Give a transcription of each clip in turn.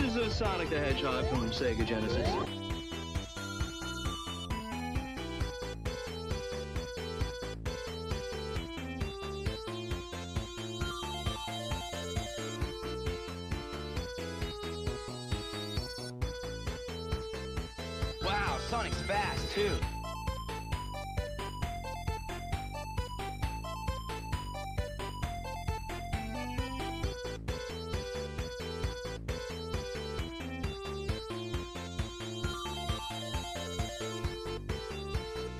is Sonic the Hedgehog from Sega Genesis. Wow, Sonic's fast, too.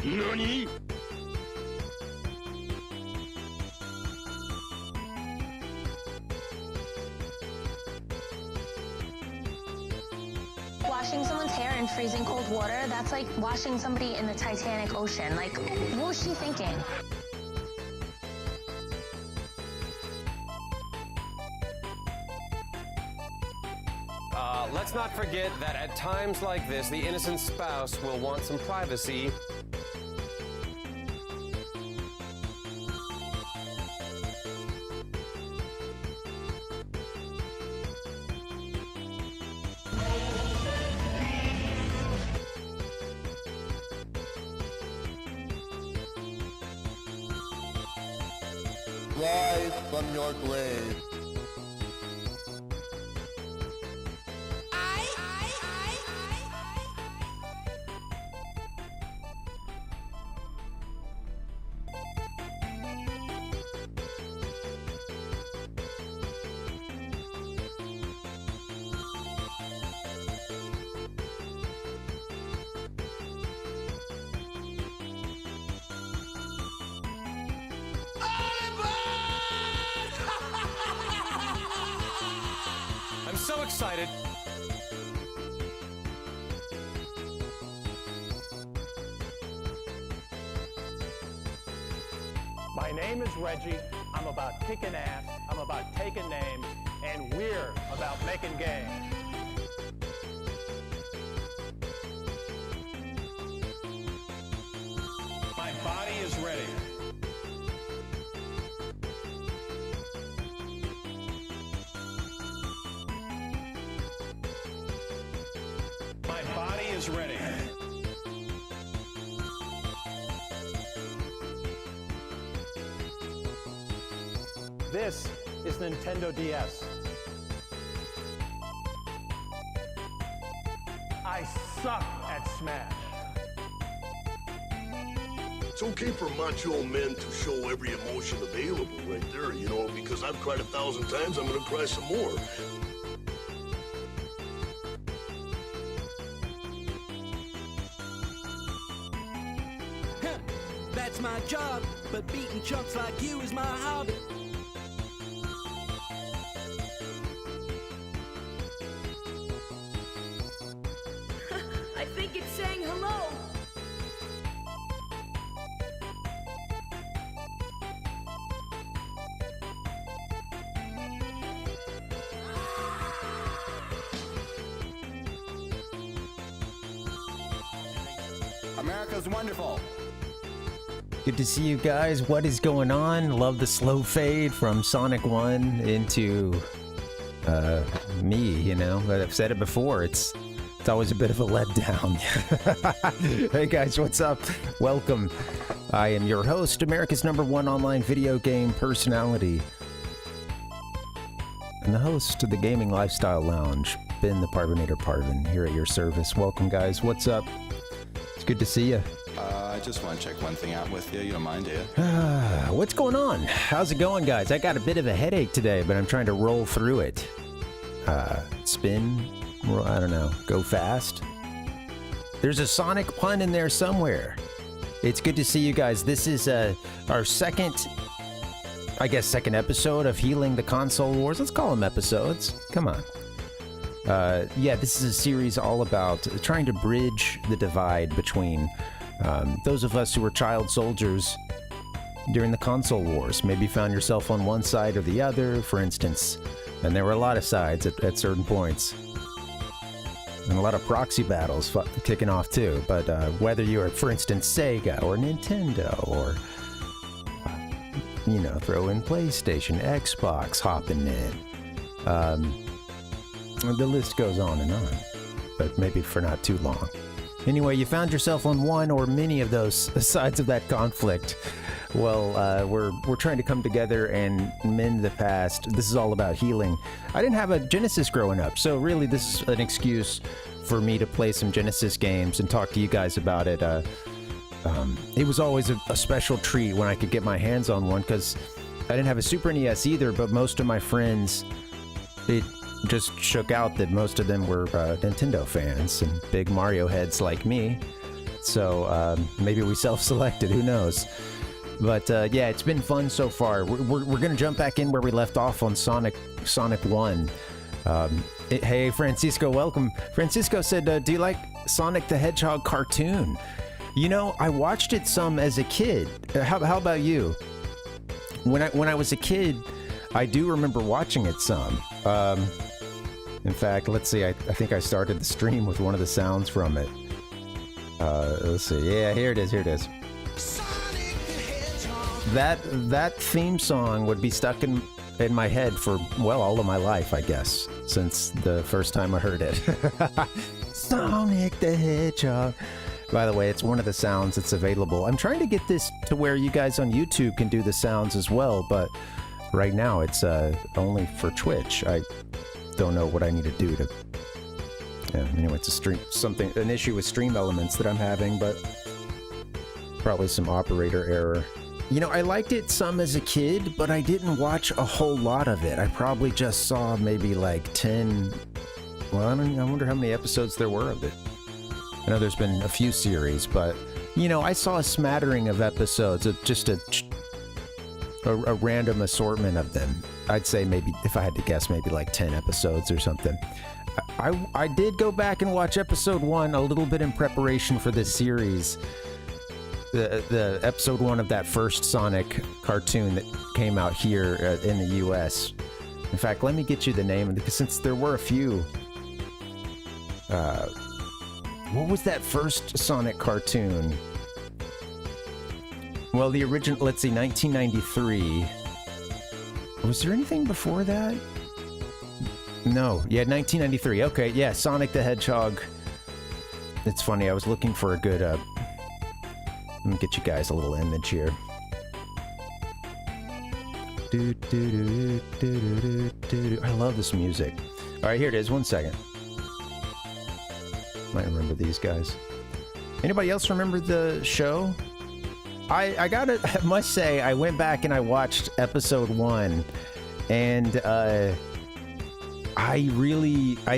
NANI?! Washing someone's hair in freezing cold water, that's like washing somebody in the Titanic Ocean. Like, what was she thinking? Let's not forget that at times like this, the innocent spouse will want some privacy. Rise from your grave. I'm so excited. My name is Reggie. I'm about kicking ass. I'm about taking names. And we're about making games. My body is ready. My body is ready. This is Nintendo DS. I suck at Smash. It's okay for macho men to show every emotion available right there, you know, because I've cried 1,000 times, I'm gonna cry some more. That's my job, but beating chumps like you is my hobby. I think it's saying hello. America's wonderful. Good to see you guys. What is going on? Love the slow fade from Sonic 1 into me, you know. But I've said it before, it's always a bit of a letdown. Hey guys, what's up? Welcome. I am your host, America's #1 online video game personality, and the host of the Gaming Lifestyle Lounge, Ben the Parvinator Parvin, here at your service. Welcome guys, what's up? It's good to see you. I just want to check one thing out with you. You don't mind, do you? What's going on? How's it going, guys? I got a bit of a headache today, but I'm trying to roll through it. Spin? I don't know. Go fast? There's a Sonic pun in there somewhere. It's good to see you guys. This is our second episode of Healing the Console Wars. Let's call them episodes. Come on. Yeah, this is a series all about trying to bridge the divide between those of us who were child soldiers during the console wars. Maybe found yourself on one side or the other, for instance. And there were a lot of sides at certain points. And a lot of proxy battles kicking off too. But whether you are, for instance, Sega or Nintendo or, throw in PlayStation, Xbox hopping in. The list goes on and on, but maybe for not too long. Anyway, you found yourself on one or many of those sides of that conflict. Well, we're trying to come together and mend the past. This is all about healing. I didn't have a Genesis growing up, so really this is an excuse for me to play some Genesis games and talk to you guys about it. It was always a special treat when I could get my hands on one, because I didn't have a Super NES either, but most of my friends, it just shook out that most of them were Nintendo fans and big Mario heads like me. So maybe we self-selected, who knows? But yeah, it's been fun so far. We're going to jump back in where we left off on Sonic 1. Hey, Francisco, welcome. Francisco said, do you like Sonic the Hedgehog cartoon? You know, I watched it some as a kid. How about you? When I was a kid, I do remember watching it some. In fact, let's see, I think I started the stream with one of the sounds from it. Let's see. Yeah, here it is. That theme song would be stuck in my head for, well, all of my life, I guess, since the first time I heard it. Sonic the Hedgehog. By the way, it's one of the sounds that's available. I'm trying to get this to where you guys on YouTube can do the sounds as well, but right now it's only for Twitch. I don't know what I need to do to... Yeah, anyway, it's an issue with Stream Elements that I'm having, but probably some operator error. You know, I liked it some as a kid, but I didn't watch a whole lot of it. I probably just saw maybe like 10... Well, I wonder how many episodes there were of it. I know there's been a few series, but, you know, I saw a smattering of episodes, just a random assortment of them. I'd say maybe, if I had to guess, maybe like 10 episodes or something. I did go back and watch episode 1 a little bit in preparation for this series. The episode 1 of that first Sonic cartoon that came out here in the US. In fact, let me get you the name, because since there were a few... what was that first Sonic cartoon? Well, the original, let's see, 1993. Was there anything before that? No. Yeah, 1993. Okay, yeah, Sonic the Hedgehog. It's funny, I was looking for a good, let me get you guys a little image here. I love this music. All right, here it is. One second. Might remember these guys. Anybody else remember the show? I must say, I went back and I watched episode 1, and I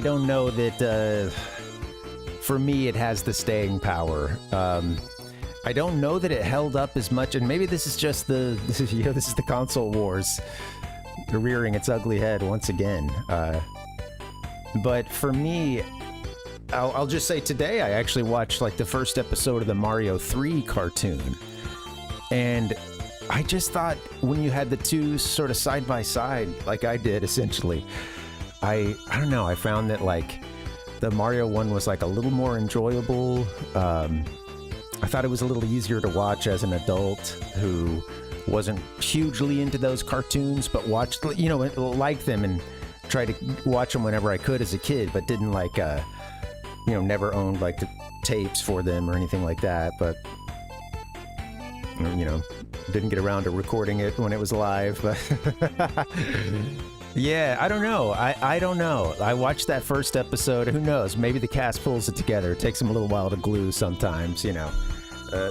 don't know that for me it has the staying power. I don't know that it held up as much, and maybe this is just this is the console wars rearing its ugly head once again. But for me, I'll just say today I actually watched like the first episode of the Mario 3 cartoon, and I just thought when you had the two sort of side by side, like I did essentially, I don't know, I found that like the Mario one was like a little more enjoyable. I thought it was a little easier to watch as an adult who wasn't hugely into those cartoons, but watched, you know, liked them and tried to watch them whenever I could as a kid, but didn't like you know, never owned like the tapes for them or anything like that, but you know, didn't get around to recording it when it was live. But yeah, I don't know. I don't know. I watched that first episode. Who knows? Maybe the cast pulls it together. It takes them a little while to glue sometimes, you know.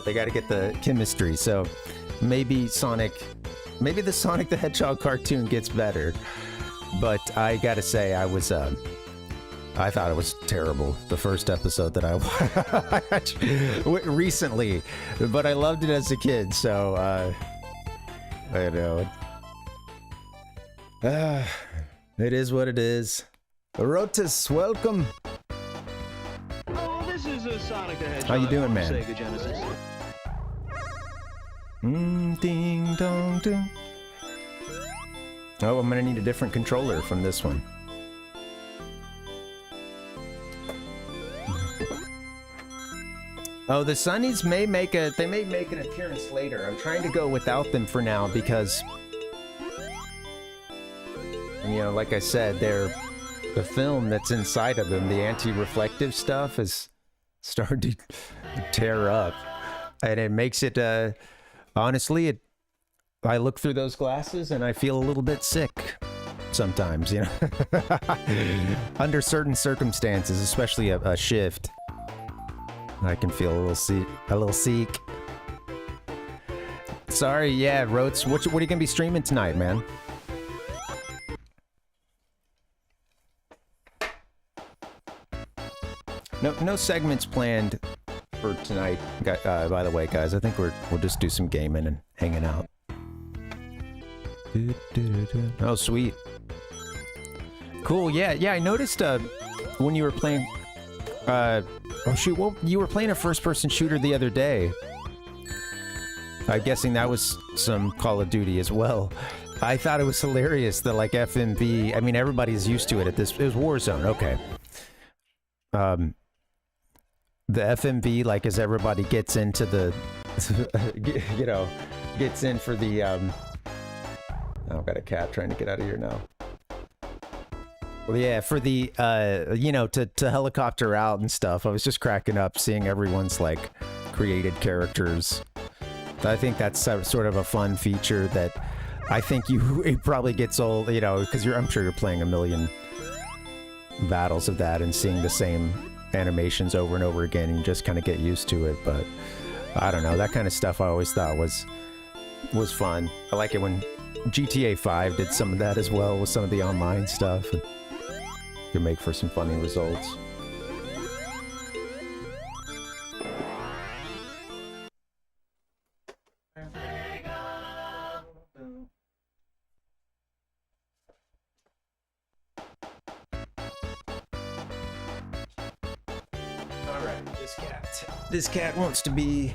They got to get the chemistry. So maybe the Sonic the Hedgehog cartoon gets better. But I got to say, I thought it was terrible, the first episode that I watched recently, but I loved it as a kid, so, I know. It is what it is. Rotus, welcome. Oh, this is Sonic the Hedgehog. How you doing, man? Sega Genesis. Ding dong ding. Oh, I'm gonna need a different controller from this one. Oh, the Sunnies may make an appearance later. I'm trying to go without them for now because, you know, like I said, they're the film that's inside of them, the anti-reflective stuff, is starting to tear up, and it makes it. Honestly, I look through those glasses and I feel a little bit sick sometimes. You know, under certain circumstances, especially a shift, I can feel a little sick. Sorry, yeah, Rotes. What are you gonna be streaming tonight, man? No segments planned for tonight. By the way, guys, I think we'll just do some gaming and hanging out. Oh, sweet. Cool. Yeah. I noticed when you were playing. Oh shoot! Well, you were playing a first-person shooter the other day. I'm guessing that was some Call of Duty as well. I thought it was hilarious that like FMV. I mean, everybody's used to it at this. It was Warzone. Okay. The FMV, like, as everybody gets into the, you know, gets in for the, I've got a cat trying to get out of here now. Well, yeah, for the, you know, to helicopter out and stuff. I was just cracking up seeing everyone's, like, created characters. I think that's sort of a fun feature that I think it probably gets old, you know, because I'm sure you're playing a million battles of that and seeing the same animations over and over again, and you just kind of get used to it. But I don't know, that kind of stuff I always thought was fun. I like it when GTA 5 did some of that as well with some of the online stuff. You can make for some funny results. This cat wants to be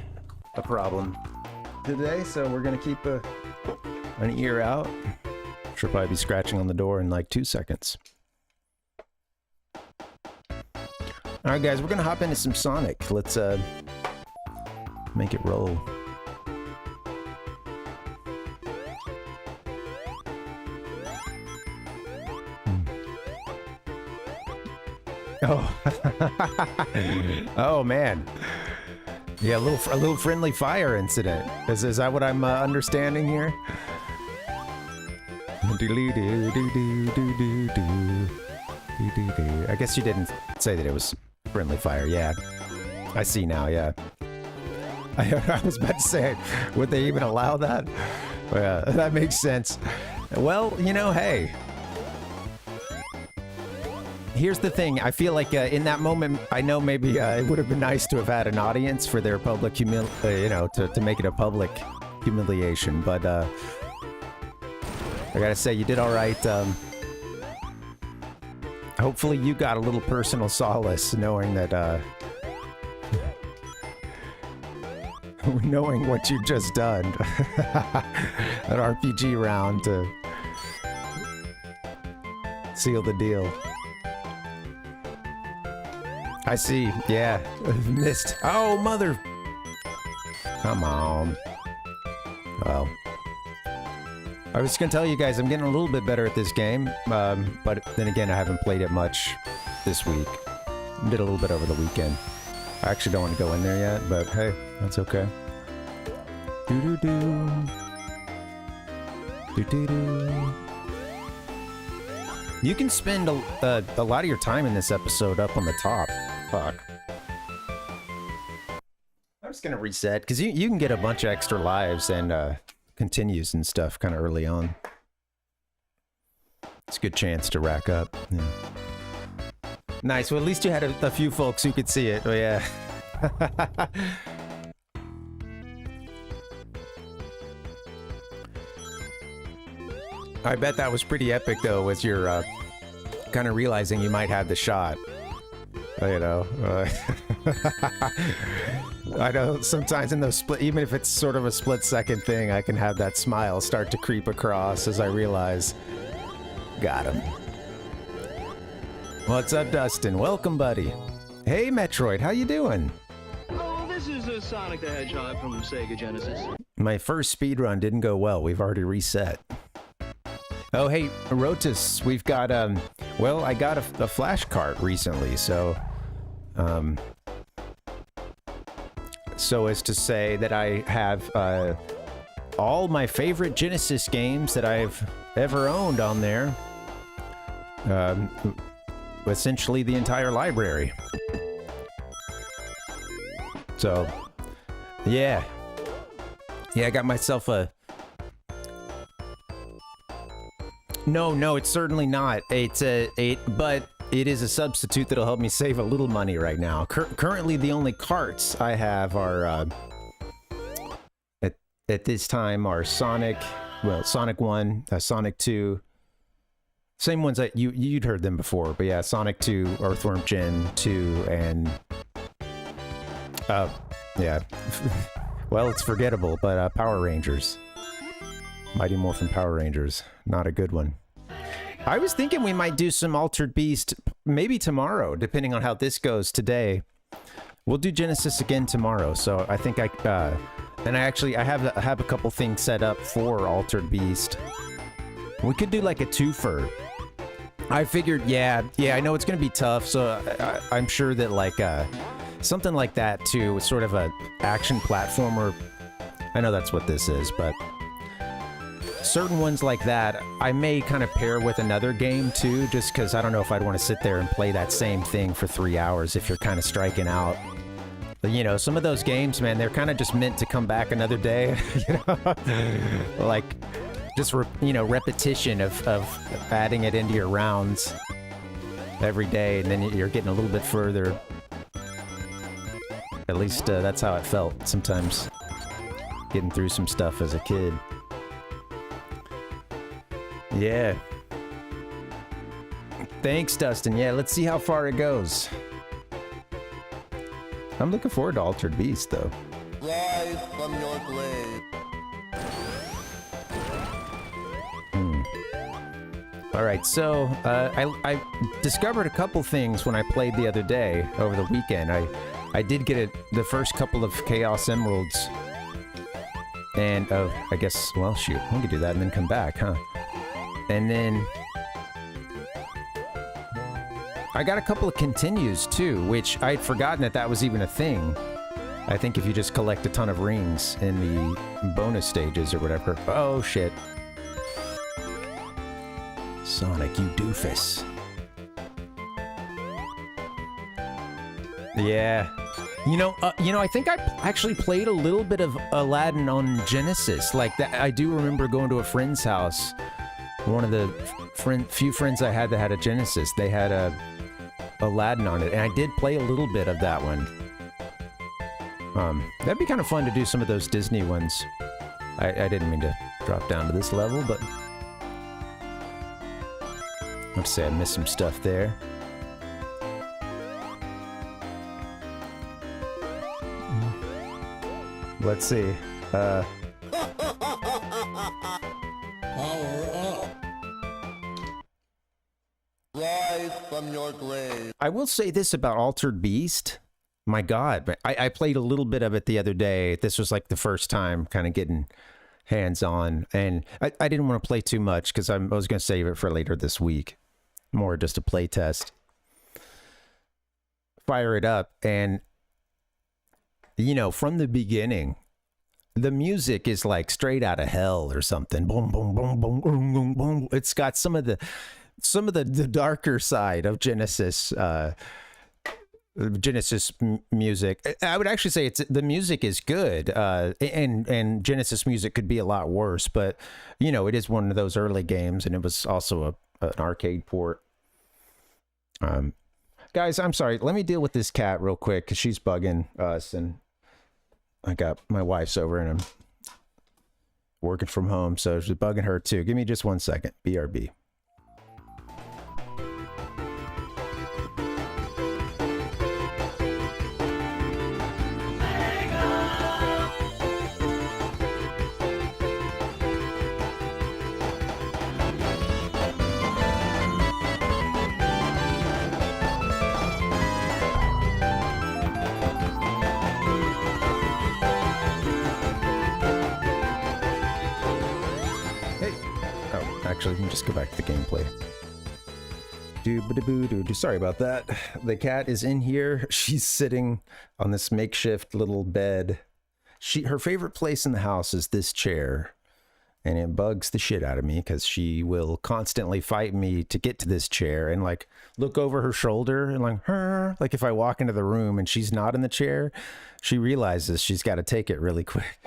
a problem today, so we're gonna keep an ear out. She'll probably be scratching on the door in like 2 seconds. All right, guys, we're gonna hop into some Sonic. Let's make it roll. Oh, oh man. Yeah, a little friendly fire incident. Is that what I'm understanding here? I guess you didn't say that it was friendly fire. Yeah, I see now. Yeah, I was about to say, would they even allow that? Yeah, that makes sense. Well, you know, hey. Here's the thing. I feel like in that moment, I know maybe it would have been nice to have had an audience for their public you know, to make it a public humiliation. But I gotta say, you did all right. Hopefully, you got a little personal solace knowing that, knowing what you just done. An RPG round to seal the deal. I see. Yeah. Missed. Oh, mother. Come on. Well. I was going to tell you guys, I'm getting a little bit better at this game. But then again, I haven't played it much this week. Did a little bit over the weekend. I actually don't want to go in there yet, but hey, that's okay. Do-do-do. Do-do-do. You can spend a lot of your time in this episode up on the top. Fuck. I'm just gonna reset, because you can get a bunch of extra lives and continues and stuff kind of early on. It's a good chance to rack up. Yeah. Nice. Well, at least you had a few folks who could see it. Oh, yeah. I bet that was pretty epic, though, was your kind of realizing you might have the shot. You know, I know sometimes in those even if it's sort of a split-second thing, I can have that smile start to creep across as I realize, got him. What's up, Dustin? Welcome, buddy. Hey, Metroid, how you doing? Oh, this is Sonic the Hedgehog from Sega Genesis. My first speedrun didn't go well. We've already reset. Oh, hey, Rotus, we've got, well, I got a flash cart recently, so, so as to say that I have, all my favorite Genesis games that I've ever owned on there. Essentially the entire library. So, yeah. Yeah, I got myself a... No, it's certainly not. But it is a substitute that'll help me save a little money right now. Currently, the only carts I have are, at this time, are Sonic 1, Sonic 2. Same ones that you'd heard them before, but yeah, Sonic 2, Earthworm Jim 2, and... yeah. Well, it's forgettable, but Power Rangers. Mighty Morphin Power Rangers. Not a good one. I was thinking we might do some Altered Beast maybe tomorrow, depending on how this goes today. We'll do Genesis again tomorrow, so I think and I have a couple things set up for Altered Beast. We could do like a twofer. I figured, yeah, I know it's gonna be tough, so I'm sure that like something like that too, sort of a action platformer. I know that's what this is, but certain ones like that, I may kind of pair with another game too, just because I don't know if I'd want to sit there and play that same thing for 3 hours if you're kind of striking out. But, you know, some of those games, man, they're kind of just meant to come back another day. You know? Like, just, repetition of adding it into your rounds every day, and then you're getting a little bit further. At least that's how it felt sometimes, getting through some stuff as a kid. Yeah. Thanks, Dustin. Yeah, let's see how far it goes. I'm looking forward to Altered Beast, though. Rise from your grave. Alright, so I discovered a couple things when I played the other day, over the weekend. I did get the first couple of Chaos Emeralds. And, oh, I guess, well, shoot, we could do that and then come back, huh? And then I got a couple of continues too, which I'd forgotten that was even a thing. I think if you just collect a ton of rings in the bonus stages or whatever. Oh shit. Sonic, you doofus. Yeah. You know, I think I actually played a little bit of Aladdin on Genesis. Like that, I do remember going to a friend's house. One of the few friends I had that had a Genesis, they had a Aladdin on it, and I did play a little bit of that one. That'd be kind of fun to do some of those Disney ones. I didn't mean to drop down to this level, but let's say I missed some stuff there. Let's see. Rise from your grave. I will say this about Altered Beast. My God, I played a little bit of it the other day. This was like the first time kind of getting hands-on. And I didn't want to play too much because I was going to save it for later this week. More just a play test. Fire it up. And, you know, from the beginning, the music is like straight out of hell or something. Boom, boom, boom, boom, boom, boom, boom. It's got some of the darker side of Genesis music. I would actually say the music is good, and Genesis music could be a lot worse, but you know, it is one of those early games, and it was also an arcade port. Guys, I'm sorry, let me deal with this cat real quick because she's bugging us, and I got my wife's over and I'm working from home, so she's bugging her too. Give me just 1 second. BRB. Actually, let me just go back to the gameplay. Sorry about that. The cat is in here. She's sitting on this makeshift little bed. Her favorite place in the house is this chair. And it bugs the shit out of me because she will constantly fight me to get to this chair and like look over her shoulder and like if I walk into the room and she's not in the chair, she realizes she's got to take it really quick.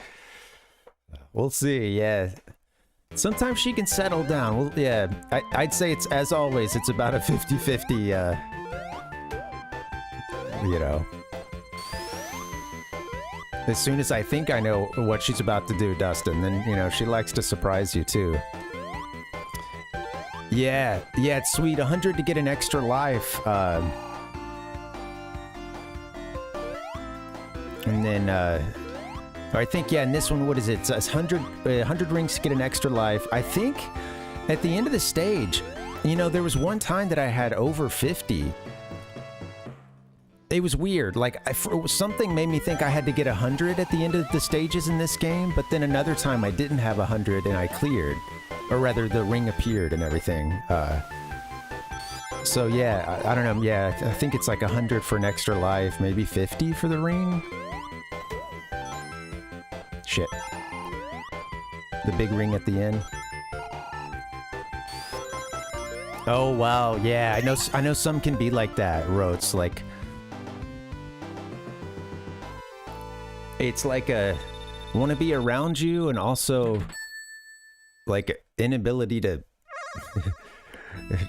We'll see. Yeah. Sometimes she can settle down. Well, yeah, I'd say it's, as always, it's about a 50-50, you know. As soon as I think I know what she's about to do, Dustin, then, you know, she likes to surprise you, too. Yeah, it's sweet. 100 to get an extra life. And then, I think, yeah, in this one, what is it? It's 100 rings to get an extra life. I think at the end of the stage, you know, there was one time that I had over 50. It was weird. Like, something made me think I had to get 100 at the end of the stages in this game, but then another time I didn't have 100 and I cleared. Or rather, the ring appeared and everything. So, yeah, I don't know. Yeah, I think it's like 100 for an extra life, maybe 50 for the ring. Shit. The big ring at the end. Oh, wow. Yeah, I know some can be like that, Rotes. Like, it's like a want to be around you and also like inability to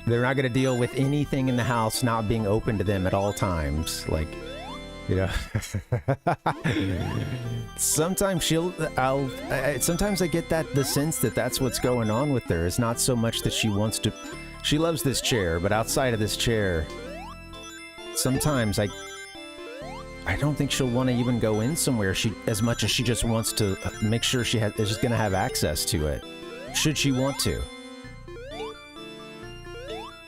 they're not going to deal with anything in the house not being open to them at all times. Like, you know, sometimes sometimes I get the sense that that's what's going on with her. It's not so much that she loves this chair, but outside of this chair, sometimes I don't think she'll want to even go in somewhere as much as she just wants to make sure is just going to have access to it, should she want to.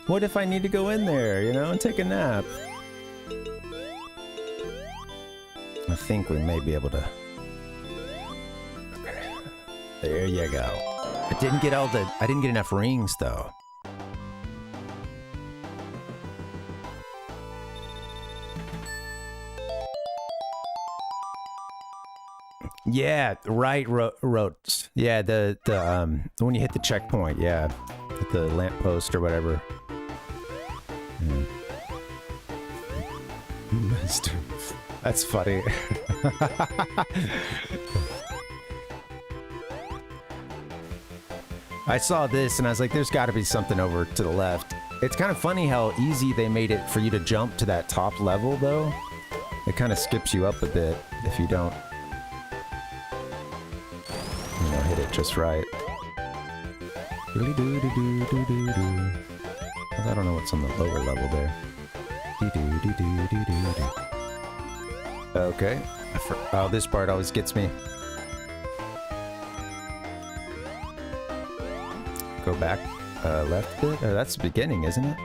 What if I need to go in there, you know, and take a nap? I think we may be able to. Okay. There you go. I didn't get enough rings though. Yeah, right, Rotes. Yeah, the when you hit the checkpoint, yeah, at the lamppost or whatever. Yeah. That's funny. I saw this and I was like, there's got to be something over to the left. It's kind of funny how easy they made it for you to jump to that top level, though. It kind of skips you up a bit if you don't, you know, hit it just right. I don't know what's on the lower level there. Okay. Oh, this part always gets me. Go back left bit? Oh, that's the beginning, isn't it?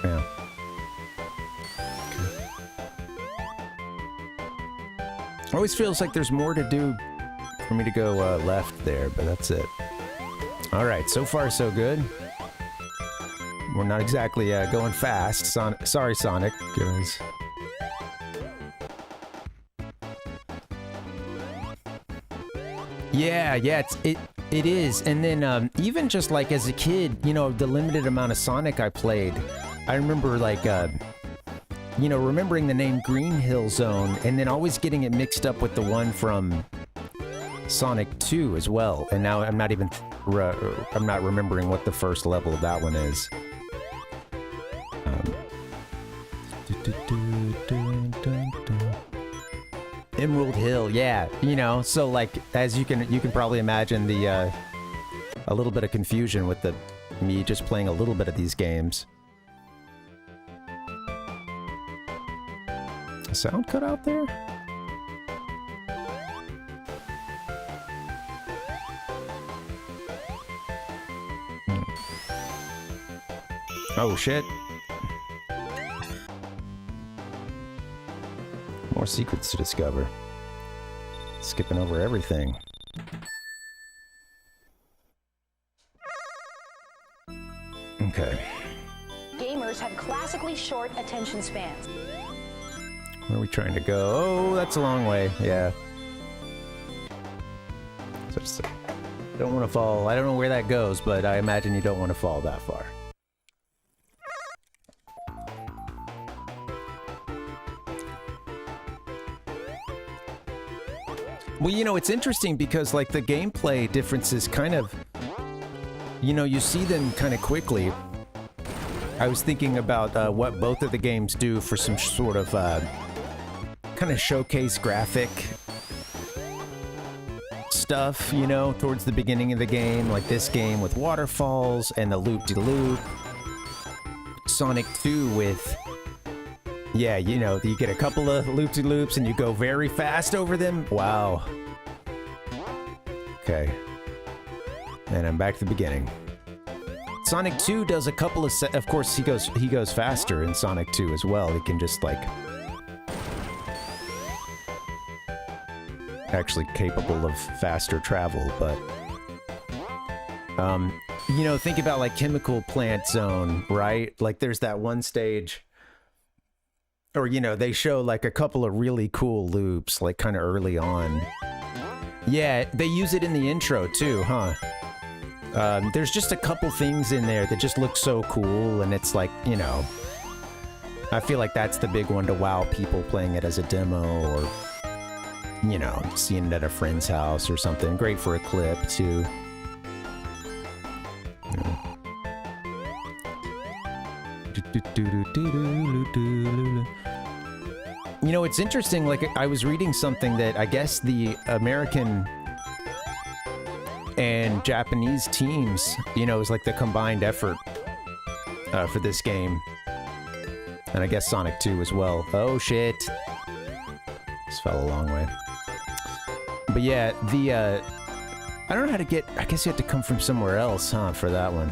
Yeah. Okay. Always feels like there's more to do for me to go left there, but that's it. Alright, so far so good. We're not exactly going fast. Sorry, Sonic, guys. Yeah, it is. And then even just like as a kid, you know, the limited amount of Sonic I played, I remember like, you know, remembering the name Green Hill Zone and then always getting it mixed up with the one from Sonic 2 as well. And now I'm not even, I'm not remembering what the first level of that one is. Emerald Hill, yeah, you know, so like as you can probably imagine the a little bit of confusion with me just playing a little bit of these games. A sound cut out there? Oh shit. More secrets to discover. Skipping over everything. Okay. Gamers have classically short attention spans. Where are we trying to go? Oh, that's a long way. Yeah. So just, don't want to fall. I don't know where that goes, but I imagine you don't want to fall that far. Well, you know, it's interesting because, like, the gameplay differences kind of, you know, you see them kind of quickly. I was thinking about what both of the games do for some sort of kind of showcase graphic stuff, you know, towards the beginning of the game, like this game with waterfalls and the loop-de-loop. Sonic 2 with, yeah, you know, you get a couple of loop-de-loops and you go very fast over them. Wow. Okay. And I'm back to the beginning. Sonic 2 does a couple of of course, he goes faster in Sonic 2 as well. He can just, like, actually capable of faster travel, but you know, think about, like, Chemical Plant Zone, right? Like, there's that one stage, or, you know, they show, like, a couple of really cool loops, like, kind of early on. Yeah, they use it in the intro too, huh? There's just a couple things in there that just look so cool, and it's like, you know, I feel like that's the big one to wow people playing it as a demo, or, you know, seeing it at a friend's house or something. Great for a clip, too. You know, it's interesting, like, I was reading something that I guess the American and Japanese teams, you know, is like the combined effort for this game. And I guess Sonic 2 as well. Oh, shit. This fell a long way. But yeah, the, I don't know how to get, I guess you have to come from somewhere else, huh, for that one.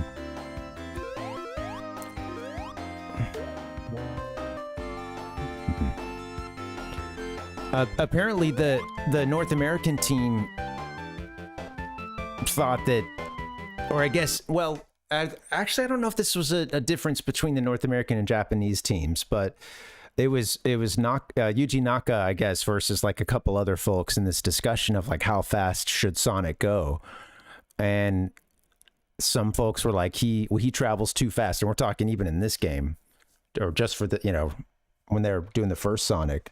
Apparently the North American team thought that, or I guess, well, actually I don't know if this was a difference between the North American and Japanese teams, but it was Yuji Naka, I guess, versus like a couple other folks in this discussion of like how fast should Sonic go, and some folks were like he travels too fast, and we're talking even in this game, or just for the, you know, when they're doing the first Sonic,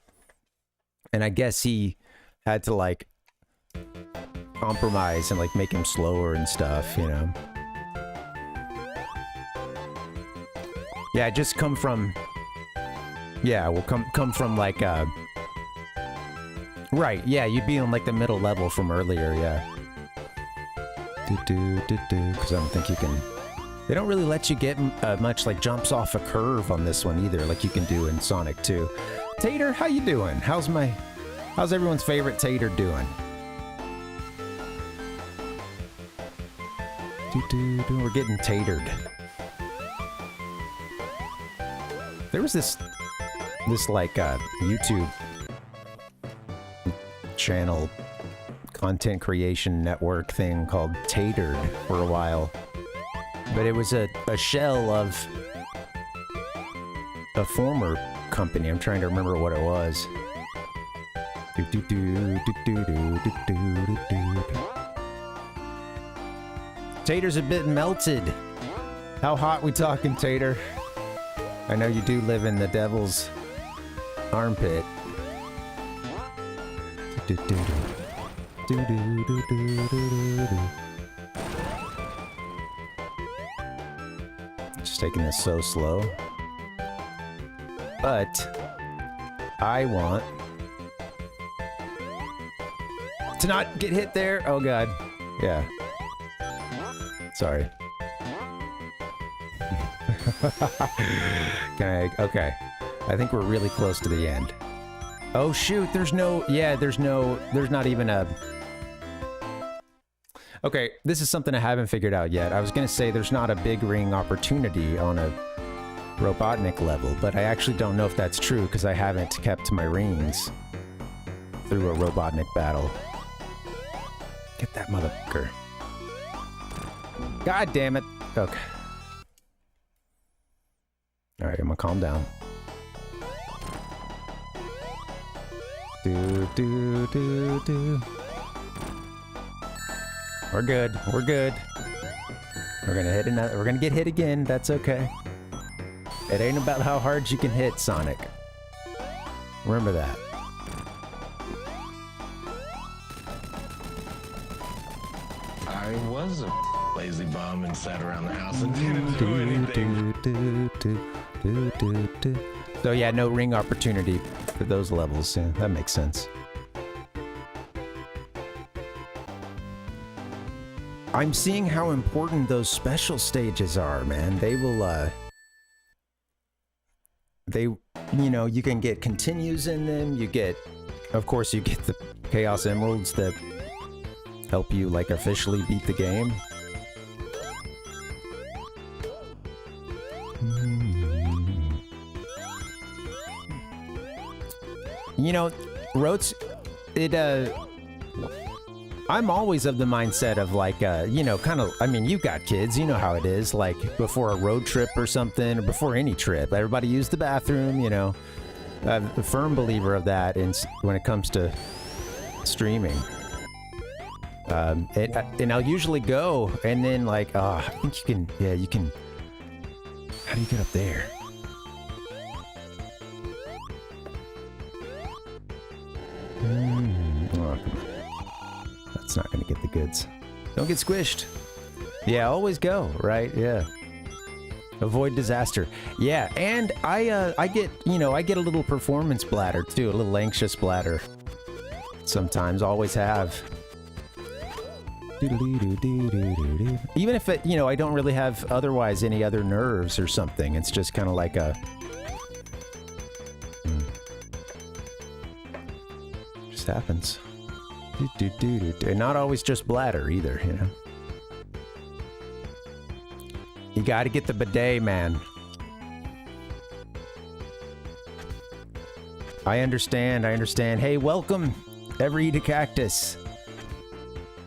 and I guess he had to like compromise and like make him slower and stuff, you know. Yeah, just come from, yeah, we'll come from like right, yeah, you'd be on like the middle level from earlier, yeah. Because I don't think you can, they don't really let you get much like jumps off a curve on this one either, like you can do in Sonic 2. Tater, how you doing? How's everyone's favorite Tater doing? We're getting tatered. There was this like YouTube channel content creation network thing called Tatered for a while, but it was a shell of a former company. I'm trying to remember what it was. Tater's a bit melted. How hot we talking, Tater? I know you do live in the devil's armpit. Just taking this so slow. But I want to not get hit there. Oh god. Yeah. Sorry. Okay. I think we're really close to the end. Oh shoot, there's not even a... Okay, this is something I haven't figured out yet. I was gonna say there's not a big ring opportunity on a Robotnik level, but I actually don't know if that's true because I haven't kept my rings through a Robotnik battle. Get that motherfucker. God damn it. Okay. Alright, I'm gonna calm down. Do, do, do, do. We're good. We're good. We're gonna hit another. We're gonna get hit again. That's okay. It ain't about how hard you can hit, Sonic. Remember that. I was a lazy bum and sat around the house and didn't do anything. So yeah, no ring opportunity for those levels. Yeah, that makes sense. I'm seeing how important those special stages are, man. They will, you know, you can get continues in them. You get, of course, you get the Chaos Emeralds that help you, like, officially beat the game. You know, Roats, I'm always of the mindset of, like, you know, kind of, I mean, you've got kids, you know how it is, like, before a road trip or something, or before any trip, everybody use the bathroom, you know. I'm a firm believer of that when it comes to streaming. And I'll usually go, and then, like, I think you can, yeah, you can, how do you get up there? Oh, come on. That's not gonna get the goods. Don't get squished. Yeah, always go, right? Yeah. Avoid disaster. Yeah, and I get, you know, I get a little performance bladder too, a little anxious bladder. Sometimes, always have. Even if it, you know, I don't really have otherwise any other nerves or something. It's just kind of like a... Just happens. And not always just bladder either, you know. You gotta get the bidet, man. I understand, I understand. Hey, welcome, Ever Eat a Cactus.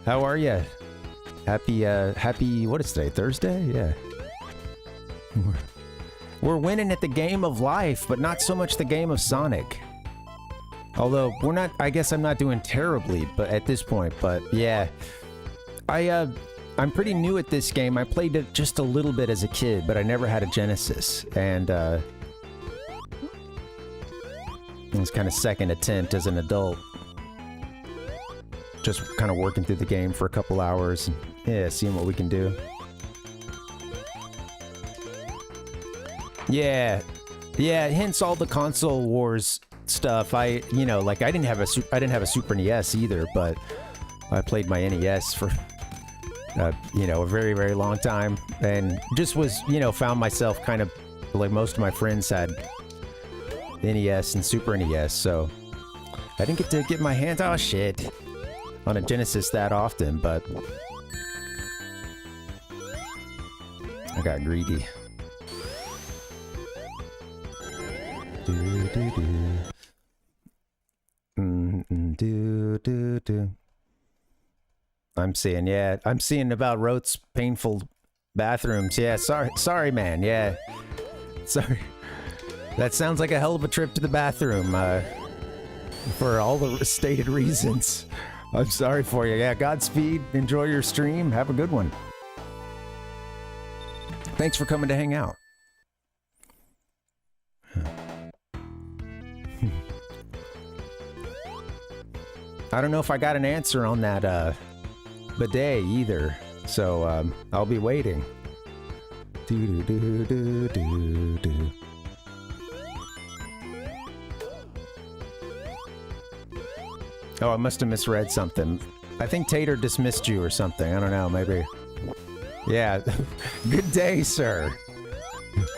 How are you? Happy, what is today, Thursday? Yeah. We're winning at the game of life, but not so much the game of Sonic. Although, we're not, I guess I'm not doing terribly, but at this point, but yeah. I'm pretty new at this game. I played it just a little bit as a kid, but I never had a Genesis, and, it was kind of second attempt as an adult. Just kind of working through the game for a couple hours, and yeah, seeing what we can do. Yeah, hence all the console wars stuff. You know, like I didn't have a Super NES either, but I played my NES for you know, a very, very long time, and just was, you know, found myself kind of like most of my friends had NES and Super NES, so I didn't get to get my hands on a Genesis that often, but I got greedy. I'm seeing about Rote's painful bathrooms. Yeah, sorry, man. Yeah, sorry. That sounds like a hell of a trip to the bathroom. For all the stated reasons. I'm sorry for you. Yeah, Godspeed. Enjoy your stream. Have a good one. Thanks for coming to hang out. I don't know if I got an answer on that bidet either, so I'll be waiting. Oh, I must have misread something. I think Tater dismissed you or something. I don't know, maybe. Yeah. Good day, sir.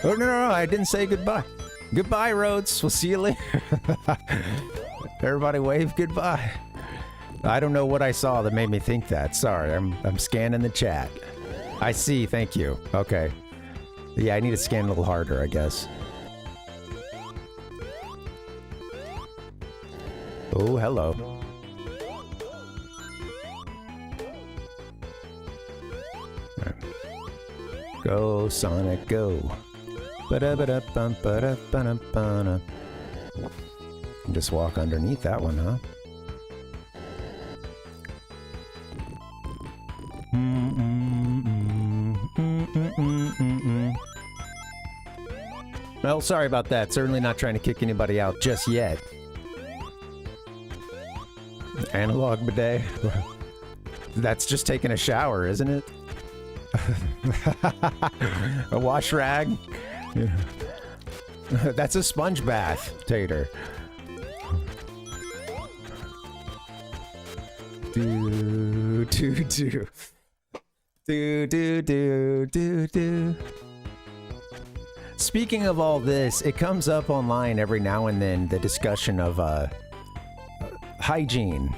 Oh, no, I didn't say goodbye. Goodbye, Rhodes. We'll see you later. Everybody wave goodbye. I don't know what I saw that made me think that. Sorry, I'm scanning the chat. I see, thank you. Okay. Yeah, I need to scan a little harder, I guess. Oh, hello. Go, Sonic, go. Ba-da-ba-da-bum-ba-da-ba-da-ba-da. Just walk underneath that one, huh? Well, sorry about that. Certainly not trying to kick anybody out just yet. Analog bidet. That's just taking a shower, isn't it? A wash rag. That's a sponge bath, Tater. Do do do do do do do do. Speaking of all this, it comes up online every now and then, the discussion of hygiene.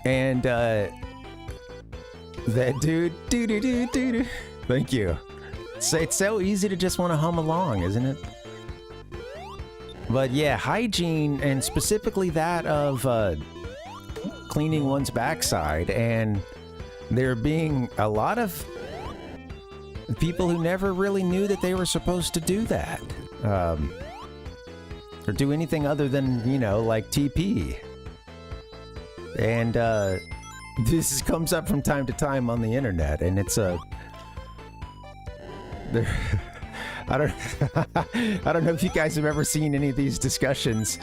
And that dude, thank you. So it's so easy to just want to hum along, isn't it? But yeah, hygiene, and specifically that of cleaning one's backside, and there being a lot of people who never really knew that they were supposed to do that, or do anything other than, you know, like TP. And this comes up from time to time on the internet, and it's a I don't know if you guys have ever seen any of these discussions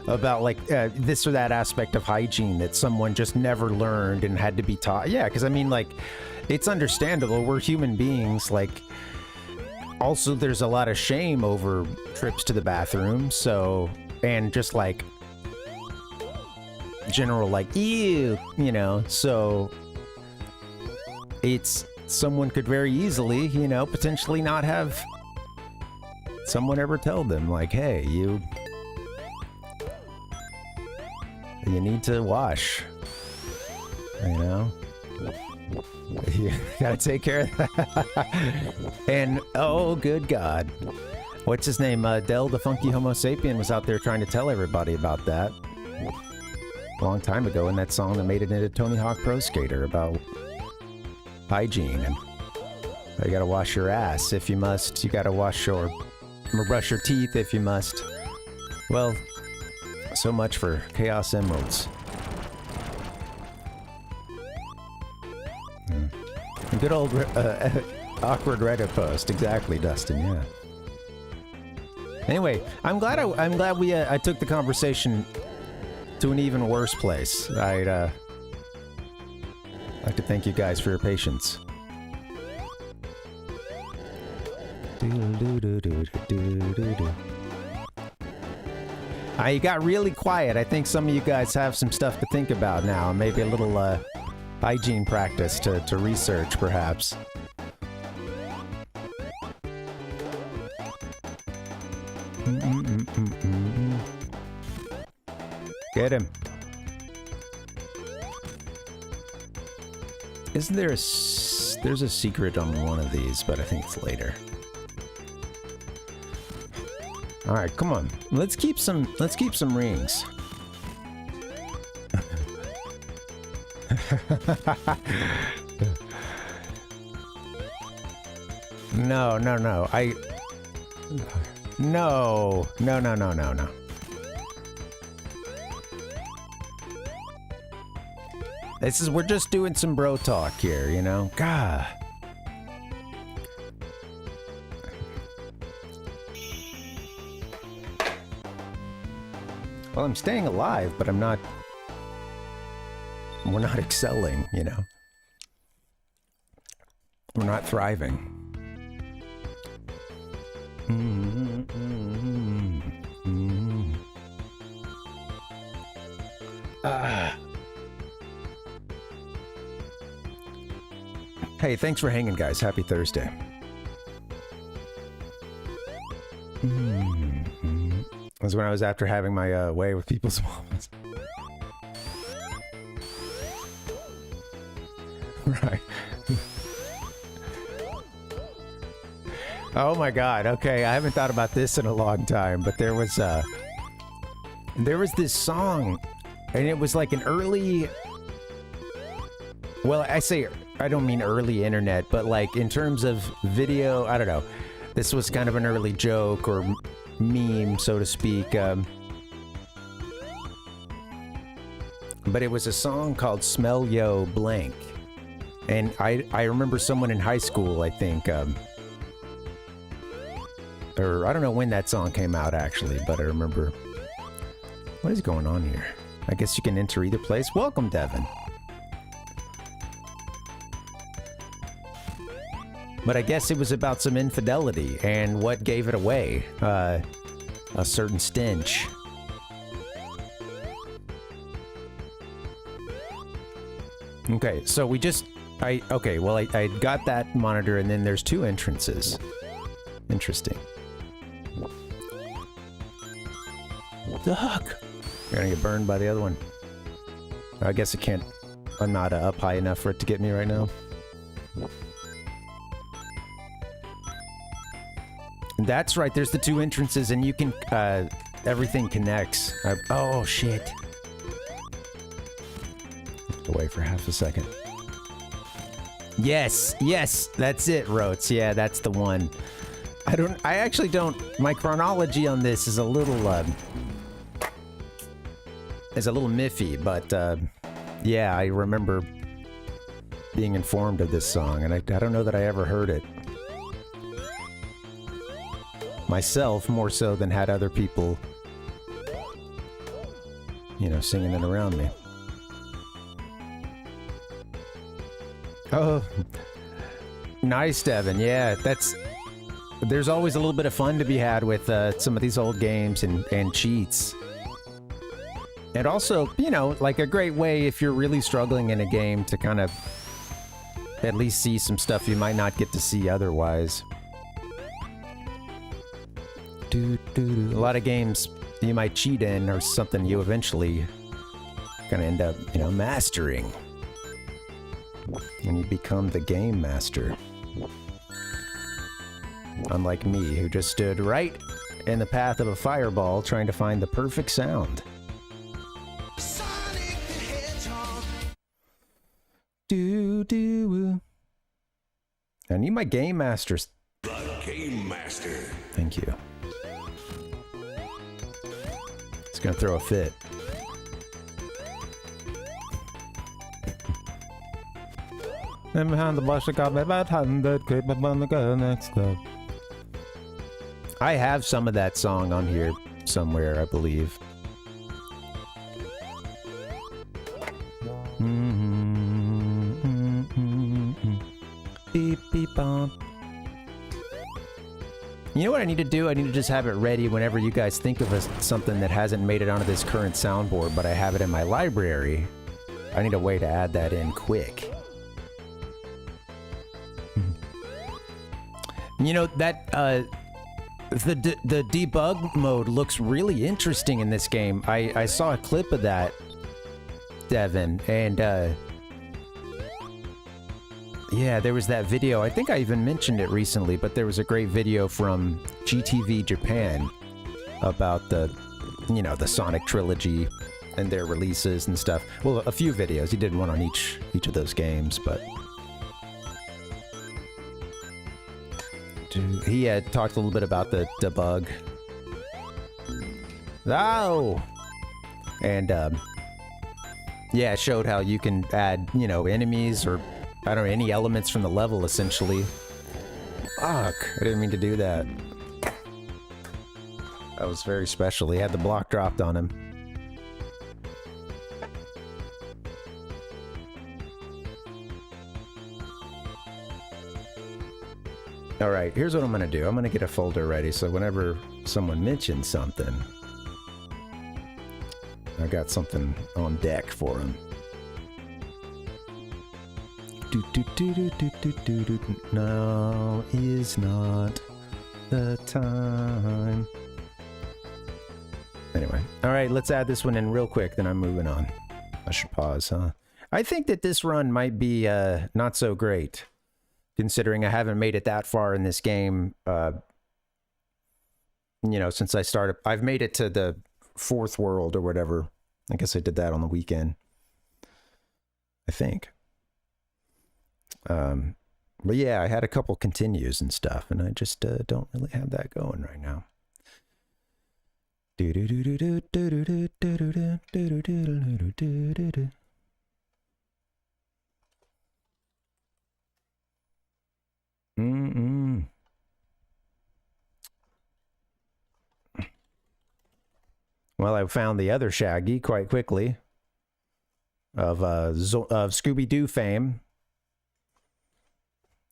about like this or that aspect of hygiene that someone just never learned and had to be taught. Yeah, because I mean, like, it's understandable. We're human beings. Like, also, there's a lot of shame over trips to the bathroom. So, and just like general, like, ew, you know. So, it's someone could very easily, you know, potentially not have someone ever tell them, like, hey, you need to wash, you know. You gotta take care of that. And oh, good God, what's his name? Del the Funky Homo Sapien was out there trying to tell everybody about that a long time ago in that song that made it into Tony Hawk Pro Skater about hygiene. And you gotta wash your ass if you must. You gotta wash your or brush your teeth if you must. Well, so much for Chaos Emeralds. Good old awkward Reddit post, exactly, Dustin. Yeah. Anyway, I'm glad I took the conversation to an even worse place. I'd like to thank you guys for your patience. I got really quiet. I think some of you guys have some stuff to think about now. Maybe a little hygiene practice to research, perhaps. Get him. Isn't there there's a secret on one of these, but I think it's later. All right, come on. Let's keep some rings. No. No. We're just doing some bro talk here, you know? God. Well, I'm staying alive, but we're not excelling, you know? We're not thriving. Hey, thanks for hanging, guys. Happy Thursday. That was when I was after having my way with people's moments. Right. Oh my God. Okay, I haven't thought about this in a long time, but there was this song, and it was like an early. Well, I say I don't mean early internet, but like in terms of video, I don't know. This was kind of an early joke or meme, so to speak. But it was a song called Smell Yo Blank. And I remember someone in high school, I think, or I don't know when that song came out actually, but I remember. What is going on here? I guess you can enter either place. Welcome, Devin. But I guess it was about some infidelity, and what gave it away? A certain stench. Okay, so we just... I got that monitor, and then there's 2 entrances. Interesting. Duck! You're gonna get burned by the other one. I guess it can't... I'm not up high enough for it to get me right now. That's right, there's the 2 entrances, and you can... everything connects. Oh, shit. Away for half a second. Yes, yes, that's it, Rotes. Yeah, that's the one. I actually don't... My chronology on this is a little, miffy, but, yeah, I remember being informed of this song, and I don't know that I ever heard it. Myself, more so than had other people, you know, singing it around me. Oh, nice, Devin. Yeah, there's always a little bit of fun to be had with some of these old games and cheats. And also, you know, like a great way if you're really struggling in a game to kind of at least see some stuff you might not get to see otherwise. A lot of games you might cheat in or something you eventually gonna end up, you know, mastering. And you become the game master. Unlike me, who just stood right in the path of a fireball trying to find the perfect sound. Sonic the Hedgehog. I need my game master. The Game Master. Thank you. It's gonna throw a fit. And behind the bush, I got me about 100, keep up on the go next up. I have some of that song on here somewhere, I believe. Beep, beep, bump. You know what I need to do? I need to just have it ready whenever you guys think of something that hasn't made it onto this current soundboard, but I have it in my library. I need a way to add that in quick. You know, that, the debug mode looks really interesting in this game. I saw a clip of that, Devin, and, yeah, there was that video. I think I even mentioned it recently, but there was a great video from GTV Japan about the, you know, the Sonic trilogy and their releases and stuff. Well, a few videos. He did one on each of those games, but... He had talked a little bit about the debug. Oh! And, yeah, it showed how you can add, you know, enemies or, I don't know, any elements from the level, essentially. Fuck, I didn't mean to do that. That was very special. He had the block dropped on him. Alright, here's what I'm gonna do. I'm gonna get a folder ready so whenever someone mentions something, I got something on deck for them. Now is not the time. Anyway, alright, let's add this one in real quick, then I'm moving on. I should pause, huh? I think that this run might be not so great, considering I haven't made it that far in this game, you know, since I started. I've made it to the 4th world or whatever. I guess I did that on the weekend, I think. But yeah, I had a couple continues and stuff, and I just don't really have that going right now. Well, I found the other Shaggy quite quickly of Scooby-Doo fame.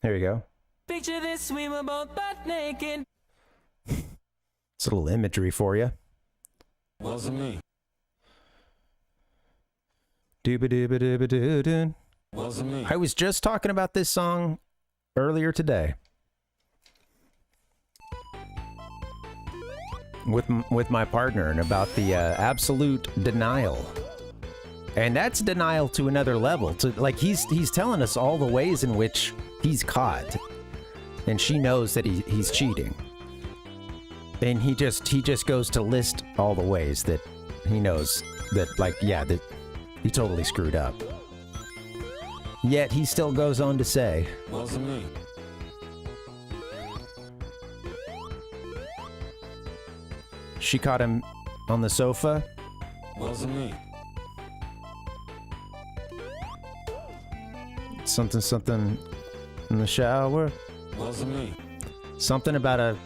Here you go. Picture this, we were both butt naked. It's a little imagery for you. Wasn't me. Dooba-dooba-dooba-doo-doo. Wasn't me. I was just talking about this song earlier today with my partner, and about the absolute denial. And that's denial to another level. To like he's telling us all the ways in which he's caught, and she knows that he's cheating. And he just goes to list all the ways that he knows that, like, yeah, that he totally screwed up. Yet he still goes on to say, Wasn't me. She caught him on the sofa. Wasn't me. Something in the shower. Wasn't me. Something about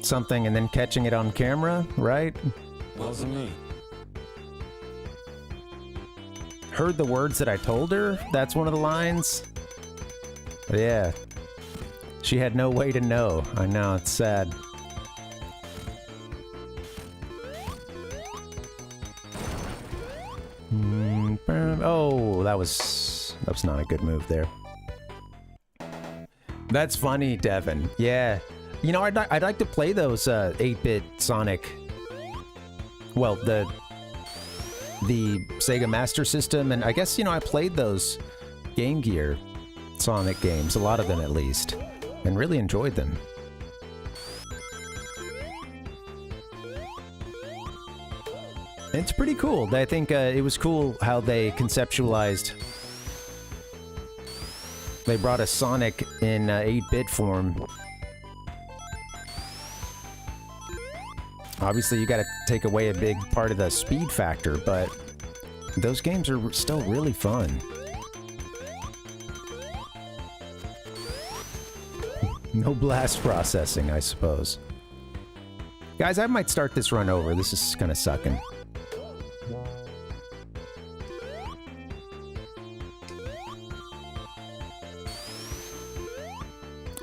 something and then catching it on camera, right? Wasn't me. Heard the words that I told her. That's one of the lines. But yeah. She had no way to know. I know, it's sad. Oh, that was not a good move there. That's funny, Devin. Yeah. You know, I'd like to play those 8-bit Sonic. Well, the Sega Master System, and I guess, you know, I played those Game Gear Sonic games, a lot of them at least, and really enjoyed them. It's pretty cool. I think it was cool how they conceptualized. They brought a Sonic in 8-bit form. Obviously, you got to take away a big part of the speed factor, but those games are still really fun. No blast processing, I suppose. Guys, I might start this run over. This is kind of sucking.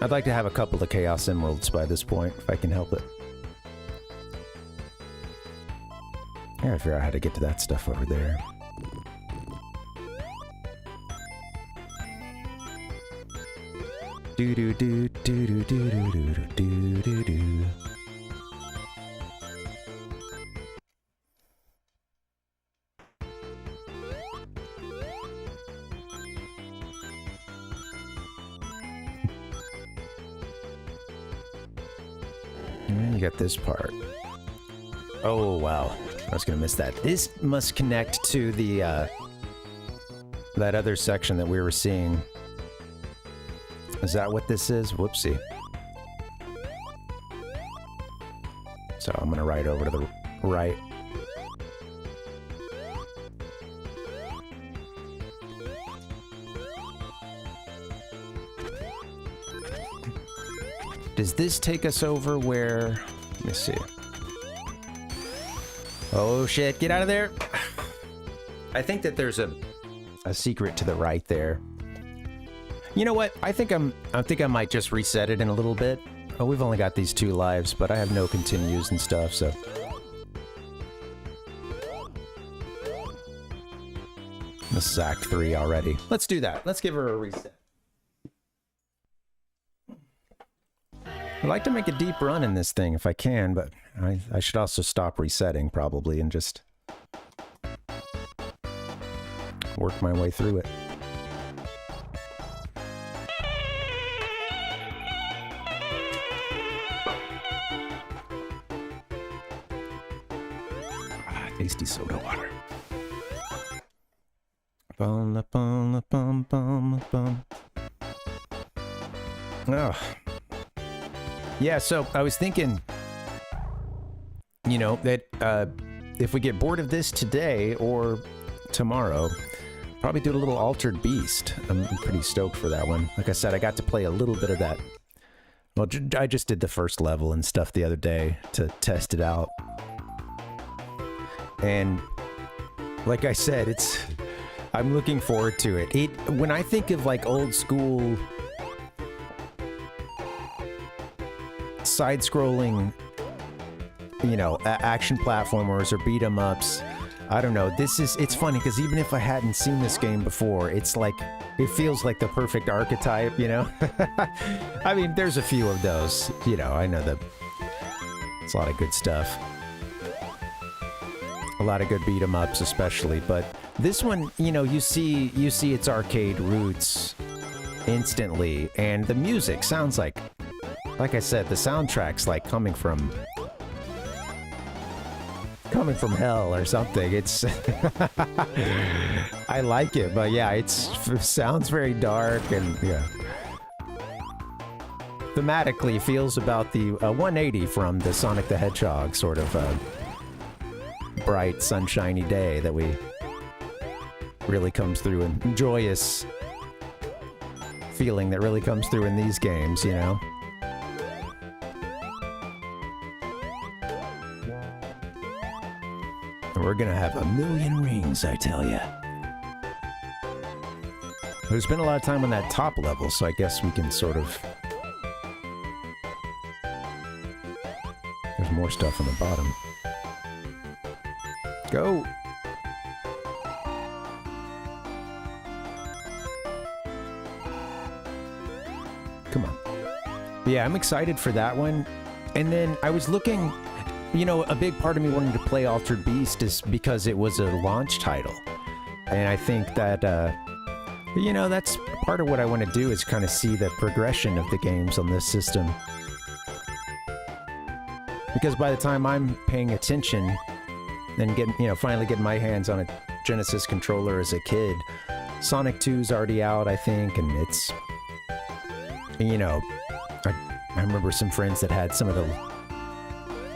I'd like to have a couple of Chaos Emeralds by this point, if I can help it. I gotta figure out how to get to that stuff over there. Do do do do do do do do do do. You got this part. Oh wow, I was gonna miss that. This must connect to the that other section that we were seeing. Is that what this is? Whoopsie. So I'm gonna ride over to the right. Does this take us over where... Let me see. Oh shit, get out of there! I think that there's a secret to the right there. You know what? I think I might just reset it in a little bit. Oh, we've only got these 2 lives, but I have no continues and stuff, so... This is Act 3 already. Let's do that. Let's give her a reset. I'd like to make a deep run in this thing if I can, but I should also stop resetting probably and just work my way through it. Tasty soda water. Bum, bum, bum, bum, bum. Oh. Yeah, so I was thinking, you know, that if we get bored of this today or tomorrow, probably do a little Altered Beast. I'm pretty stoked for that one. Like I said, I got to play a little bit of that. Well, I just did the first level and stuff the other day to test it out. And like I said, I'm looking forward to it. When I think of like old school side-scrolling, you know, action platformers or beat 'em ups, I don't know. It's funny because even if I hadn't seen this game before, it's like, it feels like the perfect archetype, you know? I mean, there's a few of those, you know, I know that it's a lot of good stuff. A lot of good beat 'em ups especially, but this one, you know, you see its arcade roots instantly, and the music sounds like I said, the soundtrack's like coming from hell or something. It's I like it, but yeah, it sounds very dark and yeah. Thematically feels about the 180 from the Sonic the Hedgehog sort of bright, sunshiny day that we really comes through, and joyous feeling that really comes through in these games, you know? We're gonna have a million rings, I tell ya. There's been a lot of time on that top level, so I guess we can sort of... There's more stuff on the bottom. Go! Come on. Yeah, I'm excited for that one. And then I was looking... You know, a big part of me wanting to play Altered Beast is because it was a launch title. And I think that, you know, that's part of what I want to do, is kind of see the progression of the games on this system. Because by the time I'm paying attention and finally getting my hands on a Genesis controller as a kid, Sonic 2's already out, I think, and it's, you know, I remember some friends that had some of the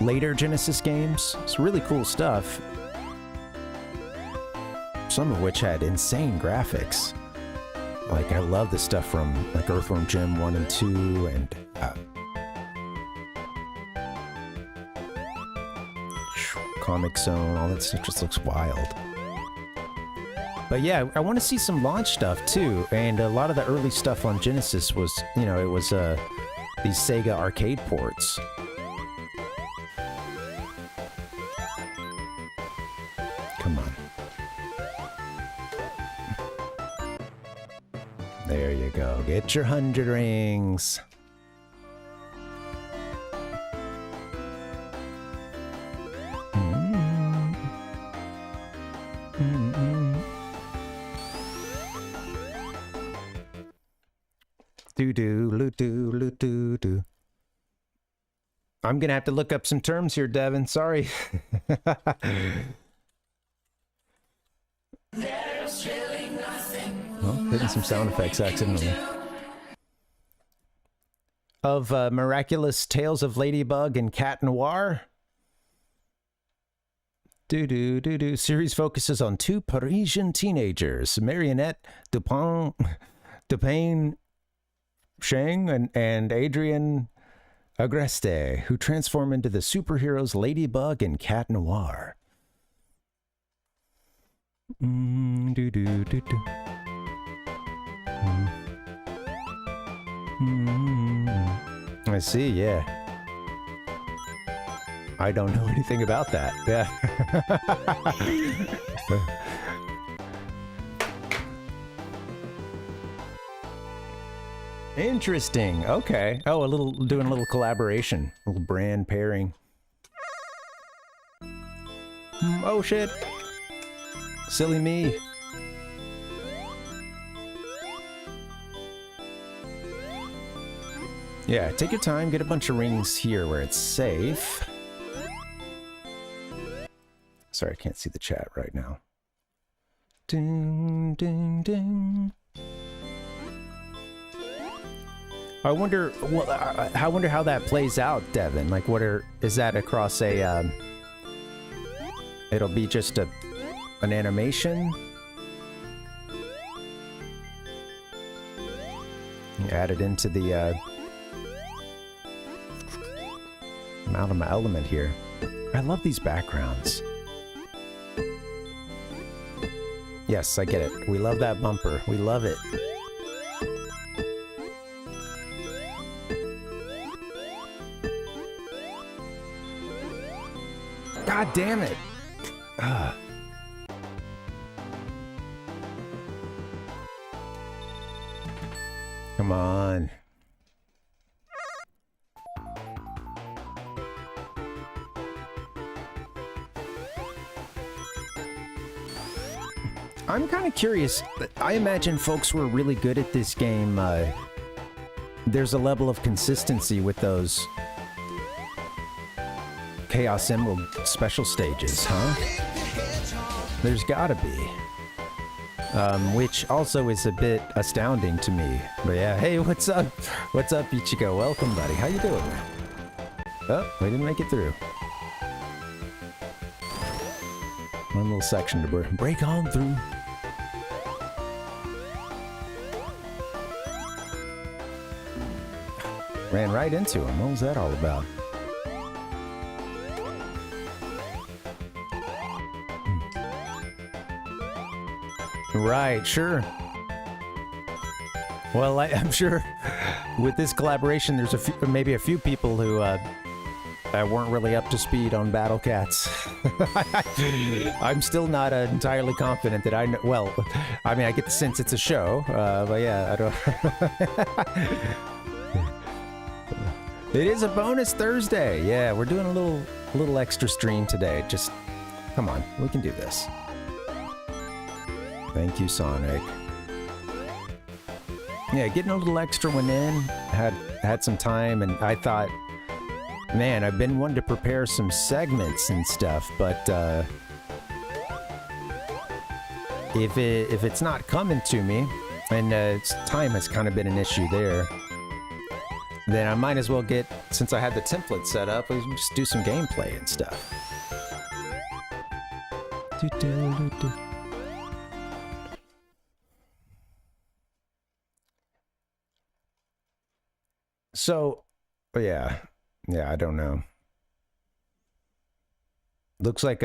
later Genesis games. It's really cool stuff. Some of which had insane graphics. Like, I love the stuff from like Earthworm Jim 1 and 2 and Comic Zone, all that stuff just looks wild. But yeah, I want to see some launch stuff too, and a lot of the early stuff on Genesis was, you know, it was these Sega arcade ports. Come on. There you go. Get your 100 rings. Do. I'm gonna have to look up some terms here, Devin. Sorry. There's really nothing. Well, hitting some sound effects accidentally. Of Miraculous Tales of Ladybug and Cat Noir. Series focuses on two Parisian teenagers, Marionnette Dupin Sheng and Adrian Agreste, who transform into the superheroes Ladybug and Cat Noir. I see, yeah. I don't know anything about that. Yeah. Interesting. Okay. Oh, doing a little collaboration, a little brand pairing. Oh shit. Silly me. Yeah, take your time, get a bunch of rings here where it's safe. Sorry, I can't see the chat right now. Ding, ding, ding. I wonder. Well, I wonder how that plays out, Devin. Like, is that across a? It'll be just an animation. You add it into the. I'm out of my element here. I love these backgrounds. Yes, I get it. We love that bumper. We love it. God damn it. Ugh. Come on. I'm kind of curious. I imagine folks were really good at this game. There's a level of consistency with those Chaos Emerald special stages, huh? There's gotta be. Which also is a bit astounding to me. But yeah, hey, what's up? What's up, Ichigo? Welcome, buddy. How you doing? Oh, we didn't make it through. One little section to break on through. Ran right into him. What was that all about? Right, sure. Well, I'm sure with this collaboration, there's maybe a few people who weren't really up to speed on Battle Cats. I'm still not entirely confident that I know. Well, I mean, I get the sense it's a show, but yeah, I don't. It is a bonus Thursday. Yeah, we're doing a little extra stream today. Just come on, we can do this. Thank you, Sonic. Yeah, getting a little extra one in. Had some time, and I thought, man, I've been wanting to prepare some segments and stuff, but if it's not coming to me, and time has kind of been an issue there, then I might as well since I had the template set up, we just do some gameplay and stuff. So, yeah, I don't know. Looks like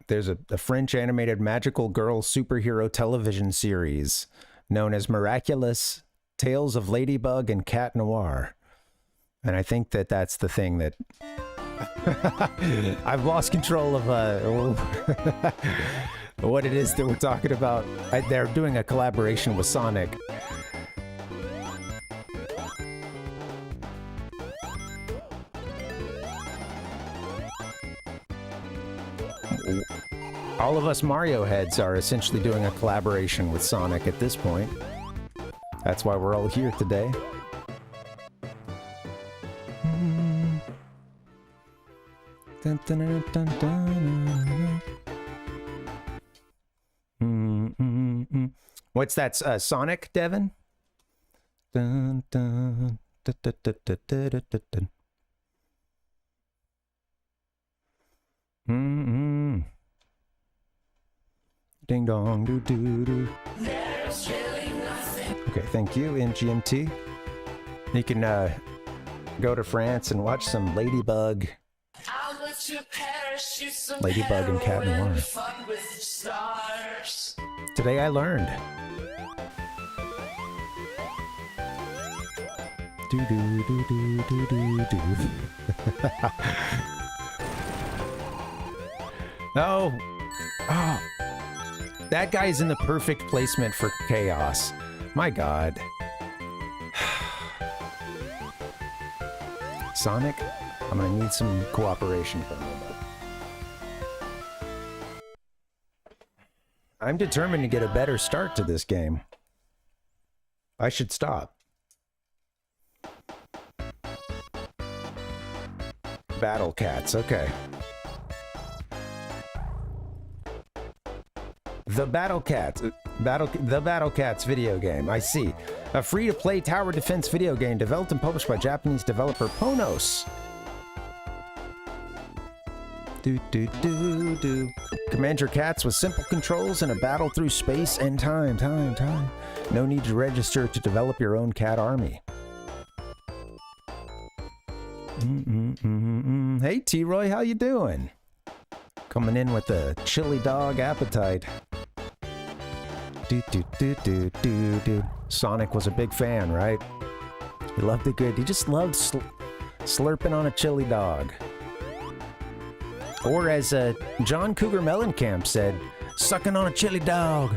there's a French animated magical girl superhero television series known as Miraculous Tales of Ladybug and Cat Noir. And I think that's the thing that I've lost control of what it is that we're talking about. They're doing a collaboration with Sonic. All of us Mario heads are essentially doing a collaboration with Sonic at this point. That's why we're all here today. Dun, dun, dun, dun, dun. What's that? Sonic, Devin? Dun, dun, dun, dun, dun, dun, dun, dun, dun. Ding dong, doo doo doo. There's really nothing. Okay, thank you, NGMT. You can go to France and watch some Ladybug. Ladybug and Cat Noir. Today I learned. Do do do do do do do. No. Oh. That guy's in the perfect placement for chaos. My God. Sonic, I'm gonna need some cooperation from you. I'm determined to get a better start to this game. I should stop. Battle Cats, okay. The Battle Cats. The Battle Cats video game. I see. A free-to-play tower defense video game developed and published by Japanese developer Ponos. Command your cats with simple controls in a battle through space and time. No need to register to develop your own cat army. Hey T-Roy, how you doing? Coming in with a chili dog appetite. Sonic was a big fan, right? He loved it good. He just loved slurping on a chili dog. Or as John Cougar Mellencamp said, sucking on a chili dog.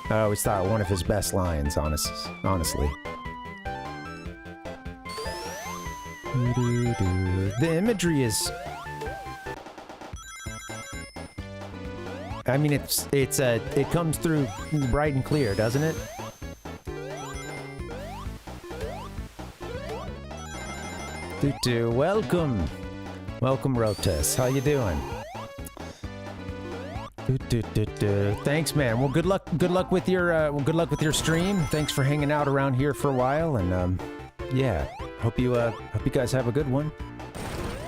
I always thought one of his best lines, honestly. The imagery is... I mean, it comes through bright and clear, doesn't it? Welcome, Rotus. How you doing? Thanks, man. Well, good luck with your stream. Thanks for hanging out around here for a while, and yeah, hope you guys have a good one.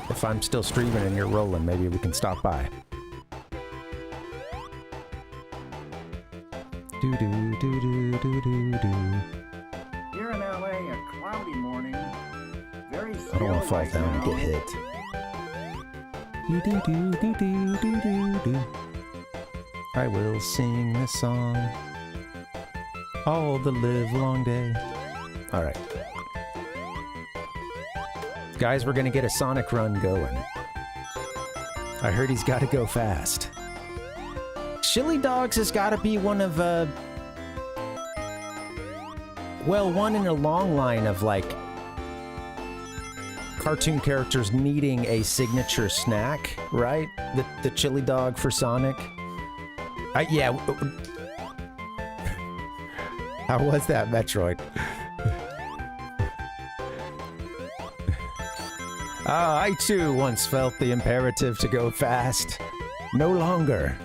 If I'm still streaming and you're rolling, maybe we can stop by. Here in LA, a cloudy morning. Very I don't want to fall down and get hit. I will sing this song all the live long day. All right. Guys, we're going to get a Sonic run going. I heard he's got to go fast. Chili Dogs has got to be one of, well, one in a long line of, like, cartoon characters needing a signature snack, right? The chili dog for Sonic. Yeah. How was that, Metroid? I too once felt the imperative to go fast. No longer.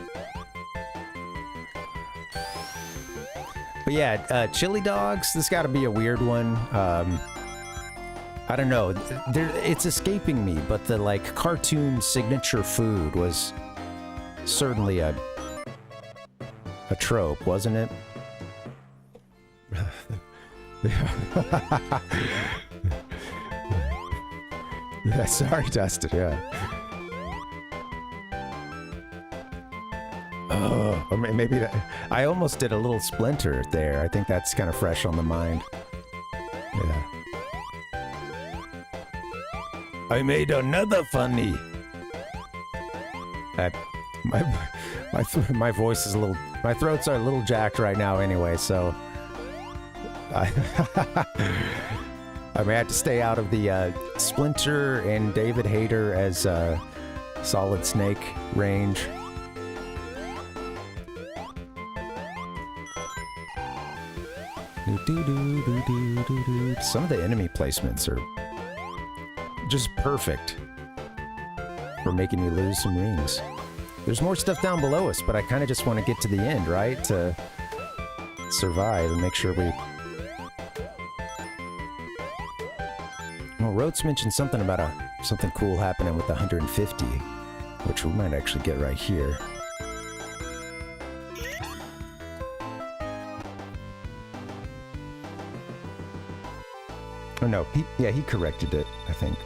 But yeah, chili dogs, this got to be a weird one. I don't know. It's escaping me, but the like cartoon signature food was certainly a trope, wasn't it? Yeah, sorry, Dustin. Yeah. Oh, or maybe that. I almost did a little Splinter there. I think that's kind of fresh on the mind. Yeah. I made another funny. My voice is a little. My throats are a little jacked right now, anyway. So I may have to stay out of the Splinter and David Hayter as Solid Snake range. Some of the enemy placements are just perfect for making you lose some rings. There's more stuff down below us, but I kind of just want to get to the end, right? To survive and make sure we... Well, Rhodes mentioned something about something cool happening with the 150, which we might actually get right here. Oh no, he corrected it, I think.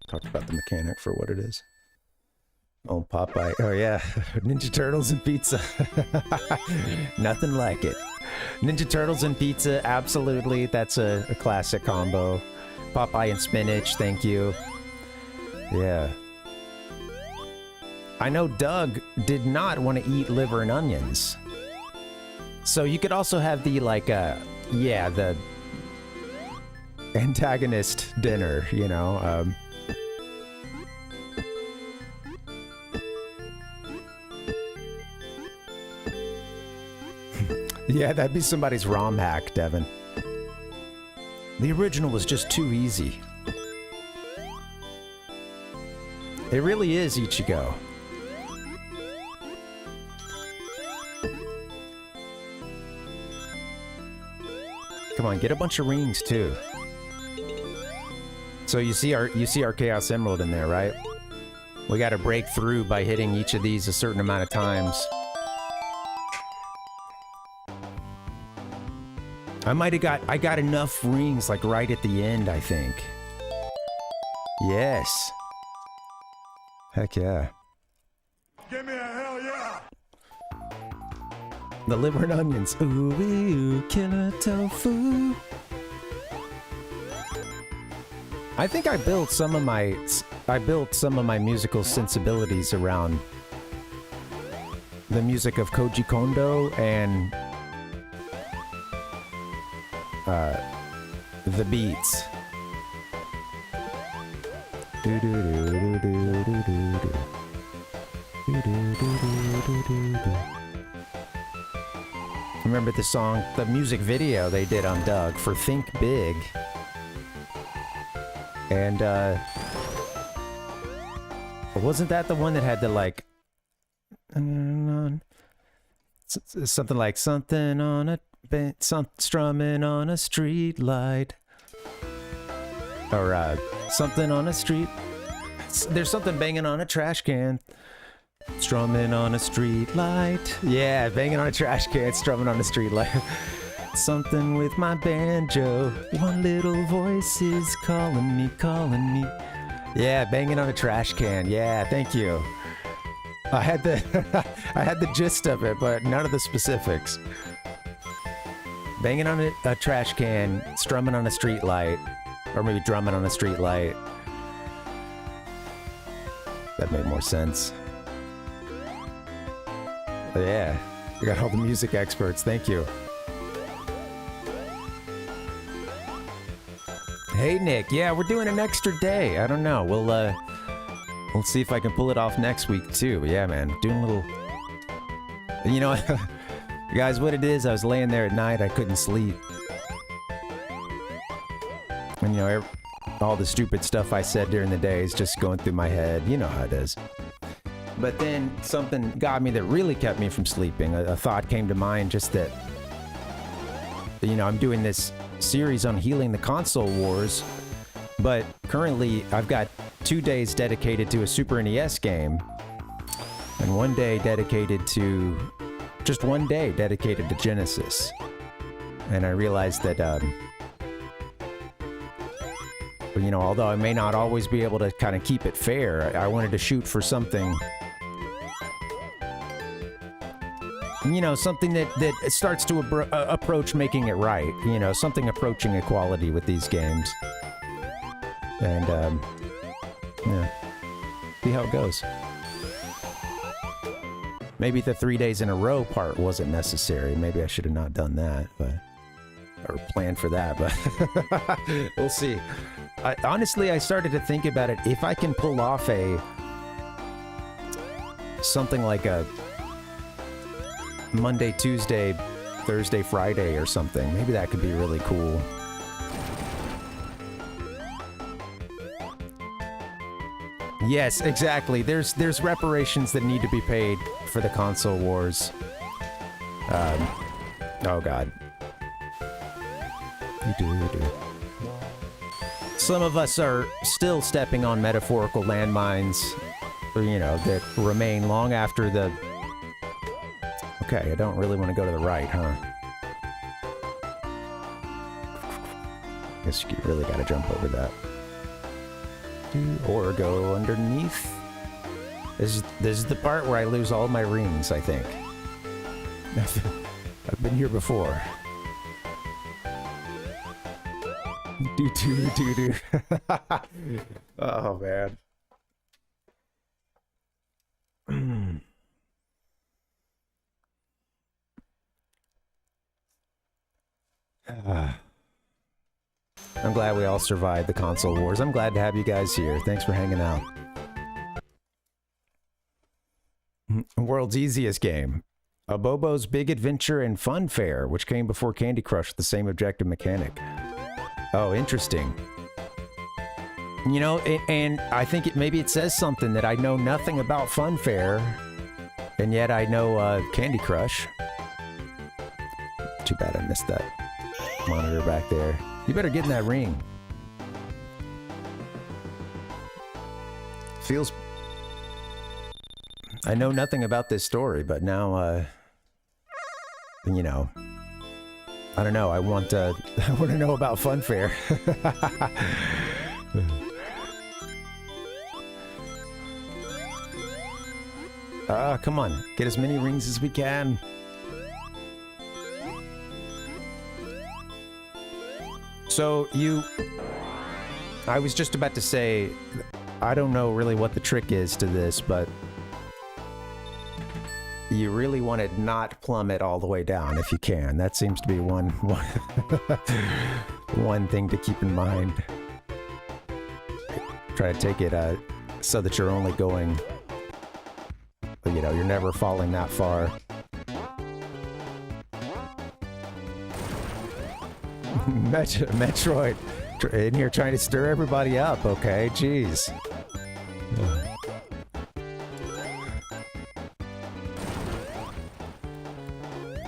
Talked about the mechanic for what it is. Oh, Popeye. Oh yeah, Ninja Turtles and pizza. Nothing like it. Ninja Turtles and pizza, absolutely. That's a classic combo. Popeye and spinach, thank you. Yeah. I know Doug did not want to eat liver and onions. So you could also have the, like, yeah, the antagonist dinner, you know. Yeah, that'd be somebody's ROM hack, Devin. The original was just too easy. It really is Ichigo. Come on, get a bunch of rings too. So you see our Chaos Emerald in there, right? We got to break through by hitting each of these a certain amount of times. I got enough rings like right at the end, I think. Yes. Heck yeah. Give me a hell yeah! The liver and onions. Ooh, ooh, killer tofu. I think I built some of my musical sensibilities around the music of Koji Kondo and the beats. Remember the song, the music video they did on Doug for Think Big. And, wasn't that the one that had the, like, something like, something on a, strumming on a street light. Or, something on a street, there's something banging on a trash can. Strumming on a street light. Yeah, banging on a trash can, strumming on a street light. Something with my banjo. One little voice is calling me, calling me. Yeah, banging on a trash can. Yeah, thank you. I had the gist of it, but none of the specifics. Banging on a trash can, strumming on a street light, or maybe drumming on a street light. That made more sense. But yeah, we got all the music experts. Thank you. Hey Nick, yeah, we're doing an extra day. I don't know. We'll see if I can pull it off next week too. But yeah, man, doing a little. You know, guys, what it is? I was laying there at night. I couldn't sleep, and you know, all the stupid stuff I said during the day is just going through my head. You know how it is. But then something got me that really kept me from sleeping. A thought came to mind, just that, you know, I'm doing this series on healing the console wars, but currently I've got 2 days dedicated to a Super NES game, and 1 day dedicated to, just 1 day dedicated to Genesis. And I realized that, you know, although I may not always be able to kind of keep it fair, I wanted to shoot for something, you know, something that starts to approach making it right. You know, something approaching equality with these games. And, yeah. See how it goes. Maybe the 3 days in a row part wasn't necessary. Maybe I should have not done that, but... or planned for that, but... we'll see. Honestly, I started to think about it. If I can pull off something like a Monday, Tuesday, Thursday, Friday or something, maybe that could be really cool. Yes, exactly. There's reparations that need to be paid for the console wars. Oh god. Some of us are still stepping on metaphorical landmines, you know, that remain long after the... Okay, I don't really want to go to the right, huh? Guess you really gotta jump over that. Or go underneath. This is the part where I lose all my rings, I think. I've been here before. Do. Oh, man. I'm glad we all survived the console wars. I'm glad to have you guys here. Thanks for hanging out. World's easiest game. Abobo's Big Adventure and Fun Fair, which came before Candy Crush with the same objective mechanic. Oh, interesting. You know, and I think maybe it says something that I know nothing about Funfair, and yet I know Candy Crush. Too bad I missed that monitor back there. You better get in that ring. Feels... I know nothing about this story, but now, you know, I don't know. I want to know about Funfair. Come on. Get as many rings as we can. So I was just about to say, I don't know really what the trick is to this, but you really want to not plummet all the way down if you can. That seems to be one thing to keep in mind. Try to take it so that you're only going, you know, you're never falling that far. Metroid in here trying to stir everybody up, okay? Jeez.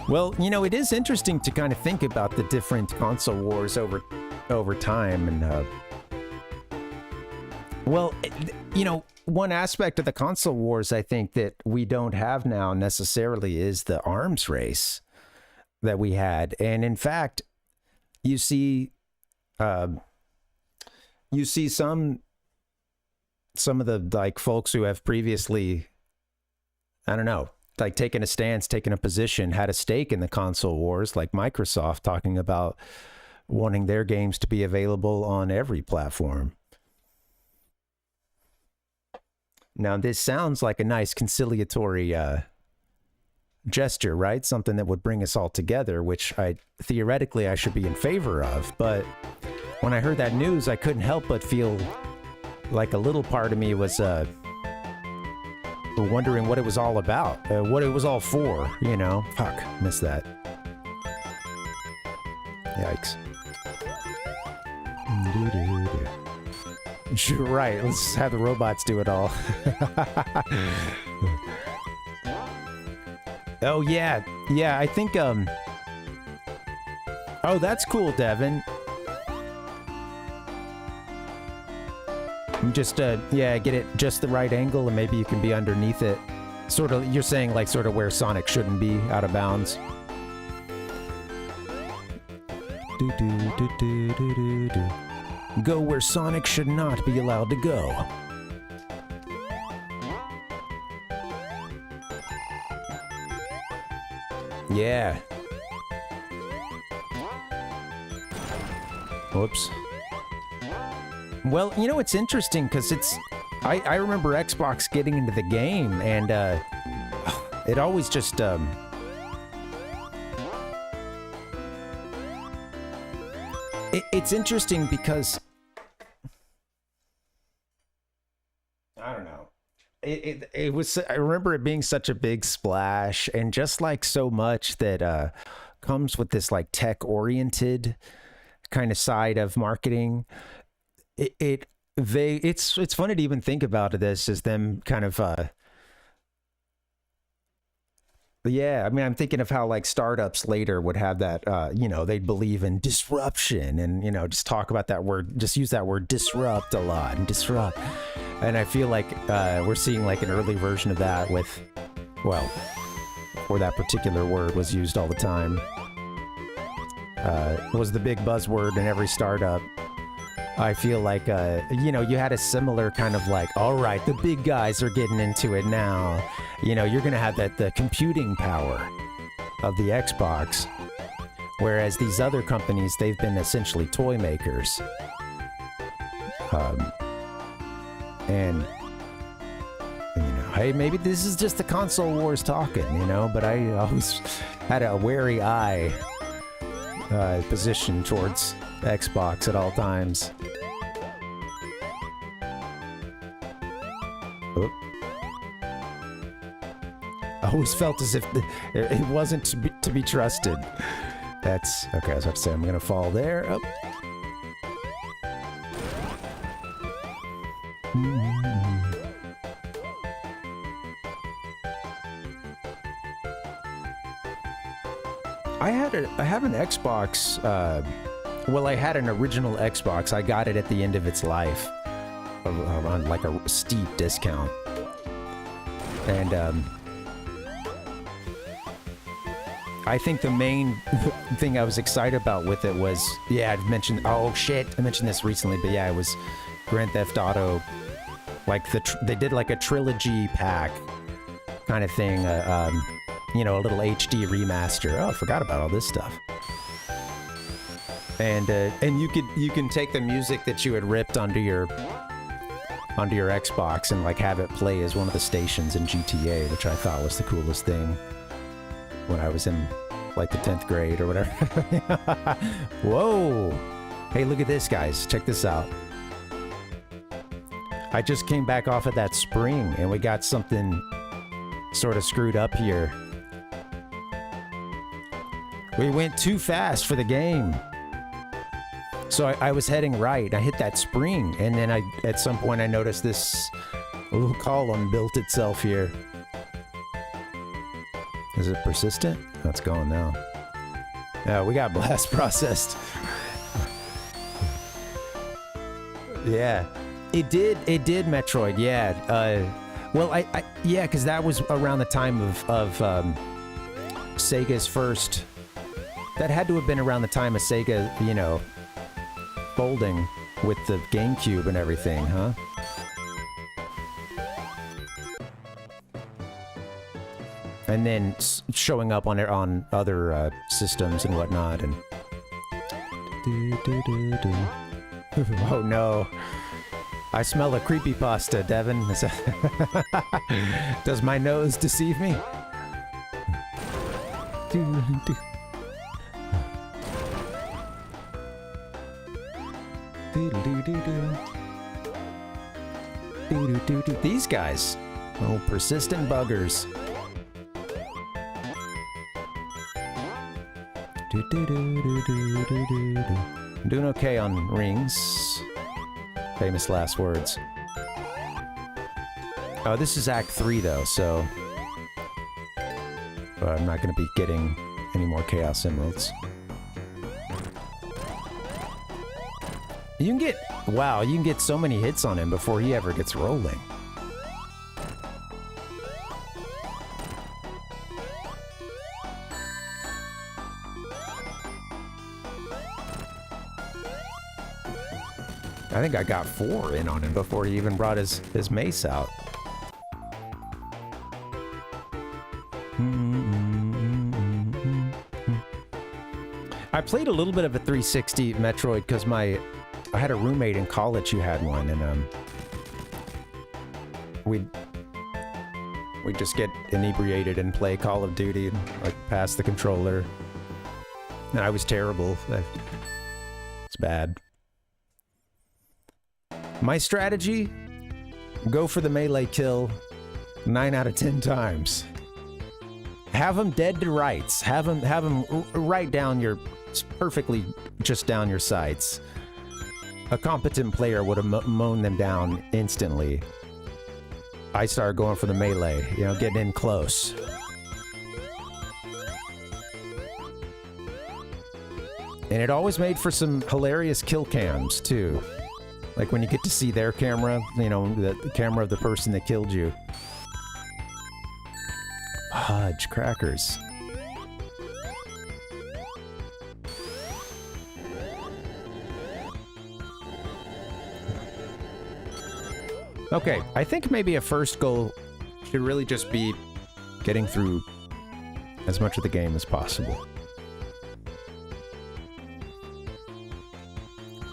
Well, you know, it is interesting to kind of think about the different console wars over time, and well, you know, one aspect of the console wars I think that we don't have now necessarily is the arms race that we had, and in fact, you see some of the like folks who have previously, I don't know, like taken a stance, taken a position, had a stake in the console wars, like Microsoft talking about wanting their games to be available on every platform. Now, this sounds like a nice conciliatory gesture, right? Something that would bring us all together, which theoretically I should be in favor of. But when I heard that news, I couldn't help but feel like a little part of me was wondering what it was all about, what it was all for, you know? Fuck, missed that. Yikes. Sure, right, let's have the robots do it all. Oh, yeah, I think, oh, that's cool, Devin. Just, yeah, get it just the right angle, and maybe you can be underneath it. Sort of, you're saying, like, sort of where Sonic shouldn't be, out of bounds. Go where Sonic should not be allowed to go. Yeah. Whoops. Well, you know, it's interesting because I remember Xbox getting into the game, and it always just it's interesting because I don't know. It was, I remember it being such a big splash, and just like so much that comes with this like tech oriented kind of side of marketing. It's funny to even think about this as them kind of yeah, I mean, I'm thinking of how like startups later would have that you know, they'd believe in disruption, and you know, just talk about that word, just use that word disrupt a lot, and disrupt. And I feel like we're seeing like an early version of that with, well, where that particular word was used all the time. It was the big buzzword in every startup. I feel like, you know, you had a similar kind of like, all right, the big guys are getting into it now. You know, you're going to have the computing power of the Xbox. Whereas these other companies, they've been essentially toy makers. And, you know, hey, maybe this is just the console wars talking, you know, but I always had a wary eye position towards Xbox at all times. Oop. I always felt as if it wasn't to be trusted. That's okay. I was about to say I'm gonna fall there. Oh. I have an Xbox. Well, I had an original Xbox. I got it at the end of its life, on like a steep discount, and I think the main thing I was excited about with it was, yeah, I've mentioned. Oh shit, I mentioned this recently, but yeah, it was Grand Theft Auto. Like they did like a trilogy pack kind of thing. You know, a little HD remaster. Oh, I forgot about all this stuff. And you can take the music that you had ripped onto your Xbox and like have it play as one of the stations in GTA, which I thought was the coolest thing when I was in like the 10th grade or whatever. Whoa! Hey, look at this, guys. Check this out. I just came back off of that spring and we got something sort of screwed up here. We went too fast for the game. So I was heading right. I hit that spring, and then at some point I noticed this little column built itself here. Is it persistent? Oh, it's gone now. Yeah, we got blast processed. Yeah, it did, Metroid. Yeah. Well, yeah, because that was around the time of Sega's first. That had to have been around the time of Sega, you know, folding with the GameCube and everything, huh? And then showing up on other systems and whatnot, and oh no, I smell a creepypasta, Devin. Does my nose deceive me? These guys, oh, persistent buggers. Doing okay on rings. Famous last words. Oh, this is Act 3 though, so I'm not going to be getting any more Chaos Emeralds. You can get, wow, you can get so many hits on him before he ever gets rolling. I think I got 4 in on him before he even brought his mace out. I played a little bit of a 360 Metroid because I had a roommate in college who had one, and we'd just get inebriated and play Call of Duty and like pass the controller. And I was terrible. It's bad. My strategy: go for the melee kill 9 out of 10 times. Have them dead to rights. Have them right down your, perfectly just down your sights. A competent player would have mown them down instantly. I started going for the melee, you know, getting in close. And it always made for some hilarious kill cams, too. Like when you get to see their camera, you know, the camera of the person that killed you. Fudge crackers. Okay, I think maybe a first goal should really just be getting through as much of the game as possible.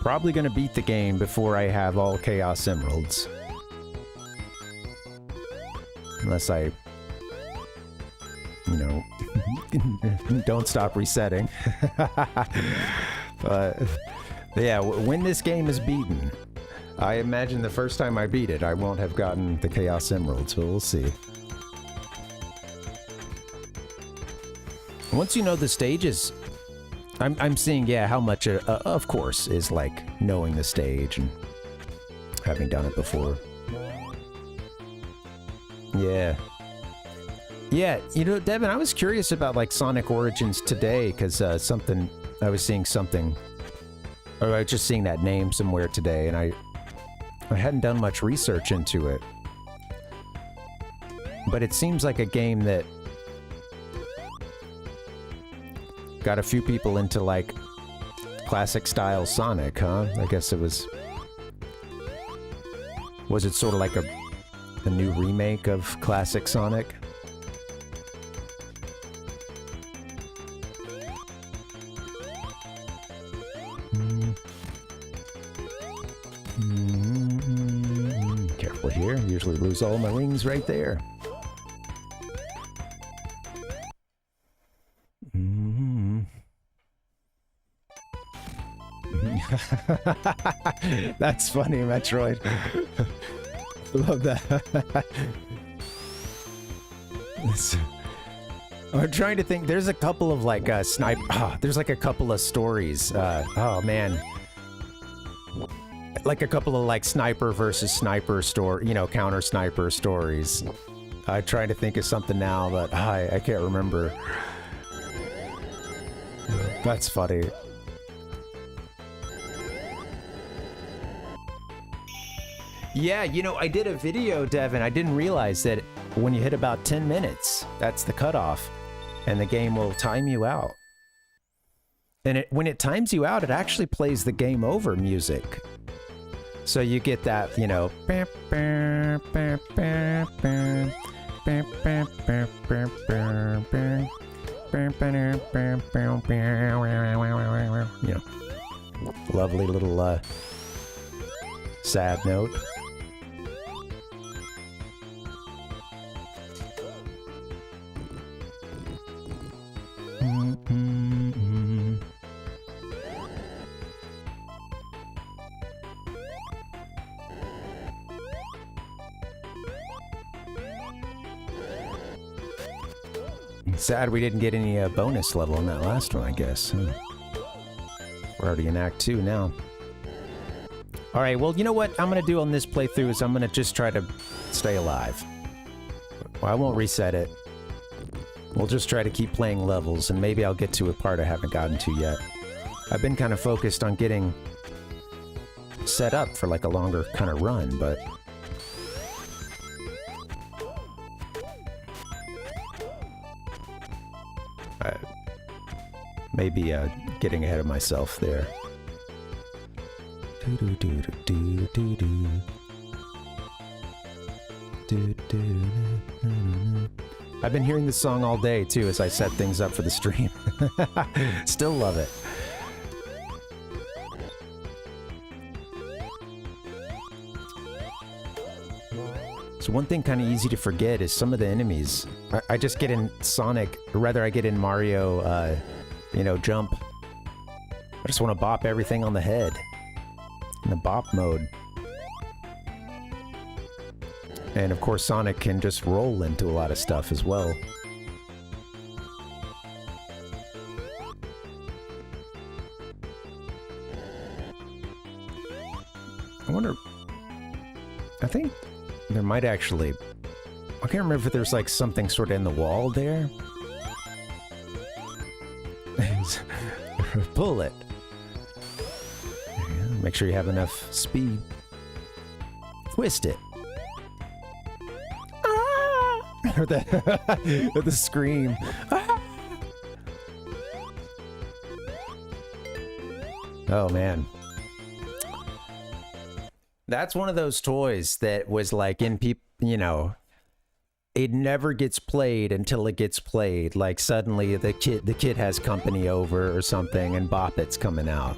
Probably gonna beat the game before I have all Chaos Emeralds. Unless I, you know, don't stop resetting. But yeah, when this game is beaten, I imagine the first time I beat it, I won't have gotten the Chaos Emeralds, but we'll see. Once you know the stages, I'm seeing, yeah, how much, of course, is like knowing the stage and having done it before. Yeah. Yeah, you know, Devin, I was curious about like Sonic Origins today because I was seeing something, or I was just seeing that name somewhere today, and I hadn't done much research into it. But it seems like a game that got a few people into like classic style Sonic, huh? I guess it was it sort of like a new remake of classic Sonic? Careful here. Usually lose all my rings right there. That's funny, Metroid. Love that. I'm trying to think. There's a couple of like there's like a couple of stories. Oh man. Like a couple of like sniper versus sniper counter sniper stories. I'm trying to think of something now, but I can't remember. That's funny. Yeah, you know, I did a video, Devin. I didn't realize that when you hit about 10 minutes, that's the cutoff, and the game will time you out. And when it times you out, it actually plays the game over music. So you get that, you know, you know, lovely little sad note. Sad we didn't get any bonus level in that last one, I guess. We're already in Act 2 now. Alright, well, you know what I'm going to do on this playthrough is I'm going to just try to stay alive. Well, I won't reset it. We'll just try to keep playing levels, and maybe I'll get to a part I haven't gotten to yet. I've been kind of focused on getting set up for like a longer kind of run, but... maybe getting ahead of myself there. I've been hearing this song all day too as I set things up for the stream. Still love it. So one thing kind of easy to forget is some of the enemies. I just get in Sonic, or rather I get in Mario, you know, jump. I just want to bop everything on the head. In the bop mode. And of course Sonic can just roll into a lot of stuff as well. I wonder... I think there might actually... I can't remember if there's like something sort of in the wall there. Pull it. Make sure you have enough speed. Twist it. Ah! Or the scream. Ah! Oh man. That's one of those toys that was like in people, you know, it never gets played until it gets played. Like suddenly the kid has company over or something and Bop It's coming out.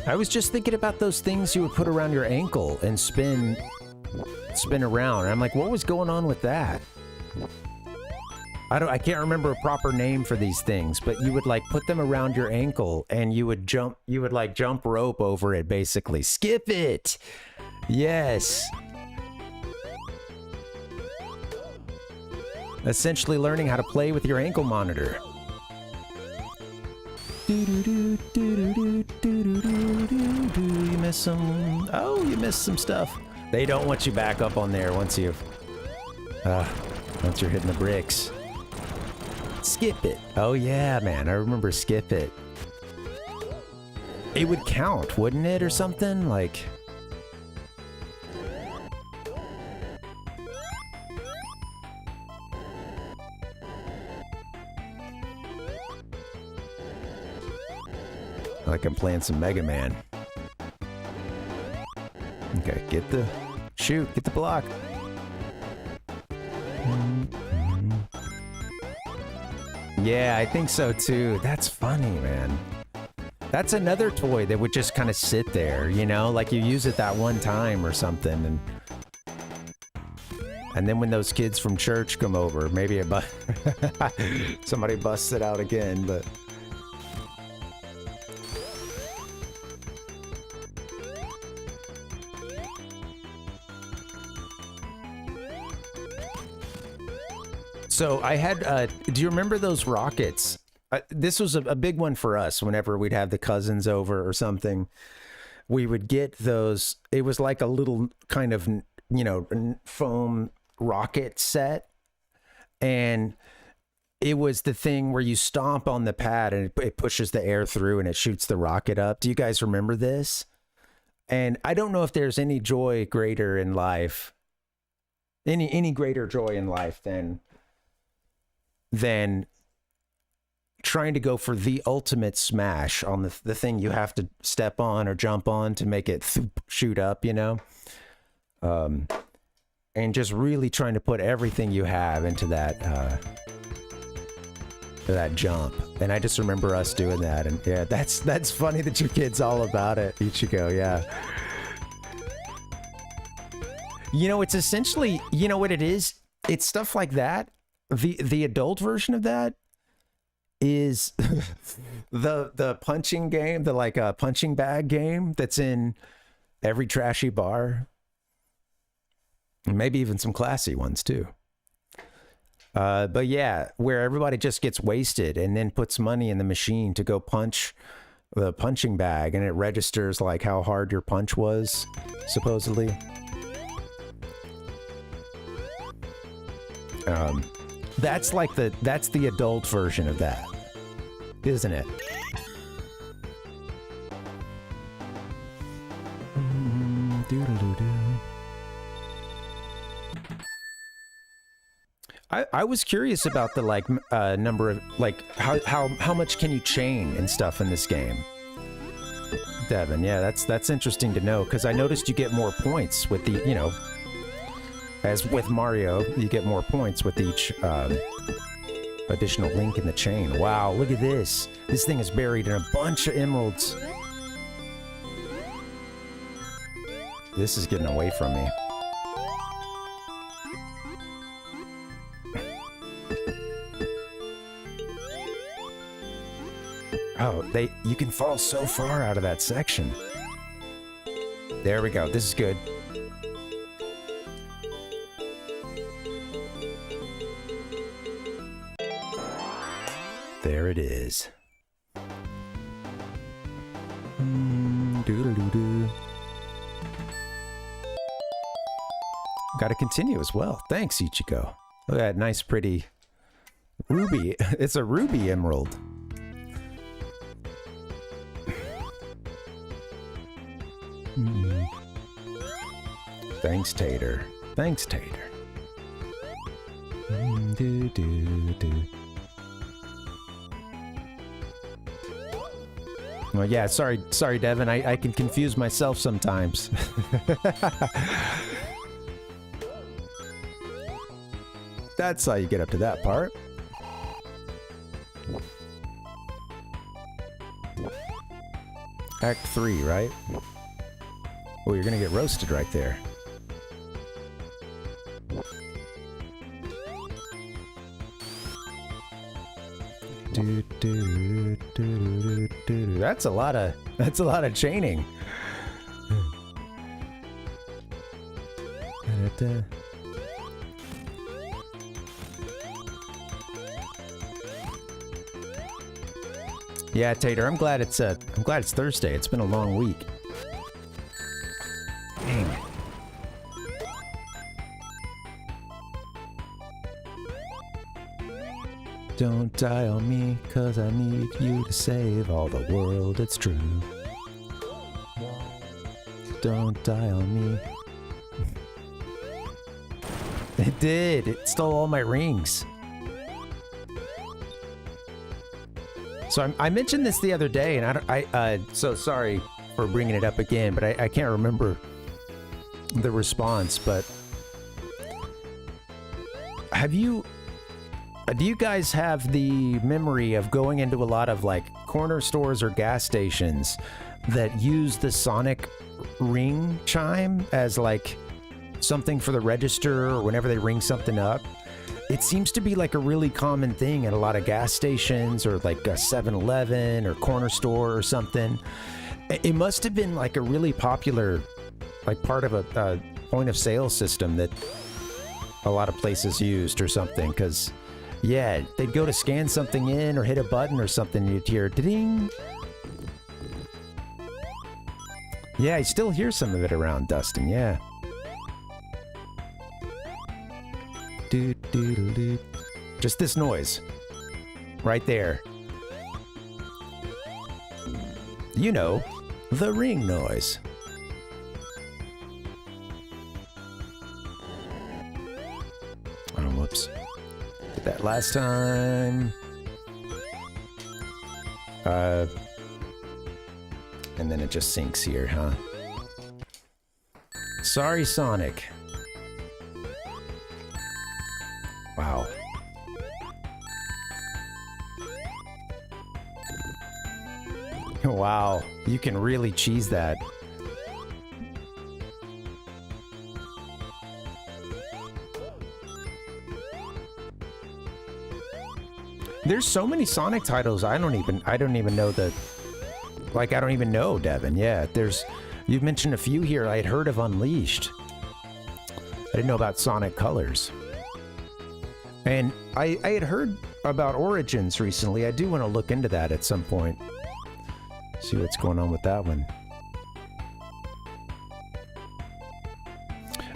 I was just thinking about those things you would put around your ankle and spin around. And I'm like, what was going on with that? I can't remember a proper name for these things, but you would like put them around your ankle and you would like jump rope over it, basically. Skip it! Yes! Essentially learning how to play with your ankle monitor. You missed some. Oh, you missed some stuff. They don't want you back up on there once you're hitting the bricks. Skip it. Oh yeah, man. I remember skip it. It would count, wouldn't it, or something? Like... Like I'm playing some Mega Man. Okay, get the... Shoot, get the block. Yeah, I think so too. That's funny, man. That's another toy that would just kind of sit there, you know? Like you use it that one time or something, and then when those kids from church come over, maybe somebody busts it out again, but... So I had, do you remember those rockets? This was a big one for us whenever we'd have the cousins over or something. We would get those, it was like a little kind of, you know, foam rocket set. And it was the thing where you stomp on the pad and it pushes the air through and it shoots the rocket up. Do you guys remember this? And I don't know if there's any joy greater in life, any greater joy in life than trying to go for the ultimate smash on the thing you have to step on or jump on to make it shoot up, you know? And just really trying to put everything you have into that jump. And I just remember us doing that. And yeah, that's funny that your kid's all about it, Ichigo, yeah. You know, it's essentially, you know what it is? It's stuff like that. The adult version of that is the punching game, the like punching bag game that's in every trashy bar. Maybe even some classy ones too. But yeah, where everybody just gets wasted and then puts money in the machine to go punch the punching bag and it registers like how hard your punch was, supposedly. That's like that's the adult version of that, isn't it? I was curious about the like number of like how much can you chain and stuff in this game, Devin? Yeah, that's interesting to know because I noticed you get more points with the, you know, as with Mario, you get more points with each additional link in the chain. Wow, look at this. This thing is buried in a bunch of emeralds. This is getting away from me. Oh, you can fall so far out of that section. There we go. This is good. There it is. Got to continue as well. Thanks, Ichigo. Look at that nice, pretty ruby. It's a ruby emerald. Thanks, Tater. Thanks, Tater. Well, yeah, sorry, Devin. I can confuse myself sometimes. That's how you get up to that part. Act 3, right? Oh, you're gonna get roasted right there. That's a lot of chaining. Yeah, Tater, I'm glad it's Thursday. It's been a long week. Dang. Don't die on me, 'cause I need you to save all the world, it's true. Don't die on me. It did. It stole all my rings. So I mentioned this the other day, and so sorry for bringing it up again, but I can't remember the response. But do you guys have the memory of going into a lot of like corner stores or gas stations that use the sonic ring chime as like something for the register or whenever they ring something up? It seems to be like a really common thing at a lot of gas stations or like a 7-Eleven or corner store or something. It must have been like a really popular, like part of a point of sale system that a lot of places used or something. Because, yeah, they'd go to scan something in or hit a button or something, you'd hear ding. Yeah, I still hear some of it around, Dustin, yeah. Just this noise. Right there. You know, the ring noise. Oh, whoops. Did that last time. And then it just syncs here, huh? Sorry, Sonic. Wow. Wow, you can really cheese that. There's so many Sonic titles, I don't even know the... Like, I don't even know, Devin. Yeah, you've mentioned a few here. I had heard of Unleashed. I didn't know about Sonic Colors. And I had heard about Origins recently. I do want to look into that at some point. See what's going on with that one.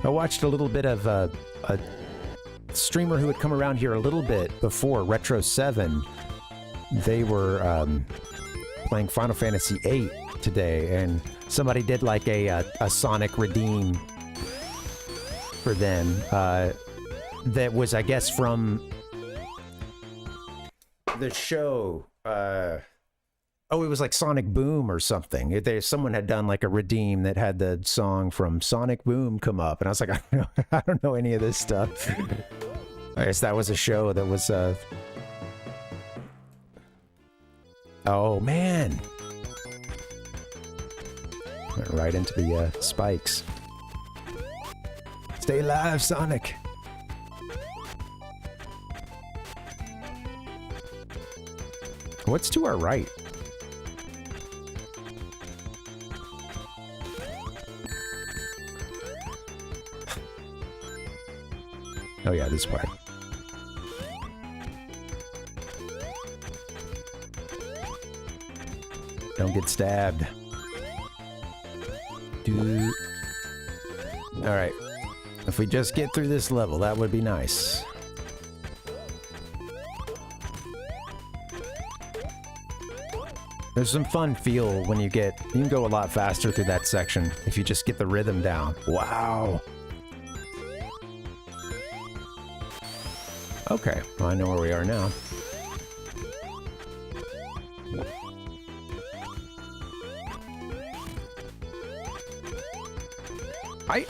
I watched a little bit of a streamer who had come around here a little bit before, Retro 7. They were playing Final Fantasy VIII today, and somebody did like a Sonic Redeem for them. That was, I guess, from the show. Oh, it was like Sonic Boom or something. Someone had done like a redeem that had the song from Sonic Boom come up, and I was like, I don't know any of this stuff. I guess that was a show that was. Oh man! Went right into the spikes. Stay alive, Sonic. What's to our right? Oh yeah, this part. Don't get stabbed. Alright. If we just get through this level, that would be nice. There's some fun feel when you can go a lot faster through that section if you just get the rhythm down. Wow. Okay, well, I know where we are now.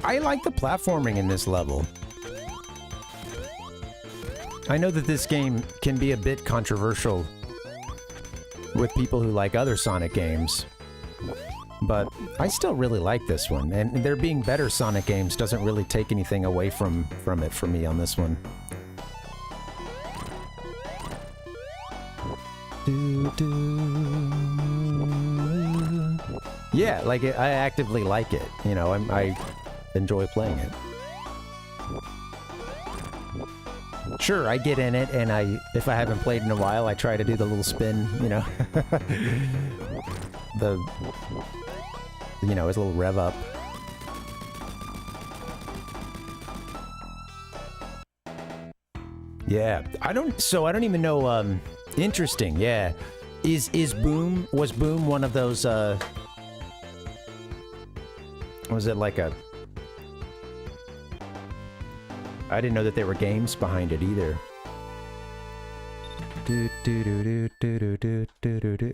I like the platforming in this level. I know that this game can be a bit controversial with people who like other Sonic games, but I still really like this one, and there being better Sonic games doesn't really take anything away from it for me on this one. Yeah, like I actively like it, you know, I enjoy playing it. Sure, I get in it, and if I haven't played in a while, I try to do the little spin, you know. His little rev up. Yeah, I don't even know, interesting, yeah. Was Boom one of those, was it like a... I didn't know that there were games behind it either.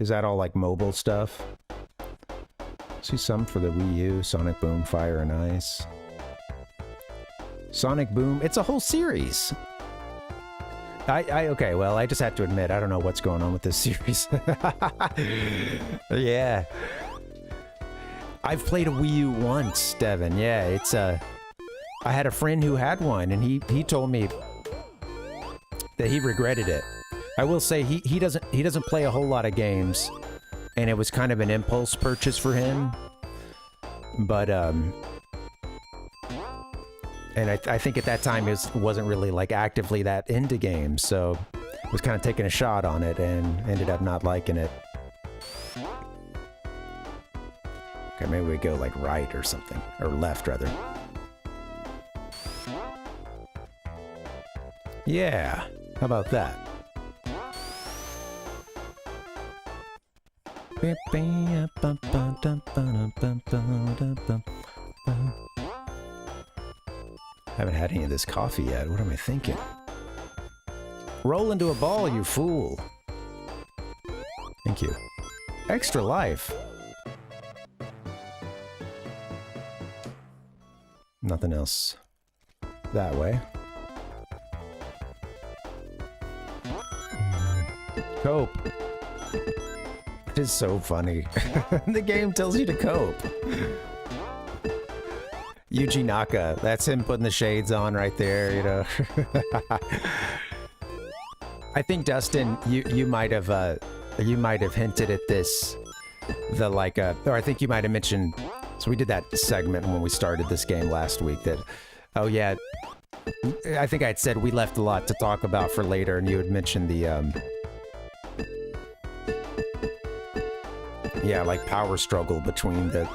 Is that all like mobile stuff? See some for the Wii U, Sonic Boom, Fire and Ice. Sonic Boom, it's a whole series. Okay, well, I just have to admit, I don't know what's going on with this series. Yeah. I've played a Wii U once, Devin. Yeah, it's I had a friend who had one, and he told me that he regretted it. I will say he doesn't play a whole lot of games, and it was kind of an impulse purchase for him. But and I think at that time he wasn't really like actively that into games, so was kind of taking a shot on it and ended up not liking it. Okay, maybe we go like right or something, or left rather. Yeah, how about that? Haven't had any of this coffee yet. What am I thinking? Roll into a ball, you fool. Thank you. Extra life. Nothing else that way. Cope. It is so funny. The game tells you to cope. Yuji Naka, that's him putting the shades on right there, you know. I think Dustin, you might have hinted at this, or I think you might have mentioned. So we did that segment when we started this game last week. That, oh yeah, I think I had said we left a lot to talk about for later, and you had mentioned the yeah, like power struggle between the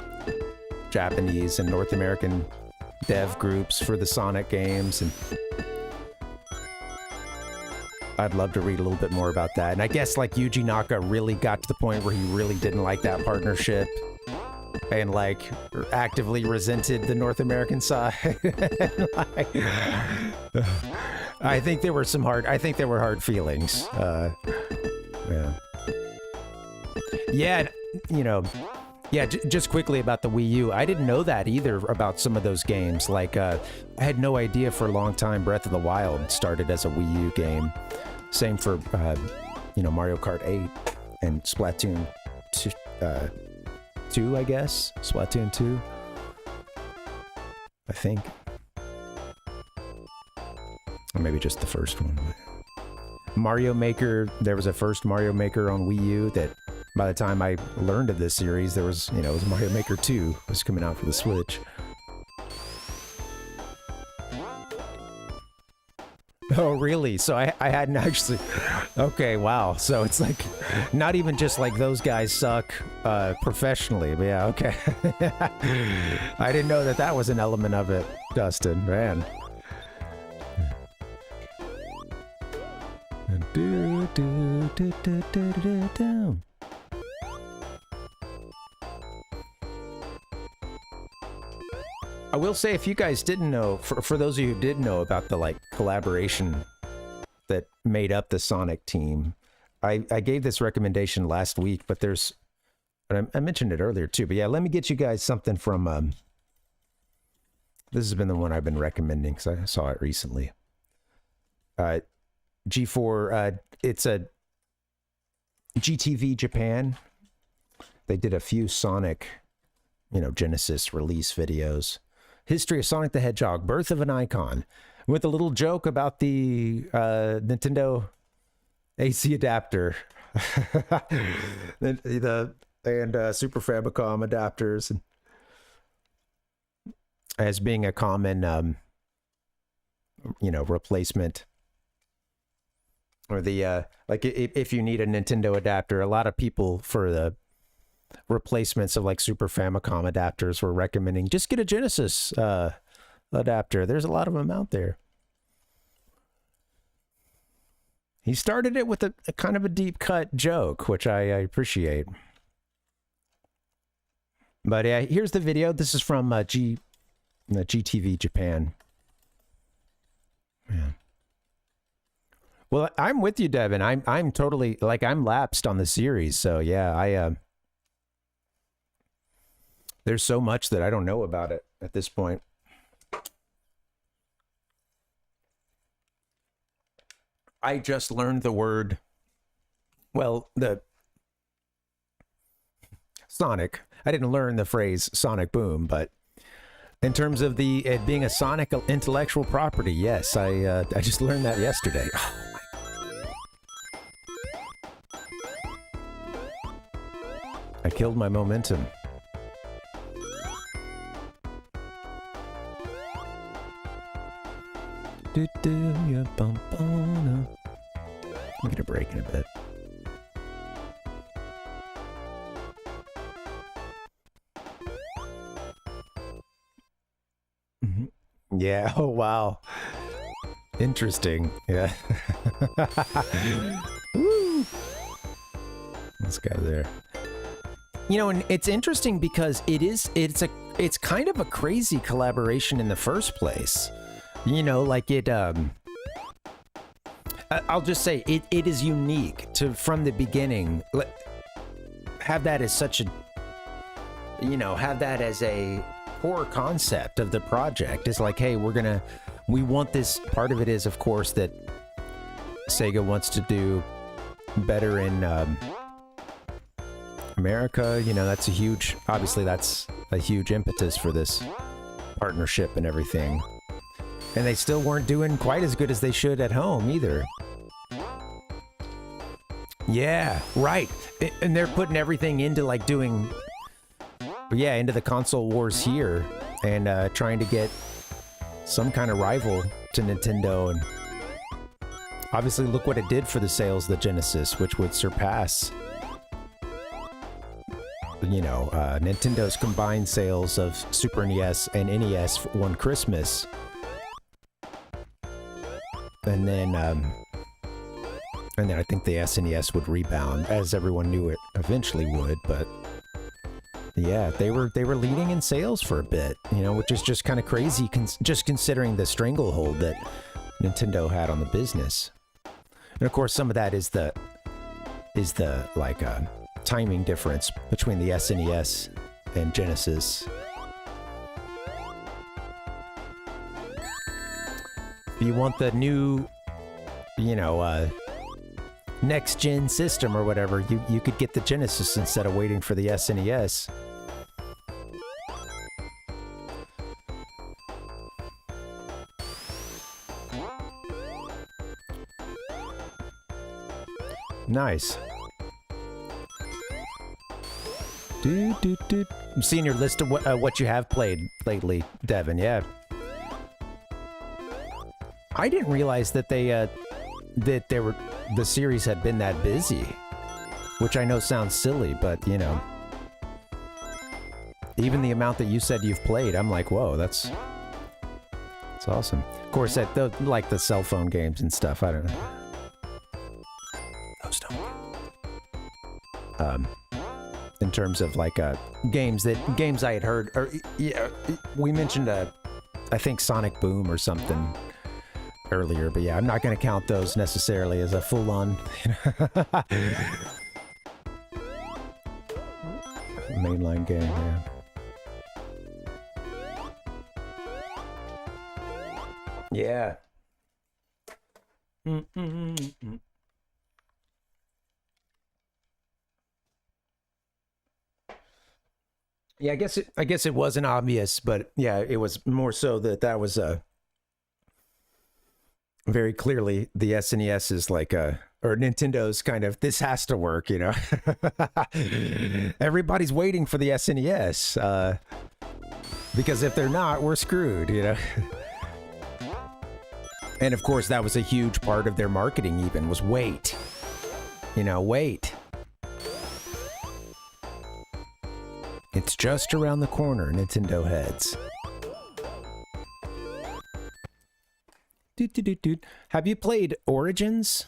Japanese and North American dev groups for the Sonic games, and I'd love to read a little bit more about that. And I guess like Yuji Naka really got to the point where he really didn't like that partnership and like actively resented the North American side. Like, I think there were hard feelings. Yeah, you know, yeah, just quickly about the Wii U. I didn't know that either about some of those games. Like, I had no idea for a long time Breath of the Wild started as a Wii U game. Same for, you know, Mario Kart 8 and Splatoon 2, I guess. Splatoon 2. I think. Or maybe just the first one. Mario Maker, there was a first Mario Maker on Wii U that by the time I learned of this series, there was, you know, it was Mario Maker 2 was coming out for the Switch. Oh, really? So I hadn't actually... Okay, wow. So it's like, not even just like those guys suck professionally, but yeah, okay. I didn't know that was an element of it, Dustin, man. I will say, if you guys didn't know, for those of you who did know about the like collaboration that made up the Sonic team, I gave this recommendation last week, but I mentioned it earlier too, but yeah, let me get you guys something from, this has been the one I've been recommending because I saw it recently. G4, it's a GTV Japan. They did a few Sonic, you know, Genesis release videos. History of Sonic the Hedgehog, Birth of an Icon, with a little joke about the Nintendo AC adapter, and Super Famicom adapters, and as being a common, you know, replacement Or the like if you need a Nintendo adapter, a lot of people for the replacements of like Super Famicom adapters were recommending just get a Genesis adapter. There's a lot of them out there. He started it with a kind of a deep cut joke, which I appreciate. But yeah, here's the video. This is from GTV Japan. Yeah. Well, I'm with you, Devin. I'm totally like I'm lapsed on the series. So yeah, there's so much that I don't know about it at this point. I just learned the word, well, the Sonic. I didn't learn the phrase Sonic Boom, but in terms of the it being a Sonic intellectual property, yes, I just learned that yesterday. Oh, I killed my momentum. I'll get a break in a bit. Yeah. Oh, wow. Interesting. Yeah. Woo. This guy there. You know, and it's interesting because it's kind of a crazy collaboration in the first place. You know, like it, I'll just say it is unique from the beginning. Have that as such a, you know, have that as a core concept of the project. It's like, hey, we want this. Part of it is, of course, that Sega wants to do better in America. You know, that's obviously that's a huge impetus for this partnership and everything. And they still weren't doing quite as good as they should at home either. Yeah, right. And they're putting everything into like doing, yeah, into the console wars here and trying to get some kind of rival to Nintendo. And obviously look what it did for the sales of the Genesis, which would surpass, you know, Nintendo's combined sales of Super NES and NES for one Christmas. And then I think the SNES would rebound, as everyone knew it eventually would. But yeah, they were leading in sales for a bit, you know, which is just kind of crazy, just considering the stranglehold that Nintendo had on the business. And of course, some of that is the like timing difference between the SNES and Genesis. If you want the new, you know, next gen system or whatever, you could get the Genesis instead of waiting for the SNES. Nice. I'm seeing your list of what you have played lately, Devin. Yeah. I didn't realize that the series had been that busy, which I know sounds silly, but you know, even the amount that you said you've played, I'm like, whoa, that's awesome. Of course, like the cell phone games and stuff, I don't know. Those don't. In terms of like games I had heard, or yeah, we mentioned I think Sonic Boom or something earlier, but yeah, I'm not going to count those necessarily as a full-on mainline game. Yeah. Yeah, I guess it wasn't obvious, but yeah, it was more so that was very clearly the SNES is like or Nintendo's kind of, this has to work, you know. Everybody's waiting for the SNES because if they're not, we're screwed, you know. And of course, that was a huge part of their marketing even, was wait. You know, wait. It's just around the corner, Nintendo heads. Have you played Origins,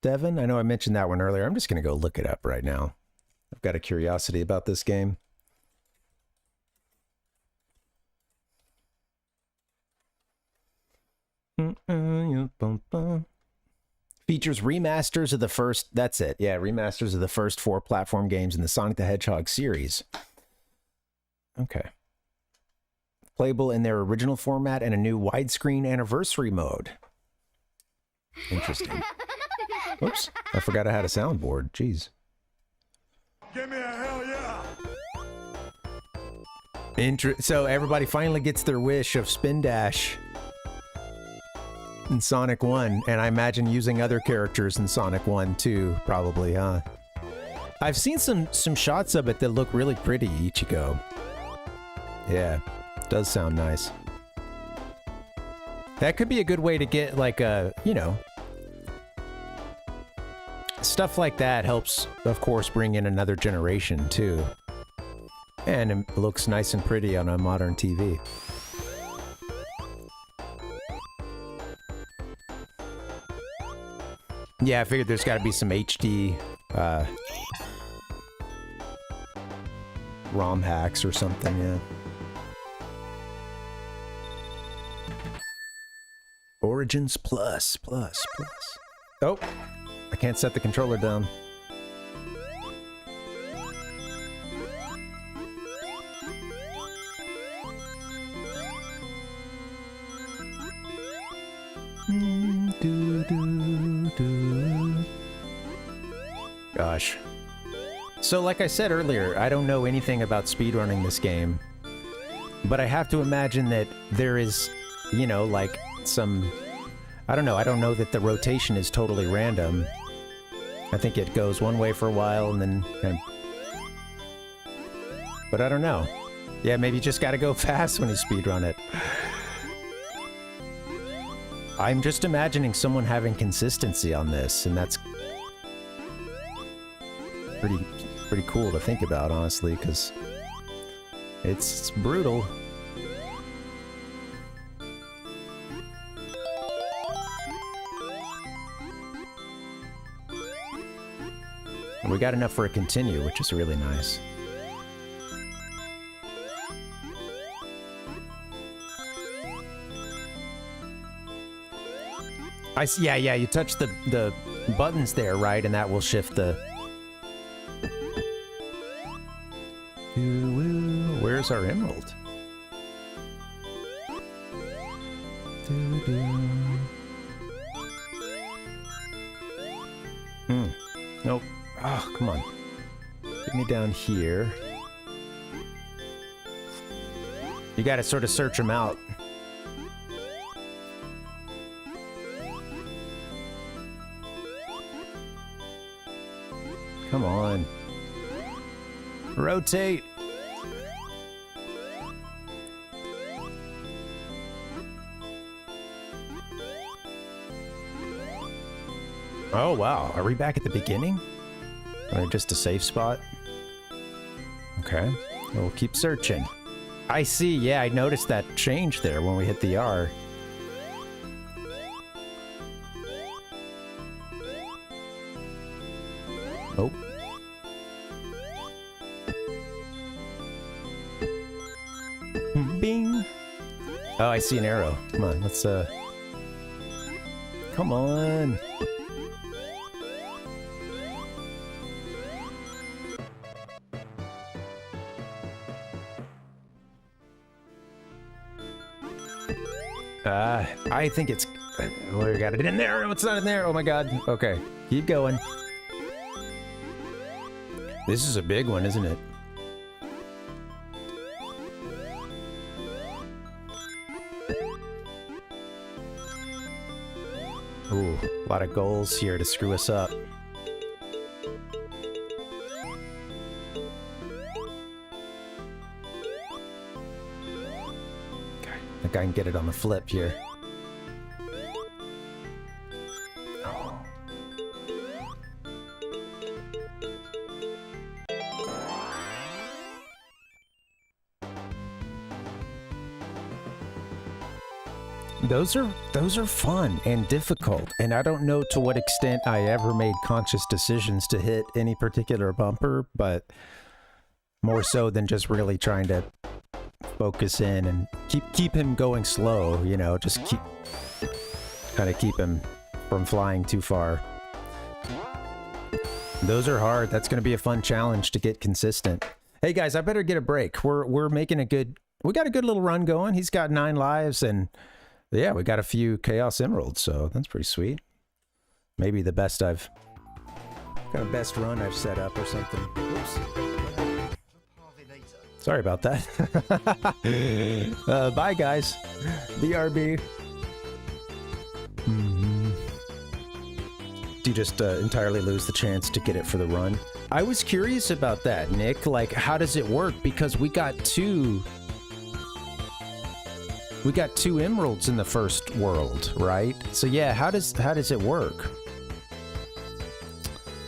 Devin? I know I mentioned that one earlier. I'm just going to go look it up right now. I've got a curiosity about this game. Features remasters of the first, that's it. Yeah, remasters of the first 4 platform games in the Sonic the Hedgehog series. Okay. Playable in their original format and a new widescreen anniversary mode. Interesting. Oops, I forgot I had a soundboard. Jeez. Give me a hell yeah! So everybody finally gets their wish of Spin Dash in Sonic 1, and I imagine using other characters in Sonic 1 too, probably, huh? I've seen some shots of it that look really pretty, Ichigo. Yeah. Does sound nice. That could be a good way to get, like, a, you know, stuff like that helps, of course, bring in another generation too, and it looks nice and pretty on a modern TV. Yeah, I figured there's got to be some HD ROM hacks or something. Yeah. Origins plus. Oh, I can't set the controller down. Gosh. So like I said earlier, I don't know anything about speedrunning this game, but I have to imagine that there is, you know, like some, I don't know that the rotation is totally random. I think it goes one way for a while and then kind of, but I don't know. Yeah, maybe you just gotta go fast when you speedrun it. I'm just imagining someone having consistency on this, and that's pretty cool to think about, honestly, because it's brutal. And we got enough for a continue, which is really nice. Yeah, you touch the buttons there, right? And that will shift the... Where's our emerald? Nope. Oh, come on. Get me down here. You gotta sort of search them out. Come on. Rotate. Oh, wow. Are we back at the beginning? Or just a safe spot? Okay. We'll keep searching. I see. Yeah, I noticed that change there when we hit the R. Oh. Bing. Oh, I see an arrow. Come on, let's come on. I think it's... We got it in there. It's not in there. Oh my god. Okay. Keep going. This is a big one, isn't it? Ooh, a lot of goals here to screw us up. Okay, I think I can get it on the flip here. those are fun and difficult, and I don't know to what extent I ever made conscious decisions to hit any particular bumper, but more so than just really trying to focus in and keep him going slow, you know, just kind of keep him from flying too far. Those are hard. That's going to be a fun challenge to get consistent. Hey guys, I better get a break. We're making we got a good little run going. He's got 9 lives, and yeah, we got a few Chaos Emeralds, so that's pretty sweet. Maybe the best got a best run I've set up or something. Oops. Sorry about that. Bye guys. BRB. Do you just entirely lose the chance to get it for the run? I was curious about that, Nick. Like, how does it work? Because we got two emeralds in the first world, right? So yeah, how does it work?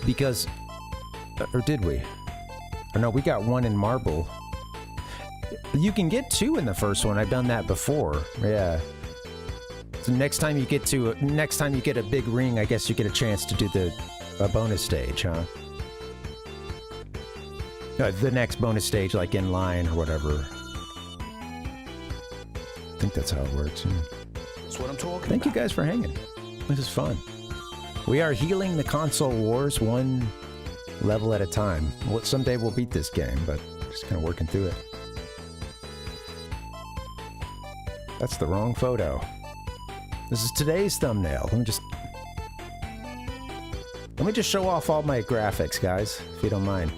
Because, or did we? Or no, we got 1 in marble. You can get 2 in the first one. I've done that before. Yeah. So next time you get a big ring, I guess you get a chance to do a bonus stage, huh? The next bonus stage, like in line or whatever. I think that's how it works. That's what I'm talking Thank you guys for hanging. This is fun. We are healing the console wars 1 level at a time. Well, someday we'll beat this game, but just kind of working through it. That's the wrong photo. This is today's thumbnail. Let me just show off all my graphics, guys, if you don't mind.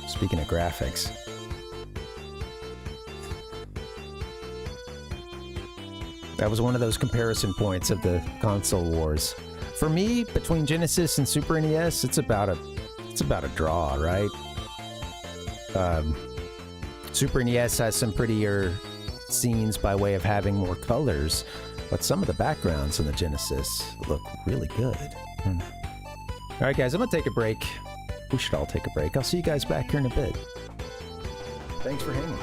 Speaking of graphics. That was one of those comparison points of the console wars. For me, between Genesis and Super NES, it's about a draw, right? Super NES has some prettier scenes by way of having more colors, but some of the backgrounds in the Genesis look really good. All right, guys, I'm gonna take a break. We should all take a break. I'll see you guys back here in a bit. Thanks for hanging.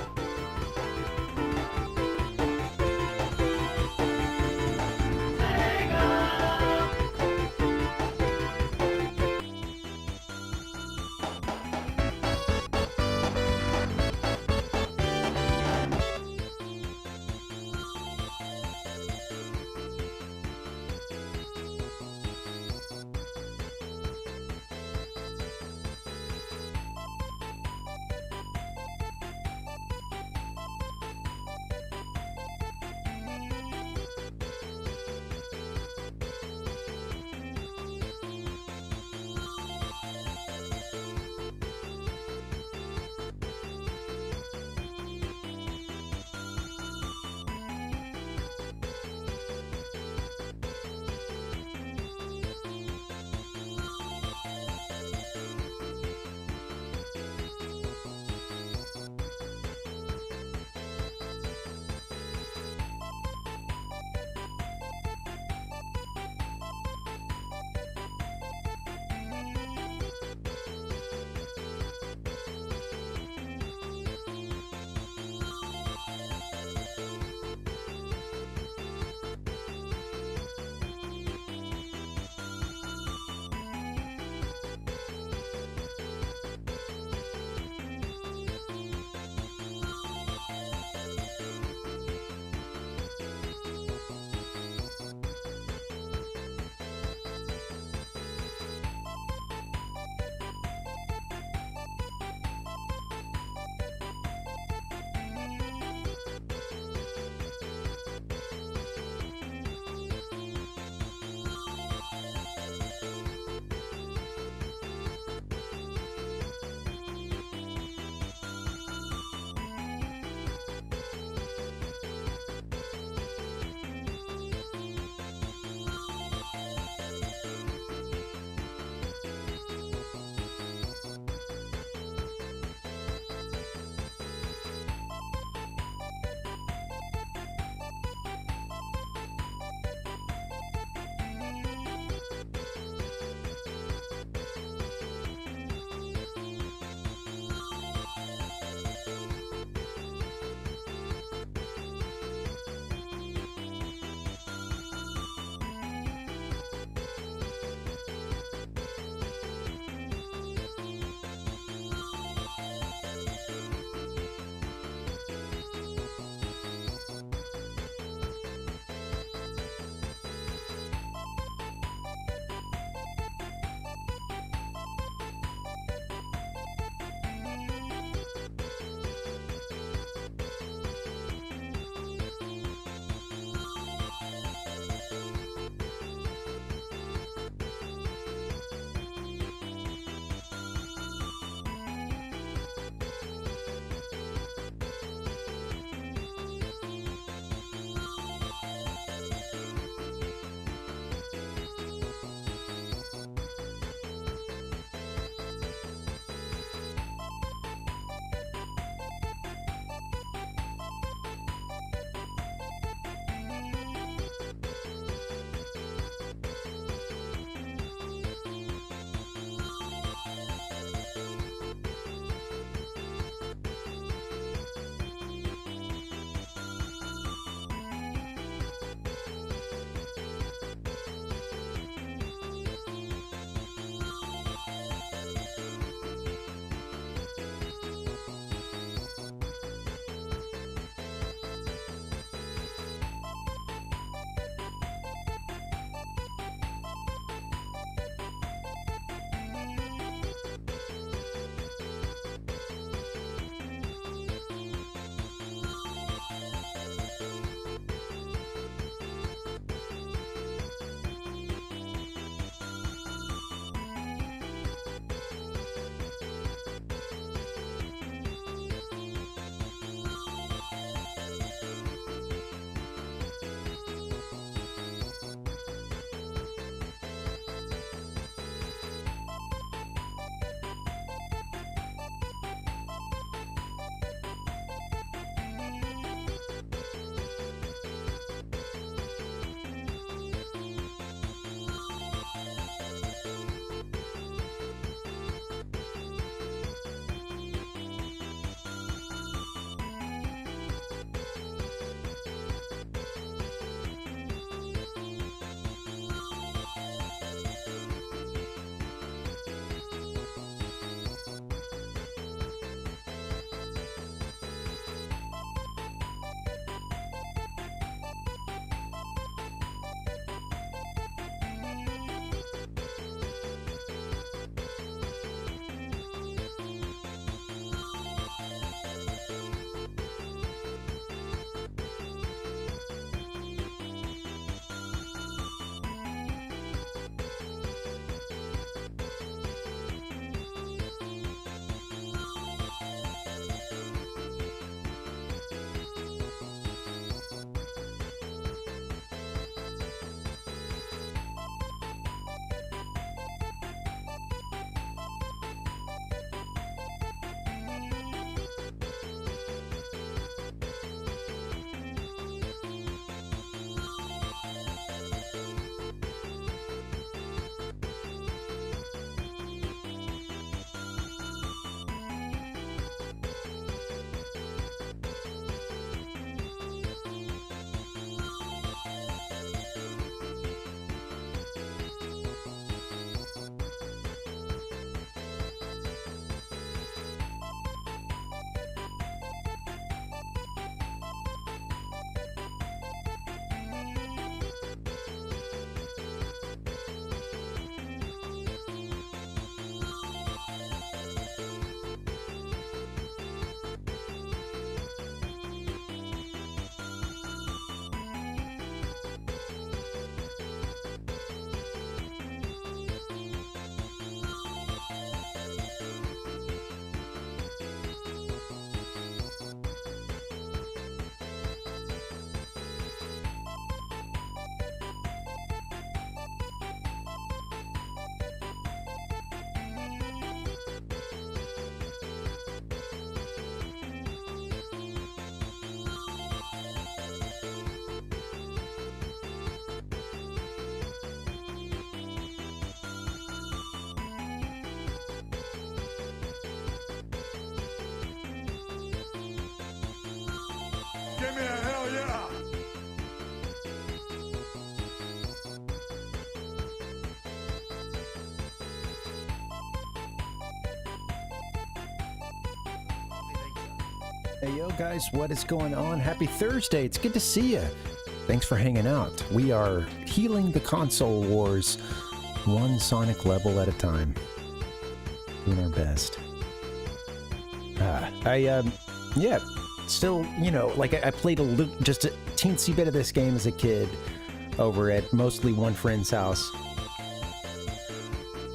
Hey, yo, guys, what is going on? Happy Thursday. It's good to see you. Thanks for hanging out. We are healing the console wars one Sonic level at a time. Doing our best. Yeah, still, you know, like I played just a teensy bit of this game as a kid over at mostly one friend's house.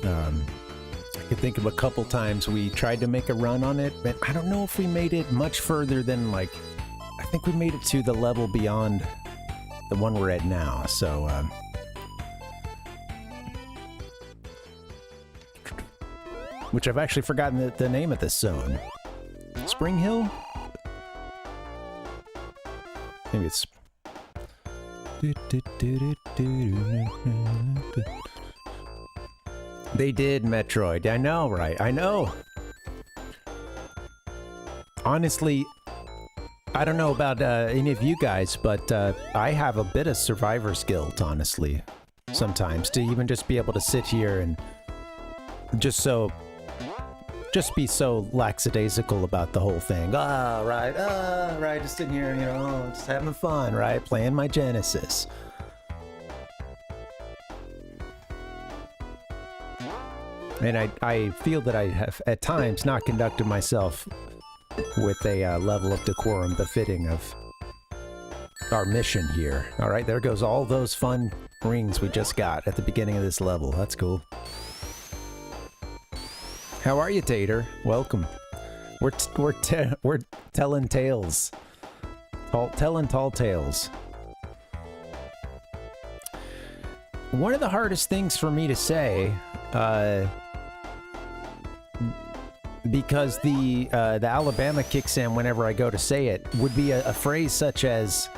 I could think of a couple times we tried to make a run on it, but I don't know if we made it much further than, like, I think we made it to the level beyond the one we're at now, so, which I've actually forgotten the name of this zone. Spring Hill? Maybe it's... They did Metroid. I know, right? I know. Honestly, I don't know about any of you guys, but I have a bit of survivor's guilt, honestly, sometimes, to even just be able to sit here and just be so lackadaisical about the whole thing. Right, just sitting here, you know, just having fun, right? Playing my Genesis. And I feel that I have, at times, not conducted myself with a level of decorum befitting of our mission here. All right, there goes all those fun rings we just got at the beginning of this level. That's cool. How are you, Tater? Welcome. We're telling tales. Telling tall tales. One of the hardest things for me to say, because the Alabama kicks in whenever I go to say it, would be a phrase such as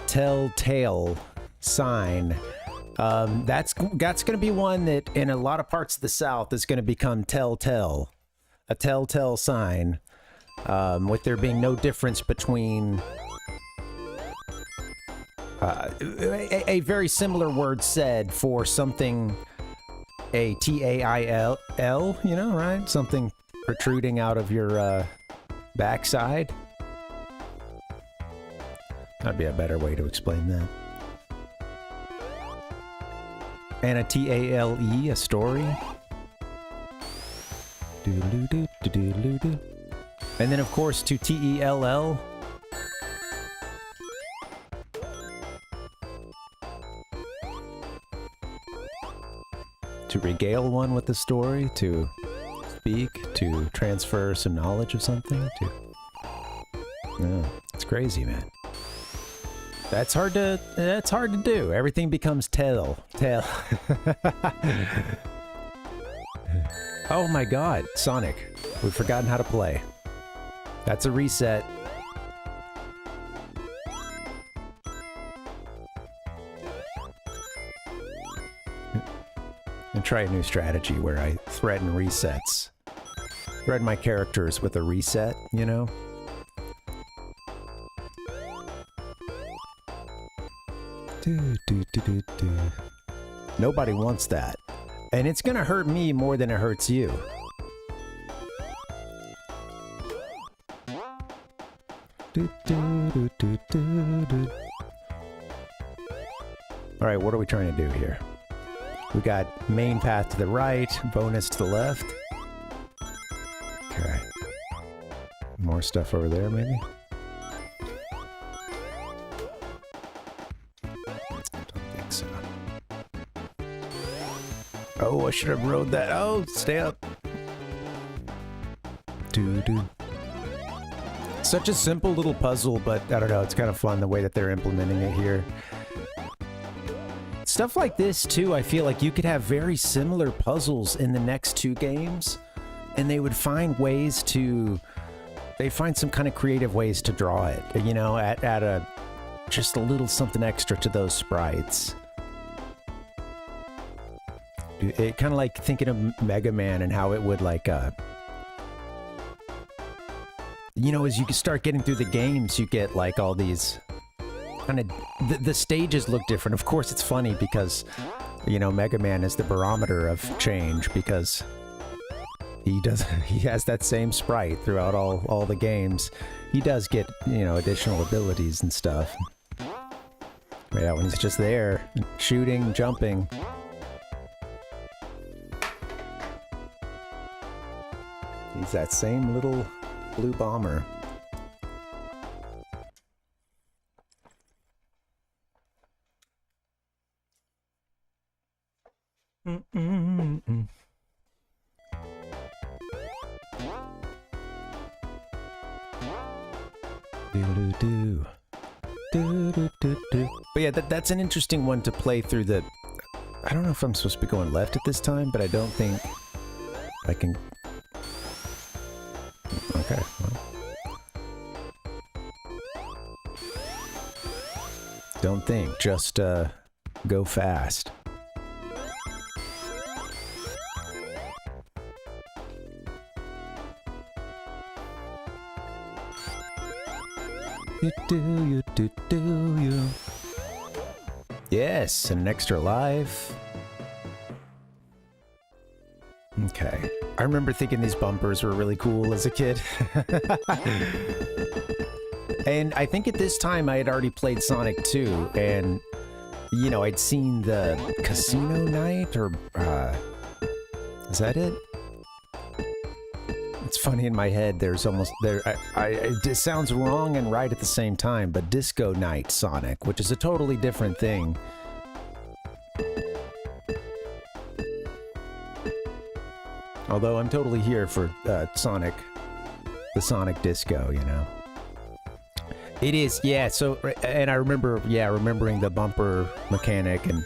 telltale sign. That's going to be one that in a lot of parts of the South is going to become telltale. A telltale sign, with there being no difference between a very similar word said for something, a T-A-I-L, you know, right? Something protruding out of your backside. That'd be a better way to explain that. And a T-A-L-E, a story. Doodle-doo-doo-doo-doo-doo. And then, of course, to T-E-L-L. To regale one with the story, to speak, to transfer some knowledge of something, to... Yeah, it's crazy, man. That's hard to do. Everything becomes tell. Oh my god, Sonic. We've forgotten how to play. That's a reset. And try a new strategy where I threaten resets. Threaten my characters with a reset, you know? Nobody wants that. And it's gonna hurt me more than it hurts you. Alright, what are we trying to do here? We got main path to the right, bonus to the left. Okay. More stuff over there, maybe? Oh, I should have rode that. Oh, stay up. Doo-doo. Such a simple little puzzle, but I don't know, it's kind of fun the way that they're implementing it here. Stuff like this, too, I feel like you could have very similar puzzles in the next two games, and they would find ways to... They'd find some kind of creative ways to draw it, you know, add a... just a little something extra to those sprites. It kind of like thinking of Mega Man and how it would like, you know, as you start getting through the games, you get like all these kind of, the stages look different. Of course, it's funny because, you know, Mega Man is the barometer of change because he does. He has that same sprite throughout all the games. He does get, you know, additional abilities and stuff. But yeah, when he's just there, shooting, jumping. He's that same little blue bomber. But yeah, that's an interesting one to play through the... I don't know if I'm supposed to be going left at this time, but I don't think I can... Okay, well. Don't think, just go fast. You do. Yes, an extra life. Okay. I remember thinking these bumpers were really cool as a kid. And I think at this time I had already played Sonic 2, and, you know, I'd seen the Casino Night, or, is that it? It's funny in my head, there's almost, it sounds wrong and right at the same time, but Disco Night Sonic, which is a totally different thing. Although I'm totally here for Sonic, the Sonic Disco, you know. It is, yeah, so, and I remember, yeah, remembering the bumper mechanic, and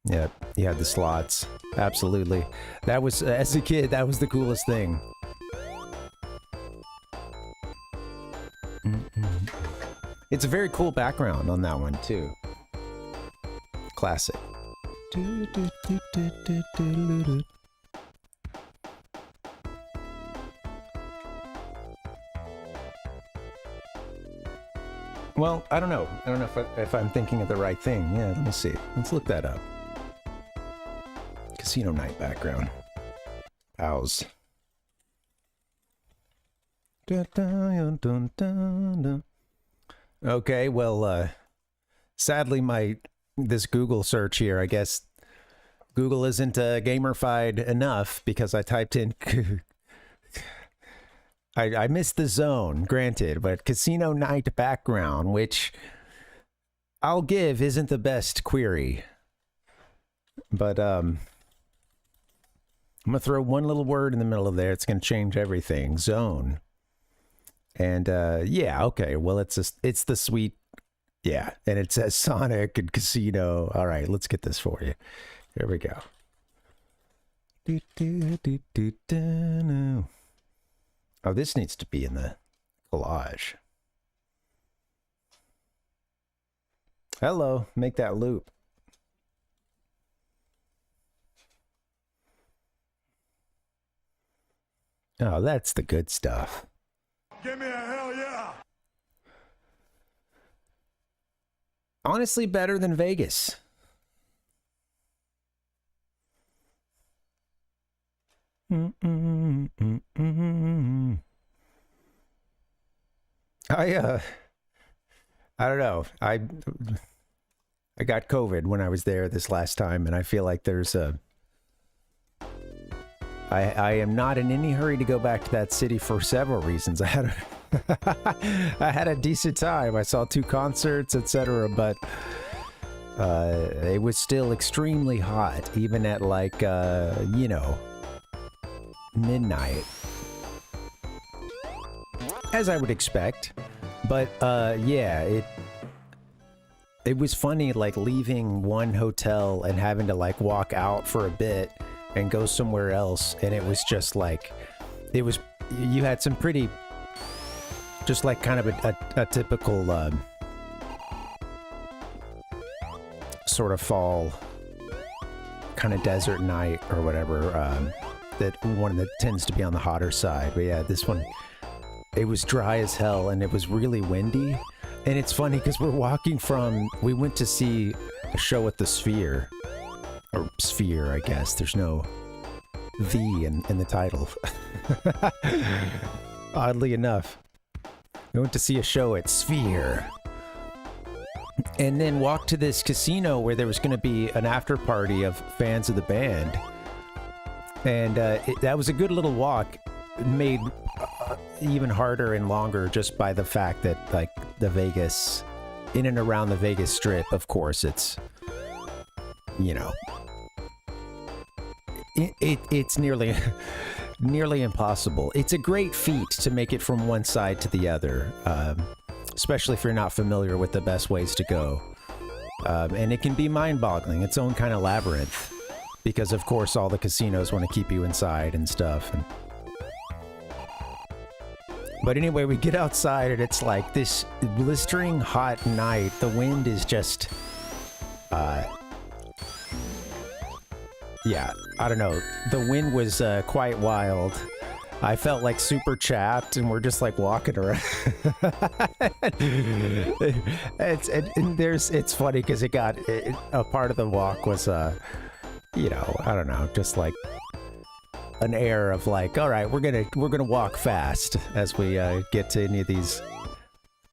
yeah, you had the slots. Absolutely. That was, as a kid, that was the coolest thing. It's a very cool background on that one, too. Classic. Well, I don't know. I don't know if I'm thinking of the right thing. Yeah, let me see. Let's look that up. Casino Night background. Pause. Okay, well, sadly, this Google search here, I guess Google isn't gamerfied enough, because I typed in... I missed the zone, granted, but Casino Night background, which I'll give isn't the best query. But, I'm going to throw one little word in the middle of there. It's going to change everything. Zone. And, yeah, okay. Well, it's the sweet, yeah. And it says Sonic and Casino. All right, let's get this for you. Here we go. Oh, this needs to be in the collage. Hello, make that loop. Oh, that's the good stuff. Give me a hell yeah! Honestly, better than Vegas. I don't know. I got COVID when I was there this last time, and I feel like there's I am not in any hurry to go back to that city for several reasons. I had a decent time. I saw 2 concerts, etc., but it was still extremely hot, even at like you know, midnight, as I would expect. But yeah, it was funny, like leaving one hotel and having to like walk out for a bit and go somewhere else, and it was just like, it was, you had some pretty, just like kind of a typical sort of fall kind of desert night or whatever, that one that tends to be on the hotter side. But yeah, this one, it was dry as hell, and it was really windy. And it's funny because we went to see a show at the Sphere, or Sphere, I guess. There's no "the" in the title. Oddly enough. I went to see a show at Sphere. And then walked to this casino where there was going to be an after party of fans of the band. And that was a good little walk, made even harder and longer just by the fact that, like, the Vegas, in and around the Vegas Strip, of course, it's, you know, it's nearly impossible. It's a great feat to make it from one side to the other, especially if you're not familiar with the best ways to go. And it can be mind-boggling, its own kind of labyrinth, because of course all the casinos want to keep you inside and stuff. But anyway, we get outside and it's like this blistering hot night. The wind is just, yeah, I don't know. The wind was quite wild. I felt like super chapped, and we're just like walking around. It's funny because a part of the walk was, you know, I don't know, just like an air of like, all right, we're gonna walk fast as we get to any of these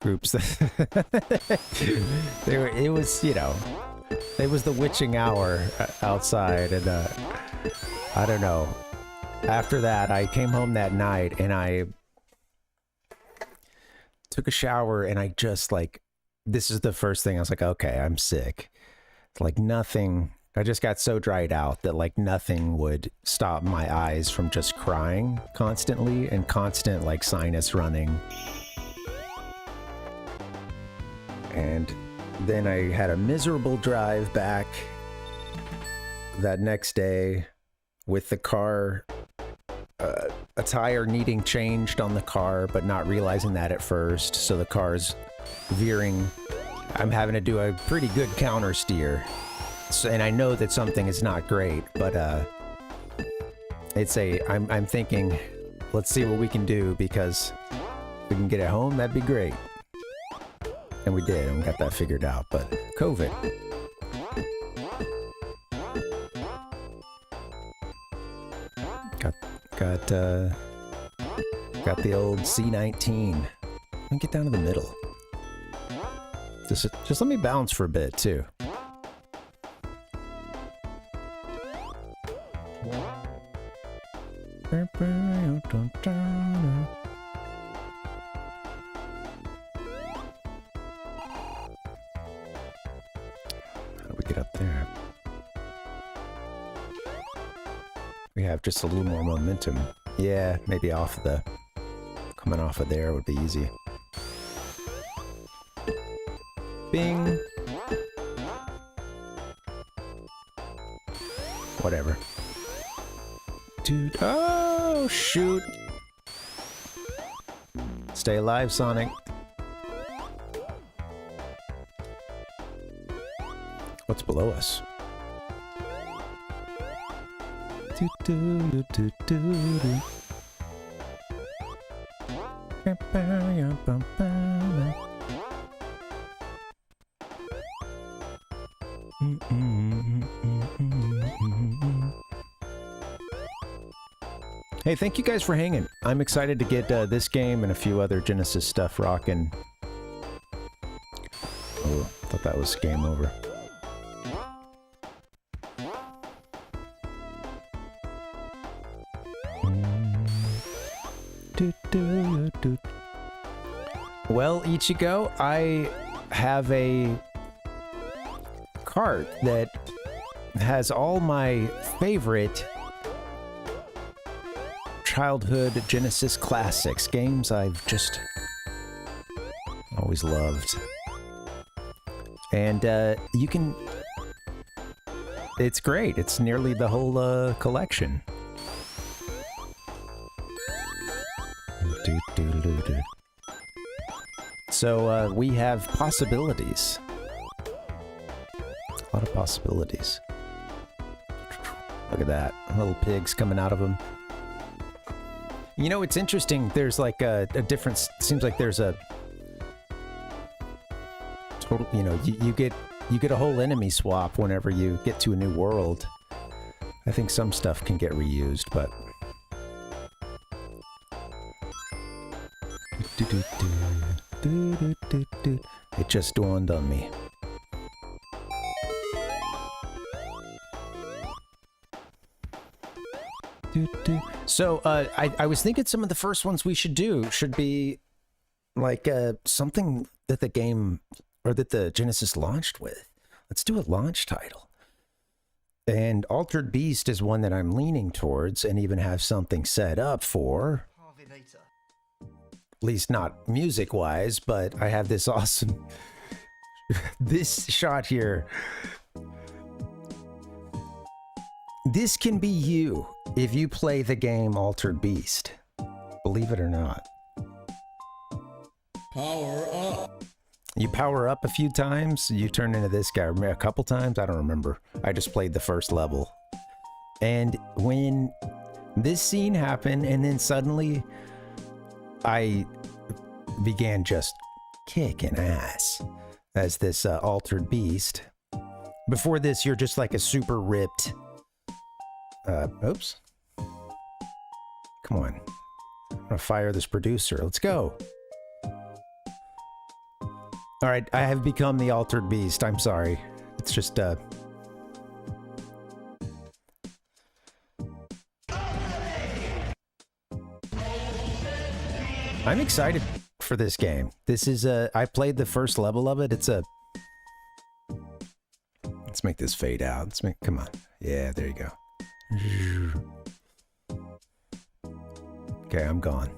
groups. It was, you know, it was the witching hour outside, and I don't know. After that, I came home that night and I took a shower, and I just like, this is the first thing I was like, okay, I'm sick. It's like nothing. I just got so dried out that like nothing would stop my eyes from just crying constantly, and constant like sinus running. And then I had a miserable drive back that next day with the car, a tire needing changed on the car, but not realizing that at first. So the car's veering. I'm having to do a pretty good counter steer. So, and I know that something is not great, but I'm thinking, let's see what we can do, because if we can get it home, that'd be great. And we did, and we got that figured out. But COVID. Got the old C19. Let me get down to the middle. Just let me bounce for a bit too. How do we get up there? We have just a little more momentum. Yeah, maybe coming off of there would be easy. Bing. Whatever. Dude. Oh, shoot. Stay alive, Sonic. What's below us? Hey, thank you guys for hanging. I'm excited to get this game and a few other Genesis stuff rocking. Oh, thought that was game over. Well, Ichigo, I have a cart that has all my favorite childhood Genesis classics, games I've just always loved. And you can... It's great. It's nearly the whole collection. So we have possibilities. A lot of possibilities. Look at that. Little pigs coming out of them. You know, it's interesting. There's like a difference. Seems like there's a total, you know, you get a whole enemy swap whenever you get to a new world. I think some stuff can get reused, but... It just dawned on me. So, I was thinking some of the first ones we should do should be like something that the game or that the Genesis launched with. Let's do a launch title. And Altered Beast is one that I'm leaning towards and even have something set up for. Parvinator. At least not music-wise, but I have this awesome... this shot here. This can be you if you play the game Altered Beast. Believe it or not. Power up. You power up a few times, you turn into this guy. A couple times? I don't remember. I just played the first level. And when this scene happened, and then suddenly I began just kicking ass as this Altered Beast. Before this, you're just like a super ripped... oops. Come on. I'm gonna fire this producer. Let's go. All right, I have become the Altered Beast. I'm sorry. It's just, I'm excited for this game. This is I played the first level of it. It's a... Let's make this fade out. Let's make... Come on. Yeah, there you go. Okay, I'm gone.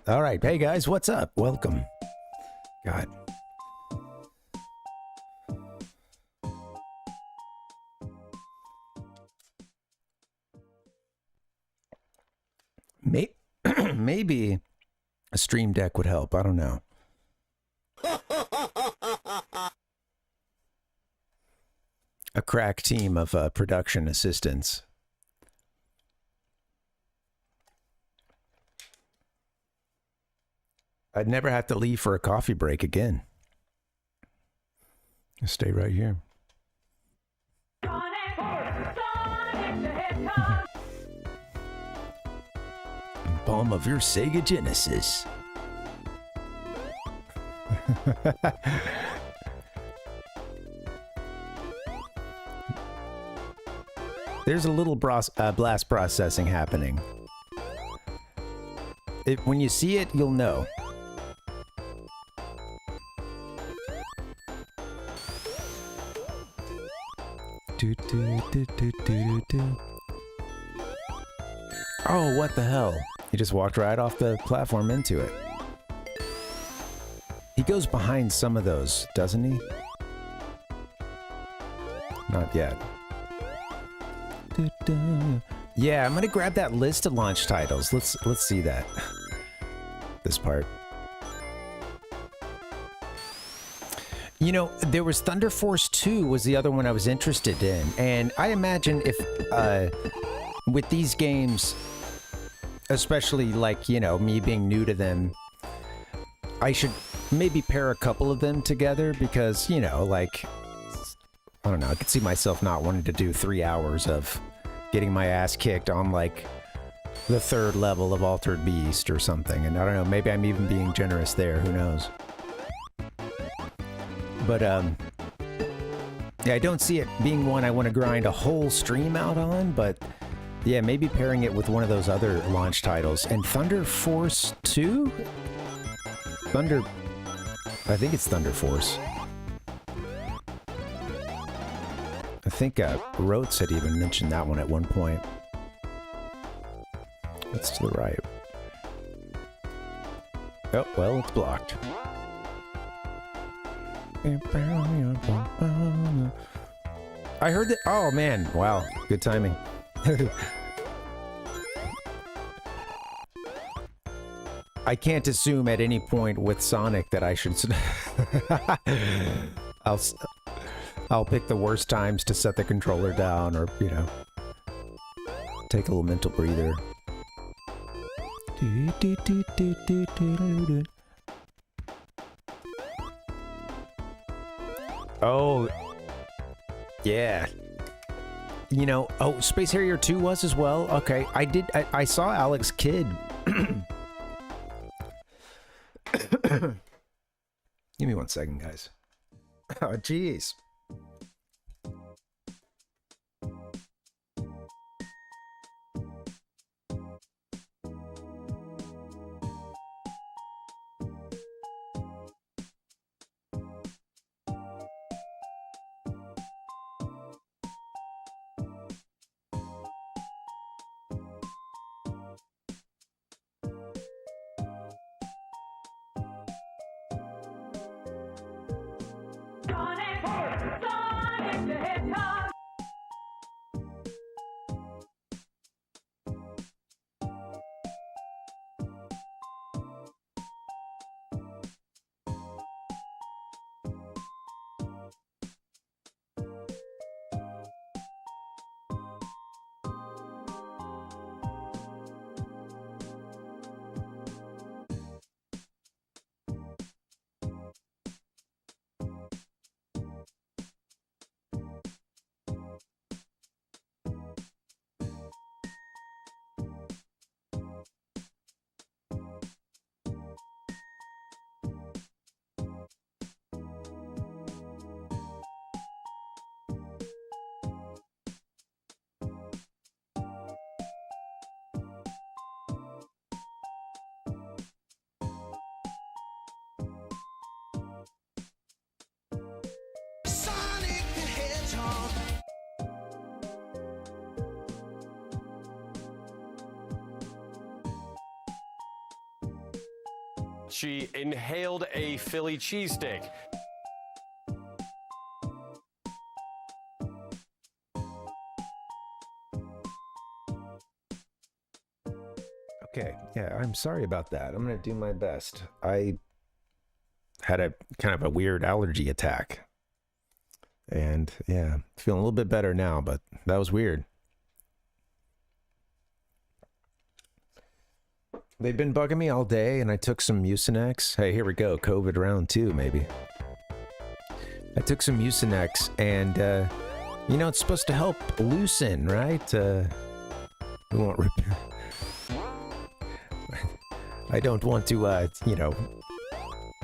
All right. Hey, guys, what's up? Welcome. God. Maybe a Stream Deck would help. I don't know. A crack team of production assistants. I'd never have to leave for a coffee break again. I'll stay right here. Palm of your Sega Genesis. There's a little blast processing happening. When you see it, you'll know. Oh, what the hell? He just walked right off the platform into it. He goes behind some of those, doesn't he? Not yet. Yeah, I'm gonna grab that list of launch titles. Let's see that. This part. You know, there was Thunder Force 2 was the other one I was interested in, and I imagine if with these games, especially like, you know, me being new to them, I should maybe pair a couple of them together because, you know, like, I don't know, I could see myself not wanting to do 3 hours of getting my ass kicked on like the 3rd level of Altered Beast or something. And I don't know, maybe I'm even being generous there, who knows. But yeah, I don't see it being one I want to grind a whole stream out on, but yeah, maybe pairing it with one of those other launch titles. And Thunder Force 2? I think it's Thunder Force. I think Rotes had even mentioned that one at one point. It's to the right. Oh, well, it's blocked. I heard that. Oh, man. Wow. Good timing. I can't assume at any point with Sonic that I should... I'll pick the worst times to set the controller down or, you know, take a little mental breather. Oh. Yeah. You know, oh, Space Harrier 2 was as well? Okay, I saw Alex Kidd. Give me 1 second, guys. Oh, jeez. Sonic the Hedgehog. She inhaled a Philly cheesesteak. Okay, yeah, I'm sorry about that. I'm gonna do my best. I had a kind of a weird allergy attack. And yeah, feeling a little bit better now, but that was weird. They've been bugging me all day, and I took some Mucinex. Hey, here we go, COVID round 2, maybe. I took some Mucinex, and, you know, it's supposed to help loosen, right? We won't repair. I don't want to, you know,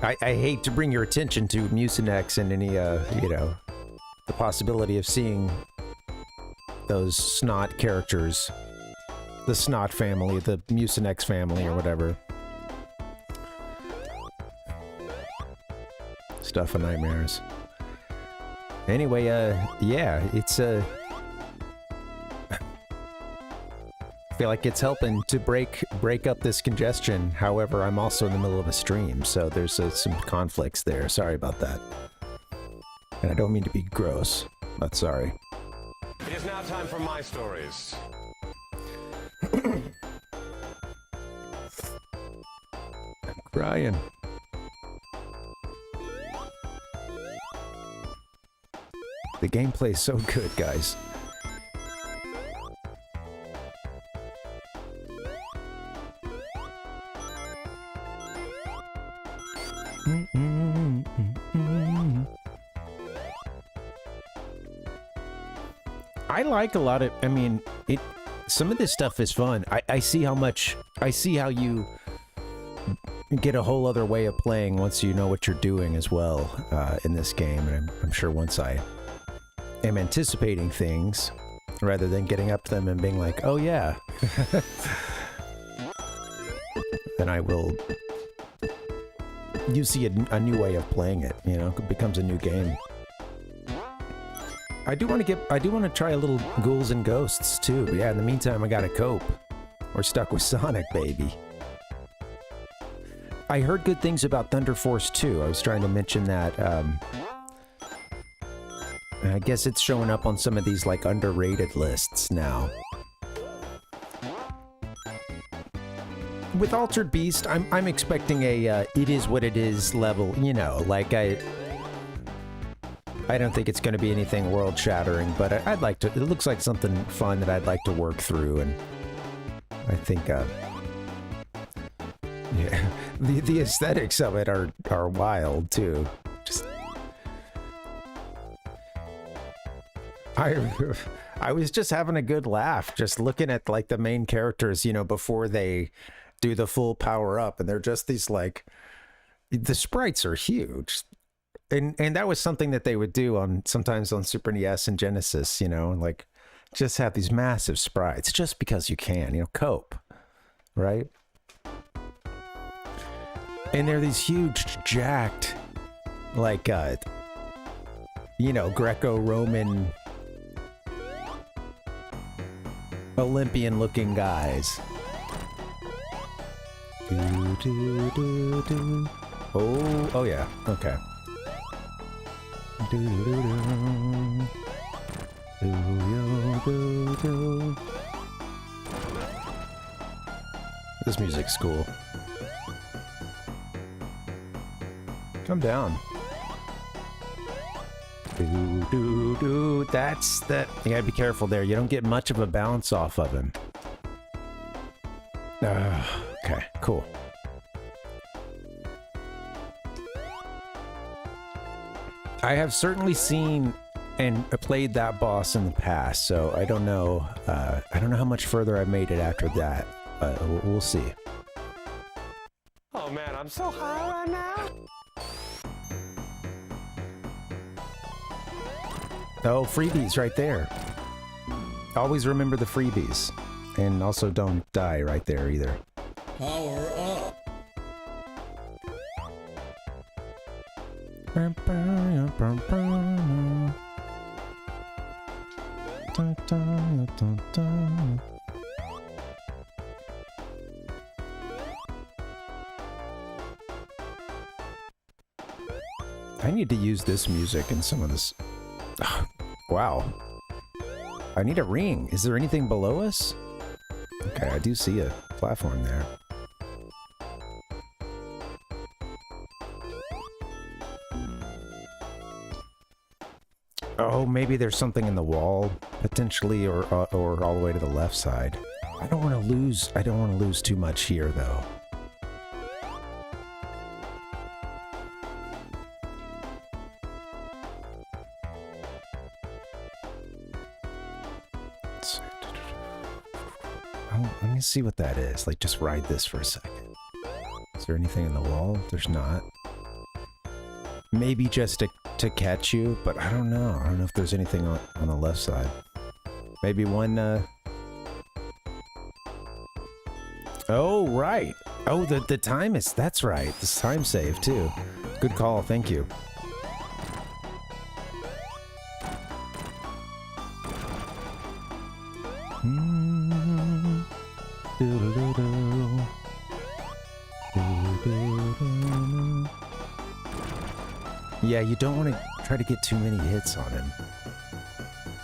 I hate to bring your attention to Mucinex and any, you know, the possibility of seeing those snot characters. The Snot family, the Mucinex family, or whatever. Stuff of nightmares. Anyway, yeah, it's, I feel like it's helping to break up this congestion. However, I'm also in the middle of a stream, so there's some conflicts there. Sorry about that. And I don't mean to be gross, but sorry. It is now time for my stories. I'm crying. The gameplay's so good, guys. I like a lot of, I mean, some of this stuff is fun. I see how you get a whole other way of playing once you know what you're doing as well in this game. And I'm sure once I am anticipating things rather than getting up to them and being like, oh yeah, then you see a new way of playing it, you know, it becomes a new game. I do want to try a little Ghouls and Ghosts too, but yeah, in the meantime I gotta cope. We're stuck with Sonic, baby. I heard good things about Thunder Force 2. I was trying to mention that, I guess it's showing up on some of these, like, underrated lists now. With Altered Beast, I'm expecting a, it is what it is level, you know, like I don't think it's going to be anything world-shattering, but I'd like to, it looks like something fun that I'd like to work through, and I think, yeah, the aesthetics of it are wild, too. Just, I was just having a good laugh, just looking at like the main characters, you know, before they do the full power up, and they're just these like, the sprites are huge, and that was something that they would do on sometimes on Super NES and Genesis, you know, like just have these massive sprites just because you can, you know, cope, right? And they're these huge, jacked, like, you know, Greco-Roman Olympian-looking guys. Oh yeah, okay. This music's cool. Come down. That's that. You gotta be careful there. You don't get much of a bounce off of him. Okay, cool. I have certainly seen and played that boss in the past, so I don't know. I don't know how much further I made it after that. We'll see. Oh man, I'm so high right now. Oh, freebies right there. Always remember the freebies. And also don't die right there either. Power up. I need to use this music in some of this. Oh, wow. I need a ring. Is there anything below us? Okay, I do see a platform there. Oh, maybe there's something in the wall, potentially, or all the way to the left side. I don't want to lose too much here, though. Let me see what that is. Like, just ride this for a second. Is there anything in the wall? There's not. Maybe just to catch you, but I don't know. I don't know if there's anything on the left side. Maybe one, Oh, right. Oh, the time is... That's right. This time save, too. Good call. Thank you. Yeah, you don't want to try to get too many hits on him.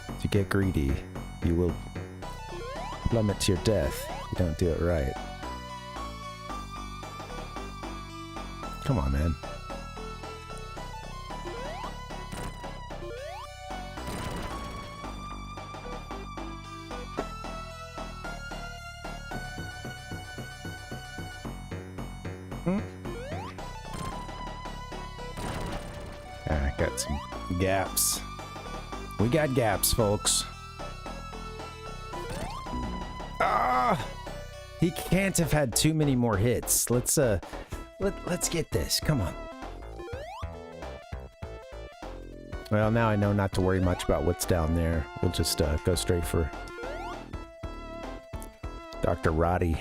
If you get greedy, you will plummet to your death if you don't do it right. Come on, man. Got some gaps. We got gaps, folks. Ah! He can't have had too many more hits. Let's get this. Come on. Well, now I know not to worry much about what's down there. We'll just go straight for Dr. Roddy.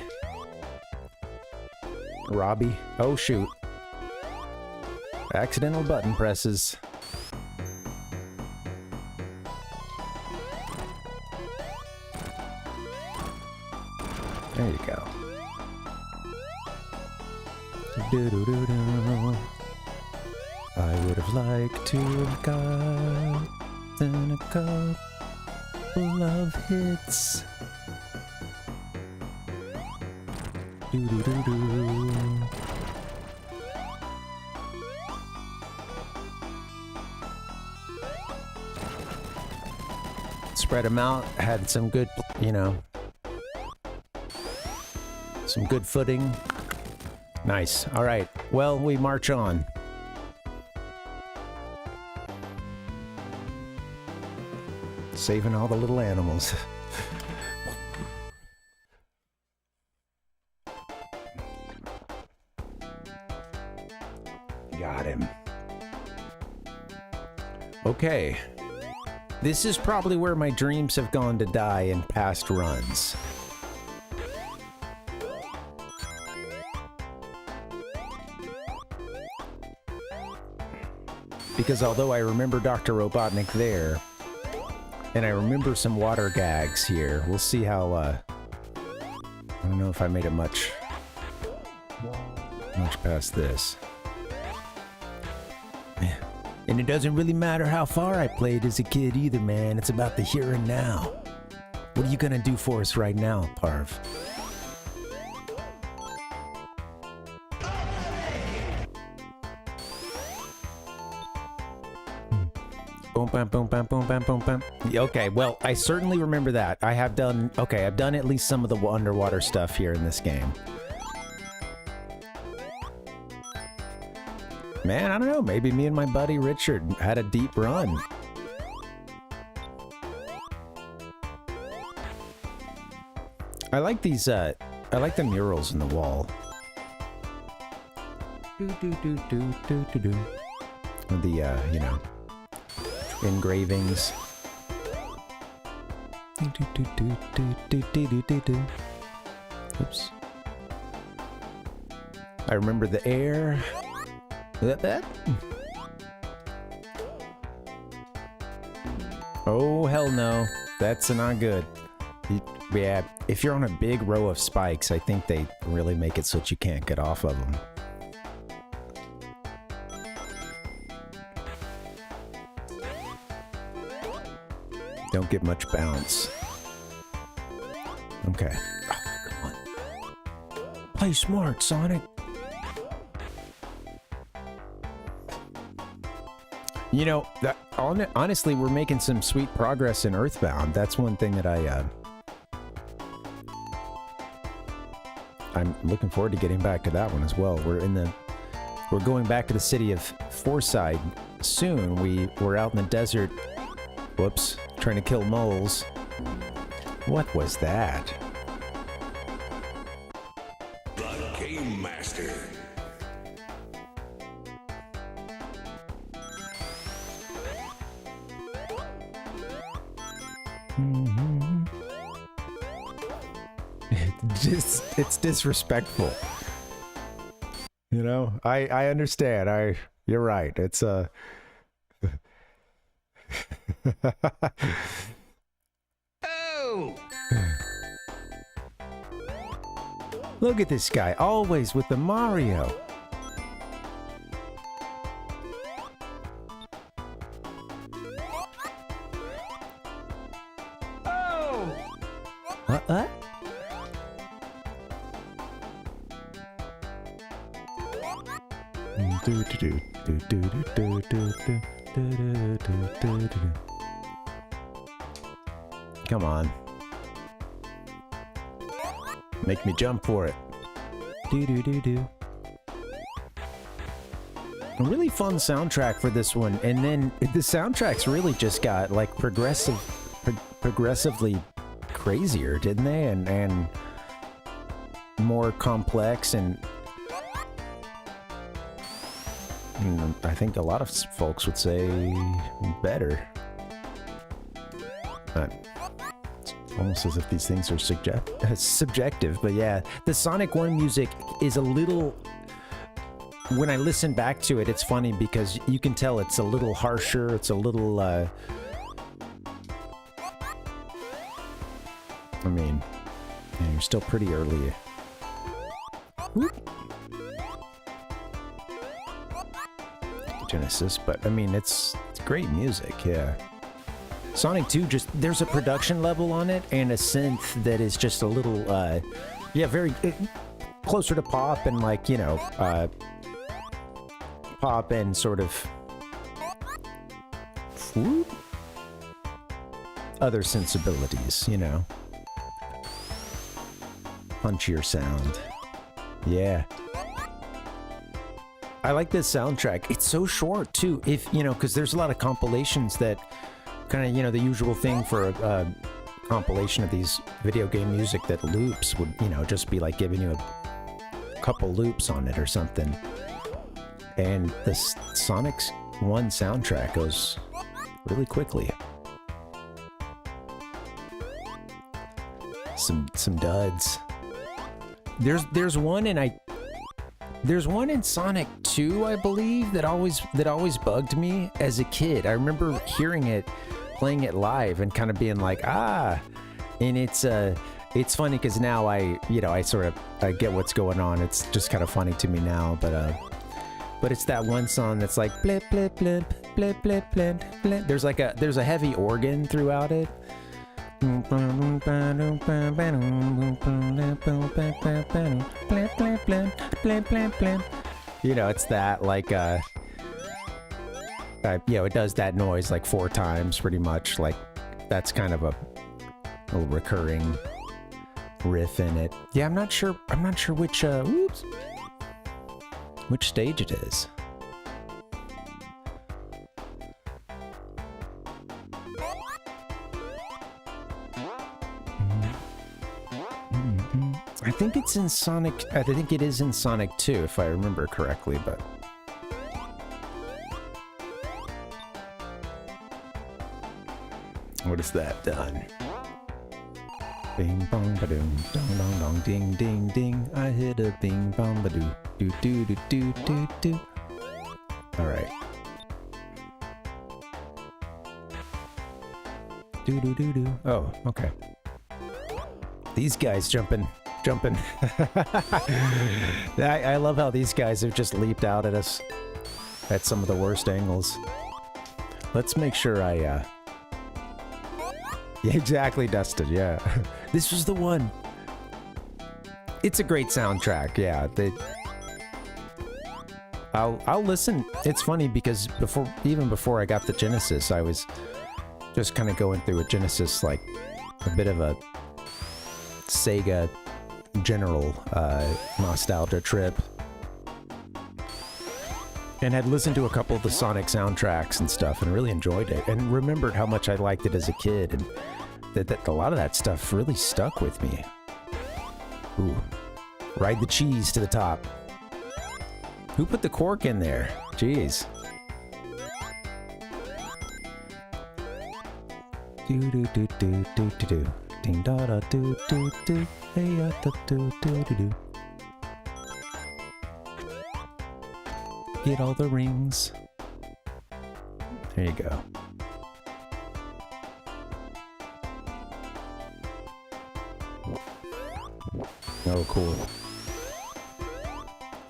Robbie? Oh, shoot. Accidental button presses. There you go. I would have liked to have gotten a couple of hits. Spread them out, had some good, you know, some good footing. Nice. All right. Well, we march on. saving all the little animals. Got him. Okay. This is probably where my dreams have gone to die in past runs. Because although I remember Dr. Robotnik there, and I remember some water gags here, we'll see how, I don't know if I made it much past this. And it doesn't really matter how far I played as a kid either, man. It's about the here and now. What are you gonna do for us right now, Parv? Boom, bam, boom, bam, boom, bam, boom, bam. Okay, well, I certainly remember that. I have done, okay, I've done at least some of the underwater stuff here in this game. Man, I don't know, maybe me and my buddy Richard had a deep run. I like these, I like the murals in the wall. The, you know, engravings. Oops. I remember the air. That? Oh, hell no. That's not good. Yeah, if you're on a big row of spikes, I think they really make it so that you can't get off of them. Don't get much bounce. Okay. Oh, come on. Play smart, Sonic. You know, honestly, we're making some sweet progress in Earthbound. That's one thing that I'm looking forward to getting back to that one as well. We're going back to the city of Forside soon. We're out in the desert. Whoops, trying to kill moles. What was that? The Game Master. It's disrespectful. You know, I understand. You're right. It's Oh! Look at this guy, always with the Mario. Oh! What? Come on. Make me jump for it. A really fun soundtrack for this one, and then the soundtracks really just got like progressively crazier, didn't they? And more complex, and I think a lot of folks would say better. It's almost as if these things are subjective, but yeah, the Sonic 1 music is a little... When I listen back to it, it's funny because you can tell it's a little harsher, it's a little, I mean, yeah, you're still pretty early. Whoop. Genesis, but I mean, it's great music, yeah. Sonic 2, just, there's a production level on it and a synth that is just a little, yeah, very closer to pop and like, you know, pop and sort of whoop, other sensibilities, you know. Punchier sound. Yeah. I like this soundtrack. It's so short too. If, you know, because there's a lot of compilations that kind of, you know, the usual thing for a compilation of these video game music that loops would, you know, just be like giving you a couple loops on it or something. And the Sonic 1 soundtrack goes really quickly. Some duds. There's one in Sonic 2, I believe, that always bugged me as a kid. I remember hearing it, playing it live, and kind of being like, ah. And it's funny because now I get what's going on. It's just kind of funny to me now, but it's that one song that's like blip blip blip blip blip blip blip. There's a heavy organ throughout it. You know, it's that like it does that noise like 4 times pretty much. Like that's kind of a little recurring riff in it. Yeah, I'm not sure which stage it is. I think it's in Sonic. I think it is in Sonic 2, if I remember correctly, but. What is that done? Bing bong ba doom, dong dong dong, ding ding ding. I hit a bing bong ba doo, do do do do do do. All right. Do do do do. Oh, okay. These guys jumping. I love how these guys have just leaped out at us at some of the worst angles. Let's make sure yeah, exactly, Dustin, yeah. This was the one. It's a great soundtrack, yeah. I'll listen. It's funny because even before I got the Genesis, I was just kind of going through a Genesis, like a bit of a Sega general nostalgia trip, and had listened to a couple of the Sonic soundtracks and stuff and really enjoyed it, and remembered how much I liked it as a kid, and that a lot of that stuff really stuck with me. Ooh, ride the cheese to the top. Who put the cork in there? Jeez. Do do do do do do do. Ding da da do do do. Hey da do do do do. Get all the rings. There you go. Oh, cool.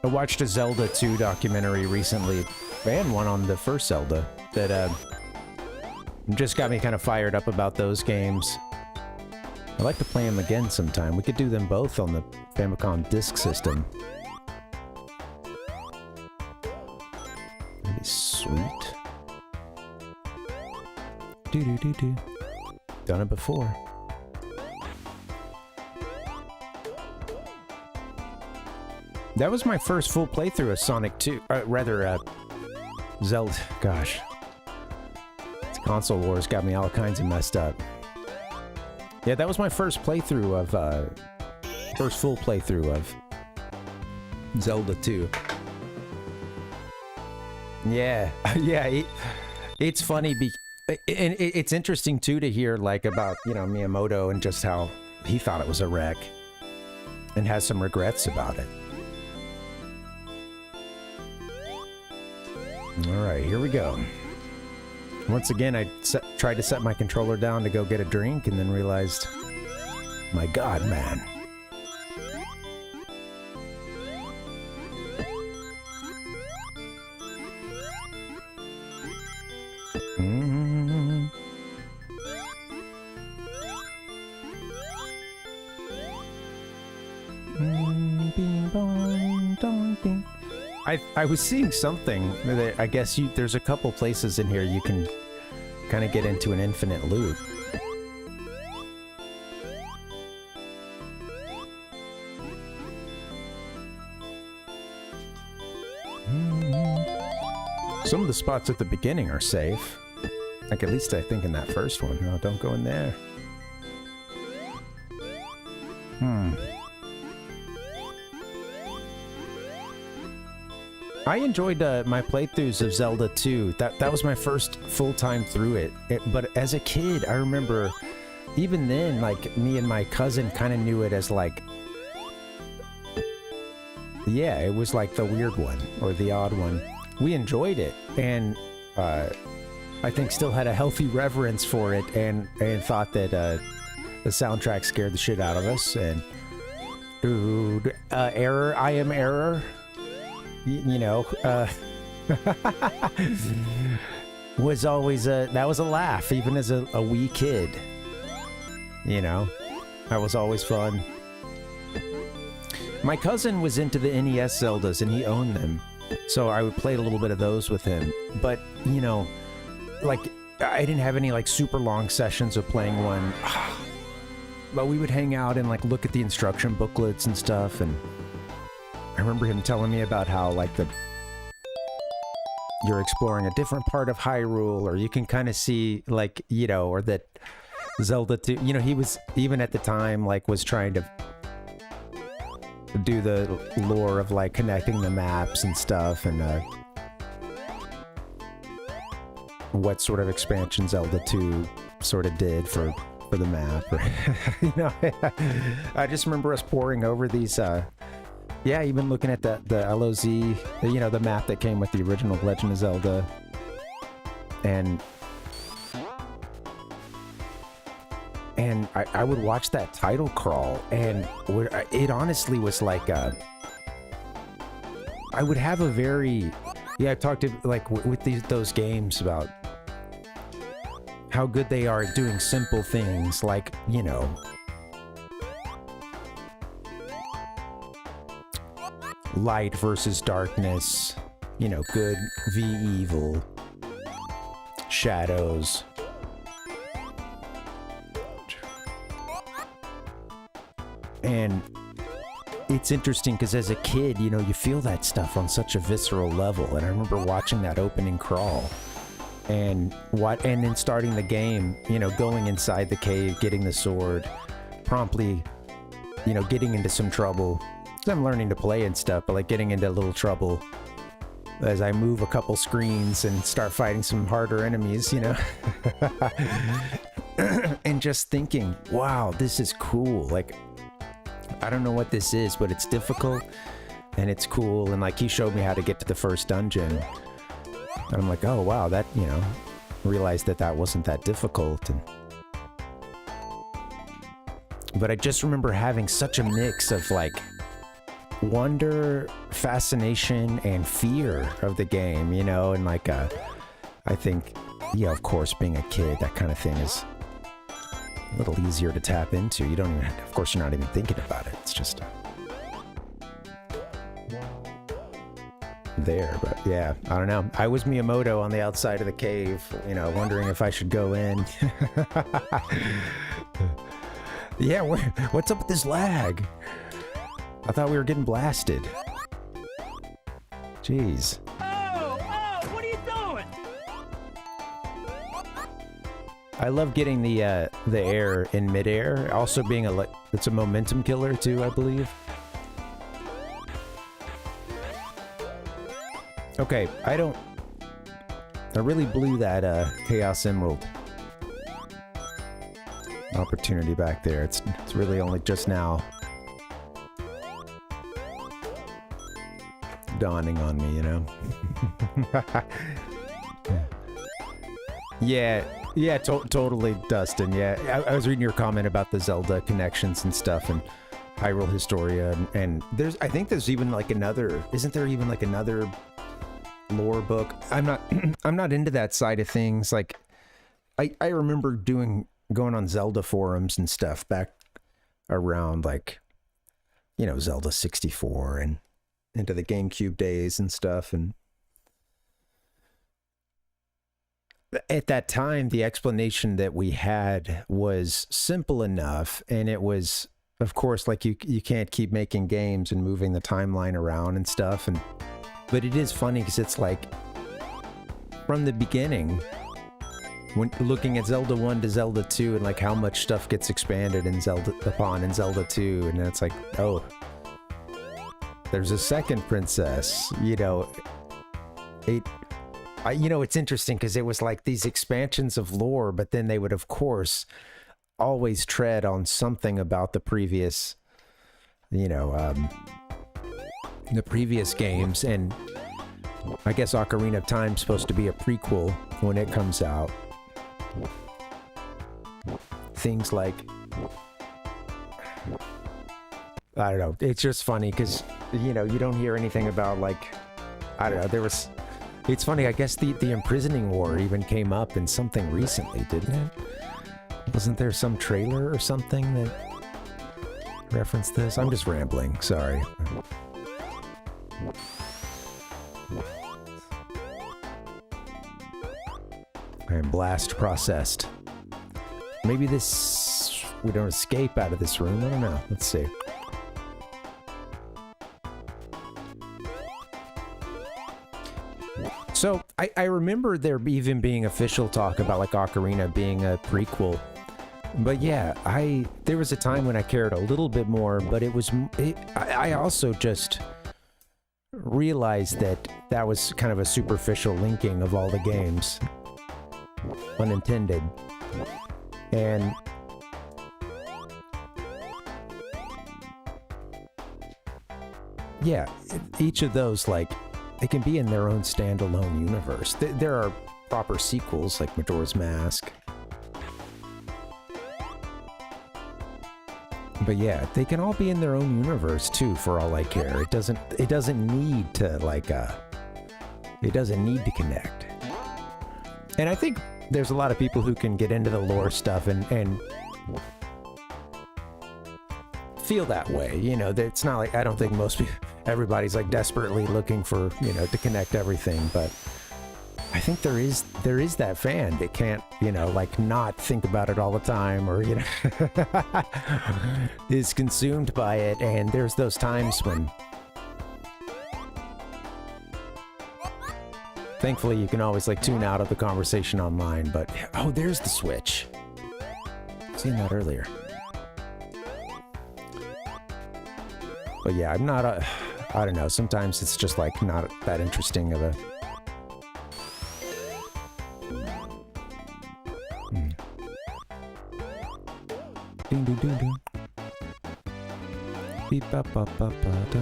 I watched a Zelda 2 documentary recently, and one on the first Zelda, that just got me kind of fired up about those games. I'd like to play them again sometime. We could do them both on the Famicom Disk System. That'd be sweet. Do-do-do-do. Done it before. That was my first full playthrough of Sonic 2. Zelda. Gosh. This console wars got me all kinds of messed up. Yeah, that was my first playthrough of, first full playthrough of Zelda 2. Yeah, yeah, it's funny, and it's interesting, too, to hear, like, about, you know, Miyamoto and just how he thought it was a wreck and has some regrets about it. Alright, here we go. Once again, I tried to set my controller down to go get a drink and then realized, my God, man. I was seeing something that I guess there's a couple places in here you can kind of get into an infinite loop. Some of the spots at the beginning are safe. Like, at least I think in that first one. No, don't go in there. I enjoyed my playthroughs of Zelda 2. That was my first full-time through it. But as a kid, I remember, even then, like, me and my cousin kind of knew it as, like, yeah, it was like the weird one, or the odd one. We enjoyed it, and I think still had a healthy reverence for it, and thought that the soundtrack scared the shit out of us, and dude, Error, I Am Error, you know, was always that was a laugh, even as a wee kid, you know, that was always fun. My cousin was into the NES Zeldas, and he owned them, so I would play a little bit of those with him, but, you know, like, I didn't have any, like, super long sessions of playing one, but we would hang out and, like, look at the instruction booklets and stuff, and I remember him telling me about how, like, you're exploring a different part of Hyrule, or you can kind of see, like, you know, or that Zelda 2, you know, he was, even at the time, like, was trying to do the lore of, like, connecting the maps and stuff, and what sort of expansion Zelda 2 sort of did for the map. You know, I just remember us poring over these, yeah, even looking at the LOZ, you know, the map that came with the original Legend of Zelda, and I would watch that title crawl, and it honestly was like, I would have a very, yeah, I talked to, like, with those games about how good they are at doing simple things, like, you know, light versus darkness, you know, good v evil, shadows. And it's interesting because as a kid, you know, you feel that stuff on such a visceral level. And I remember watching that opening crawl and then starting the game, you know, going inside the cave, getting the sword, promptly, you know, getting into some trouble. I'm learning to play and stuff, but, like, getting into a little trouble as I move a couple screens and start fighting some harder enemies, you know. And just thinking, wow, this is cool. Like, I don't know what this is, but it's difficult and it's cool. And, like, he showed me how to get to the first dungeon, and I'm like, oh wow, that, you know, realized that wasn't that difficult. But I just remember having such a mix of, like, wonder, fascination, and fear of the game, you know, and, like, I think, yeah, of course, being a kid, that kind of thing is a little easier to tap into. You don't even, of course, you're not even thinking about it. It's just there. But yeah, I don't know. I was Miyamoto on the outside of the cave, you know, wondering if I should go in. Yeah, what's up with this lag? I thought we were getting blasted. Jeez. Oh, what are you doing? I love getting the air in midair. Also being it's a momentum killer too, I believe. Okay, I really blew that Chaos Emerald opportunity back there. It's really only just now dawning on me, you know. Yeah, totally, Dustin. Yeah, I was reading your comment about the Zelda connections and stuff, and Hyrule Historia, and I think there's even, like, another. Isn't there even, like, another lore book? I'm not into that side of things. Like, I remember going on Zelda forums and stuff back around, like, you know, Zelda 64 and into the GameCube days and stuff, and at that time the explanation that we had was simple enough, and it was, of course, like, you can't keep making games and moving the timeline around and stuff, but it is funny because it's like, from the beginning, when looking at Zelda 1 to Zelda 2 and like how much stuff gets expanded in Zelda 2, and then it's like, oh, there's a second princess, you know. It's interesting because it was like these expansions of lore, but then they would, of course, always tread on something about the previous, the previous games. And I guess Ocarina of Time's supposed to be a prequel when it comes out. Things like, I don't know, it's just funny because, you don't hear anything about, like, I don't know, it's funny, I guess the imprisoning war even came up in something recently, didn't it? Wasn't there some trailer or something that referenced this? I'm just rambling, sorry. I am blast processed. Maybe we don't escape out of this room, I don't know, let's see. So, I remember there even being official talk about, like, Ocarina being a prequel. But yeah, there was a time when I cared a little bit more, but I also just realized that was kind of a superficial linking of all the games. Unintended. And yeah, each of those, like, they can be in their own standalone universe. There are proper sequels like Majora's Mask. But yeah, they can all be in their own universe too, for all I care. It doesn't need to, like, it doesn't need to connect. And I think there's a lot of people who can get into the lore stuff and feel that way. It's not like, I don't think everybody's like desperately looking for, to connect everything, but I think there is that fan that can't, like, not think about it all the time, or, is consumed by it. And there's those times when, thankfully, you can always, like, tune out of the conversation online, but, oh, there's the Switch. Seen that earlier. But yeah, I'm not I don't know, sometimes it's just, like, not that interesting of a... Ding ding ding ding. Beep bop bop bop da.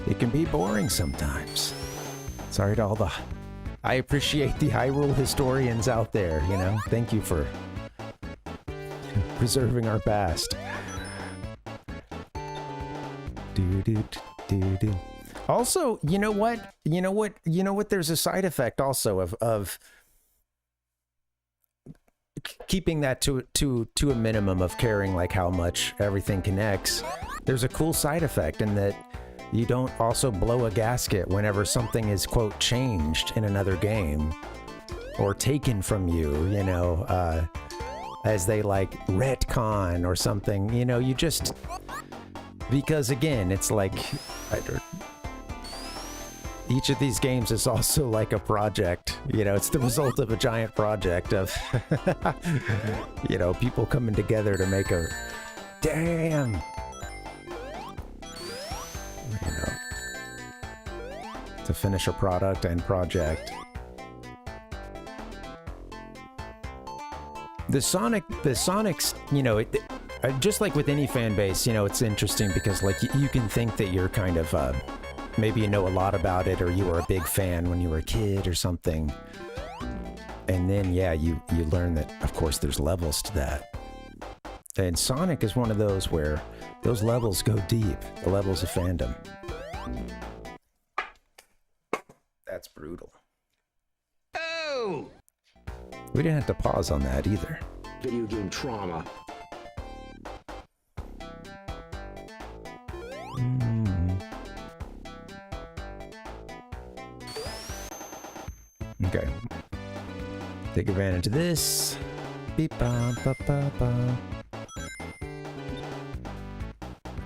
It can be boring sometimes. Sorry to all the... I appreciate the Hyrule historians out there, Thank you for preserving our past. Also, you know what? There's a side effect also of keeping that to a minimum of caring, like, how much everything connects. There's a cool side effect in that you don't also blow a gasket whenever something is, quote, changed in another game or taken from you, as they, like, retcon or something. You just... Because, again, it's like, each of these games is also like a project. It's the result of a giant project of, people coming together to make a, damn, to finish a product and project. The Sonic's, just like with any fan base, it's interesting because, like, you can think that you're kind of, maybe you know a lot about it, or you were a big fan when you were a kid or something. And then, yeah, you learn that, of course, there's levels to that. And Sonic is one of those where those levels go deep, the levels of fandom. That's brutal. Oh! We didn't have to pause on that either. Video game trauma. Okay. Take advantage of this. Beep ba ba ba ba.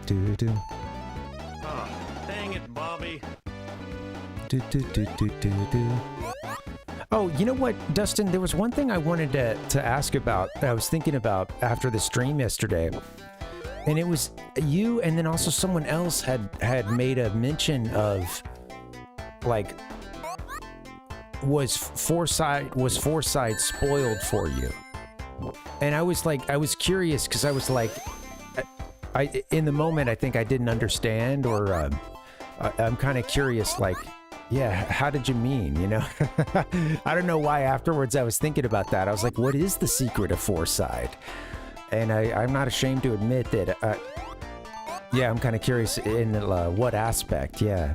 Do do. Oh, dang it, Bobby. Do do do do do do. Oh, you know what, Dustin? There was one thing I wanted to ask about. I was thinking about after the stream yesterday, and it was you, and then also someone else had made a mention of, like, was Foresight spoiled for you? And I was curious because I was like, I in the moment I think I didn't understand, or I'm kind of curious, like. Yeah, how did you mean, you know? I don't know why afterwards I was thinking about that. I was like, what is the secret of Foresight? And I'm not ashamed to admit that, yeah, I'm kind of curious in what aspect, yeah.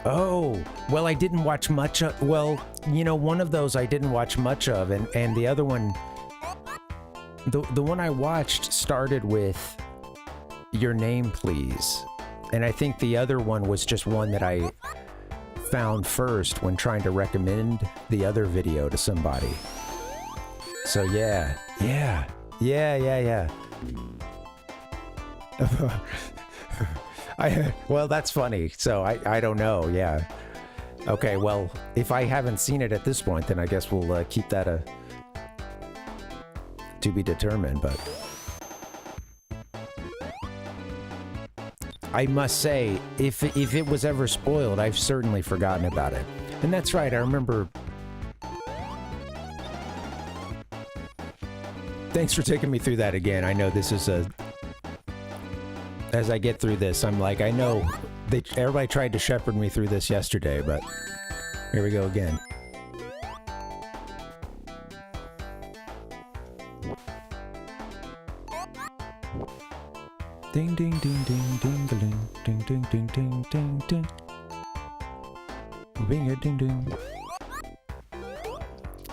Oh, well, I didn't watch much of, well, you know, one of those I didn't watch much of, and the other one, the one I watched started with Your Name, Please. And I think the other one was just one that I found first when trying to recommend the other video to somebody. So yeah. Well, that's funny. So I don't know. Yeah. Okay. Well, if I haven't seen it at this point, then I guess we'll keep that to be determined. But. I must say, if it was ever spoiled, I've certainly forgotten about it. And that's right, I remember... Thanks for taking me through that again. I know this is as I get through this, I'm like, I know everybody tried to shepherd me through this yesterday, but here we go again. Ding ding ding ding ding ding ding ding ding ding ding ding. Bing a ding ding.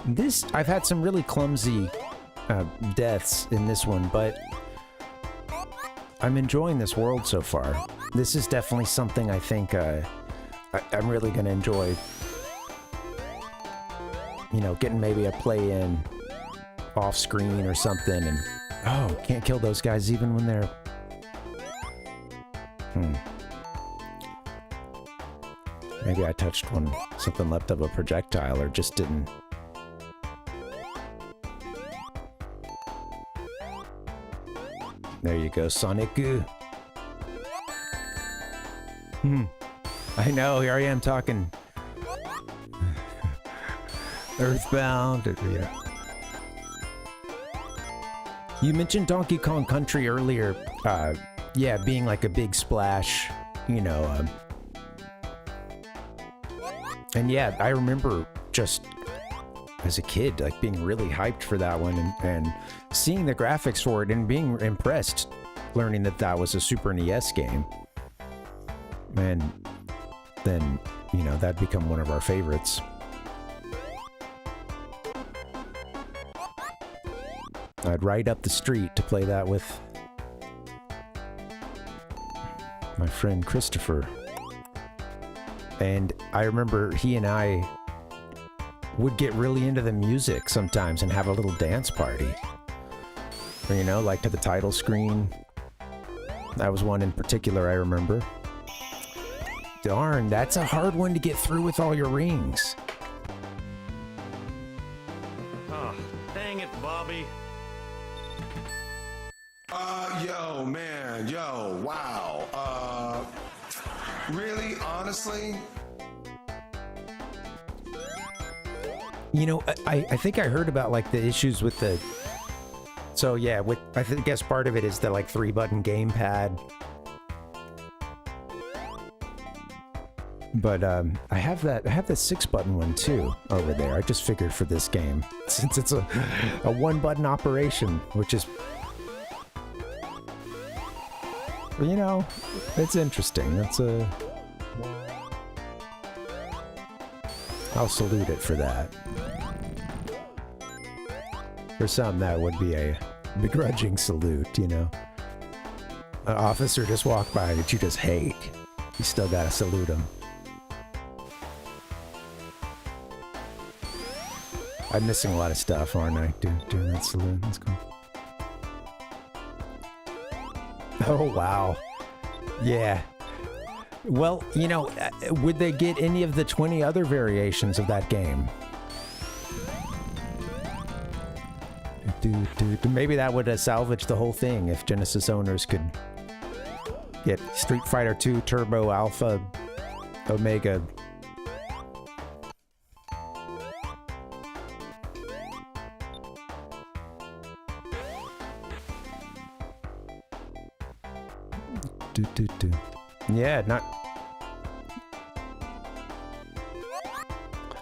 This I've had some really clumsy deaths in this one, but I'm enjoying this world so far. This is definitely something I think I'm really gonna enjoy. You know, getting maybe a play in off screen or something, and oh, can't kill those guys even when they're. Maybe I touched something left of a projectile, or just didn't. There you go, Sonic. I know, here I am talking. Earthbound. Yeah. You mentioned Donkey Kong Country earlier. Yeah, being like a big splash, you know. And yeah, I remember just as a kid, like being really hyped for that one, and seeing the graphics for it and being impressed, learning that was a Super NES game. And then, you know, that'd become one of our favorites. I'd ride up the street to play that with my friend Christopher. And I remember he and I would get really into the music sometimes and have a little dance party. You know, like to the title screen. That was one in particular I remember. Darn, that's a hard one to get through with all your rings. Oh, dang it, Bobby. Yo, man, yo, wow. Really, honestly? You know, I think I heard about like the issues with the. So yeah, I guess part of it is the like 3-button gamepad. But I have the 6-button one too over there. I just figured for this game, since it's a 1-button operation, which is, you know, it's interesting. I'll salute it for that. For some, that would be a begrudging salute, you know. An officer just walked by that you just hate. You still gotta salute him. I'm missing a lot of stuff, aren't I? Doing that salute. That's cool. Oh, wow. Yeah. Well, you know, would they get any of the 20 other variations of that game? Maybe that would salvage the whole thing if Genesis owners could get Street Fighter 2 Turbo Alpha Omega. Yeah, not...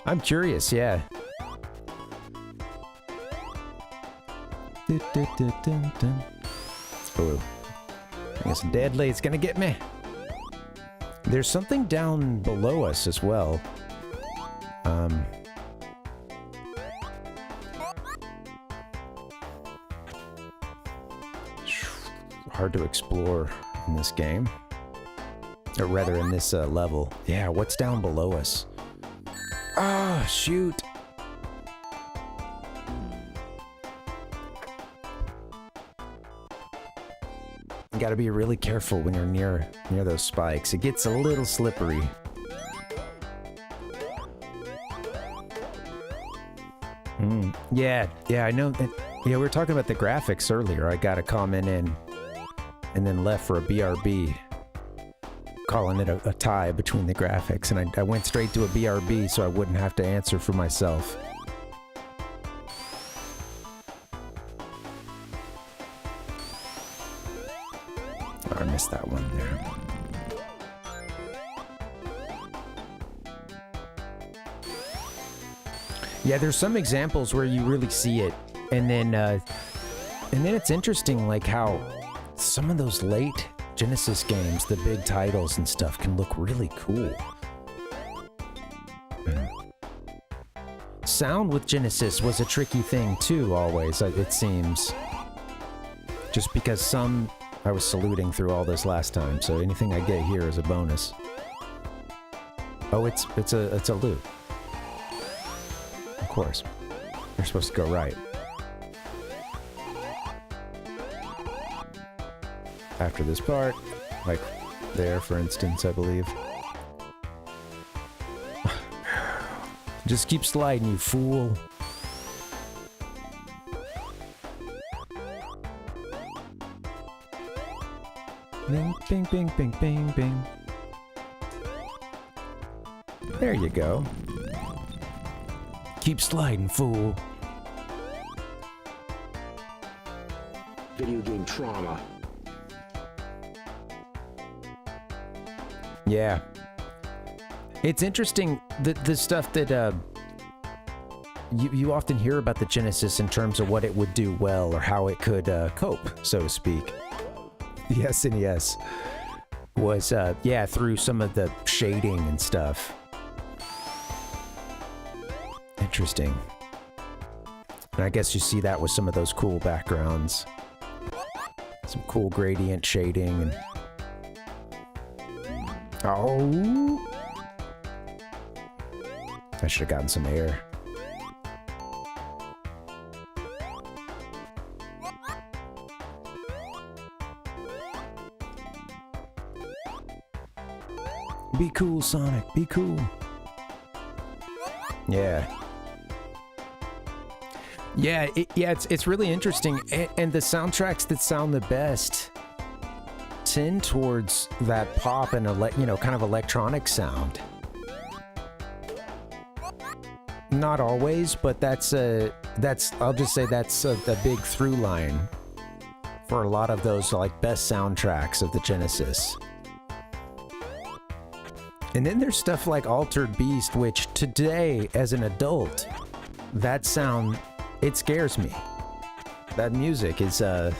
I'm curious, yeah. Oh, it's deadly. It's gonna get me. There's something down below us as well. Hard to explore in this game. Or rather, in this level. Yeah, what's down below us? Ah, shoot. You gotta be really careful when you're near those spikes. It gets a little slippery. Yeah, I know. Yeah, we were talking about the graphics earlier. I got a comment in and then left for a BRB, calling it a tie between the graphics. And I went straight to a BRB so I wouldn't have to answer for myself. Oh, I missed that one there. Yeah, there's some examples where you really see it, and then it's interesting, like how some of those late Genesis games, the big titles and stuff, can look really cool. Sound with Genesis was a tricky thing too, always, it seems. Just because some... I was saluting through all this last time, so anything I get here is a bonus. Oh, it's a loot. Of course. You're supposed to go right. After this part, like there, for instance, I believe. Just keep sliding, you fool. Bing, bing, bing, bing, bing, bing. There you go. Keep sliding, fool. Video game trauma. Yeah. It's interesting, the stuff that you often hear about the Genesis in terms of what it would do well or how it could cope, so to speak. The SNES was, yeah, through some of the shading and stuff. Interesting. And I guess you see that with some of those cool backgrounds. Some cool gradient shading and... Oh! I should have gotten some air. Be cool, Sonic. Be cool. Yeah. Yeah, it's really interesting. And the soundtracks that sound the best tend towards that pop and kind of electronic sound. Not always, but that's I'll just say that's a big through line for a lot of those like best soundtracks of the Genesis. And then there's stuff like Altered Beast, which today, as an adult, that sound, it scares me. That music is, there's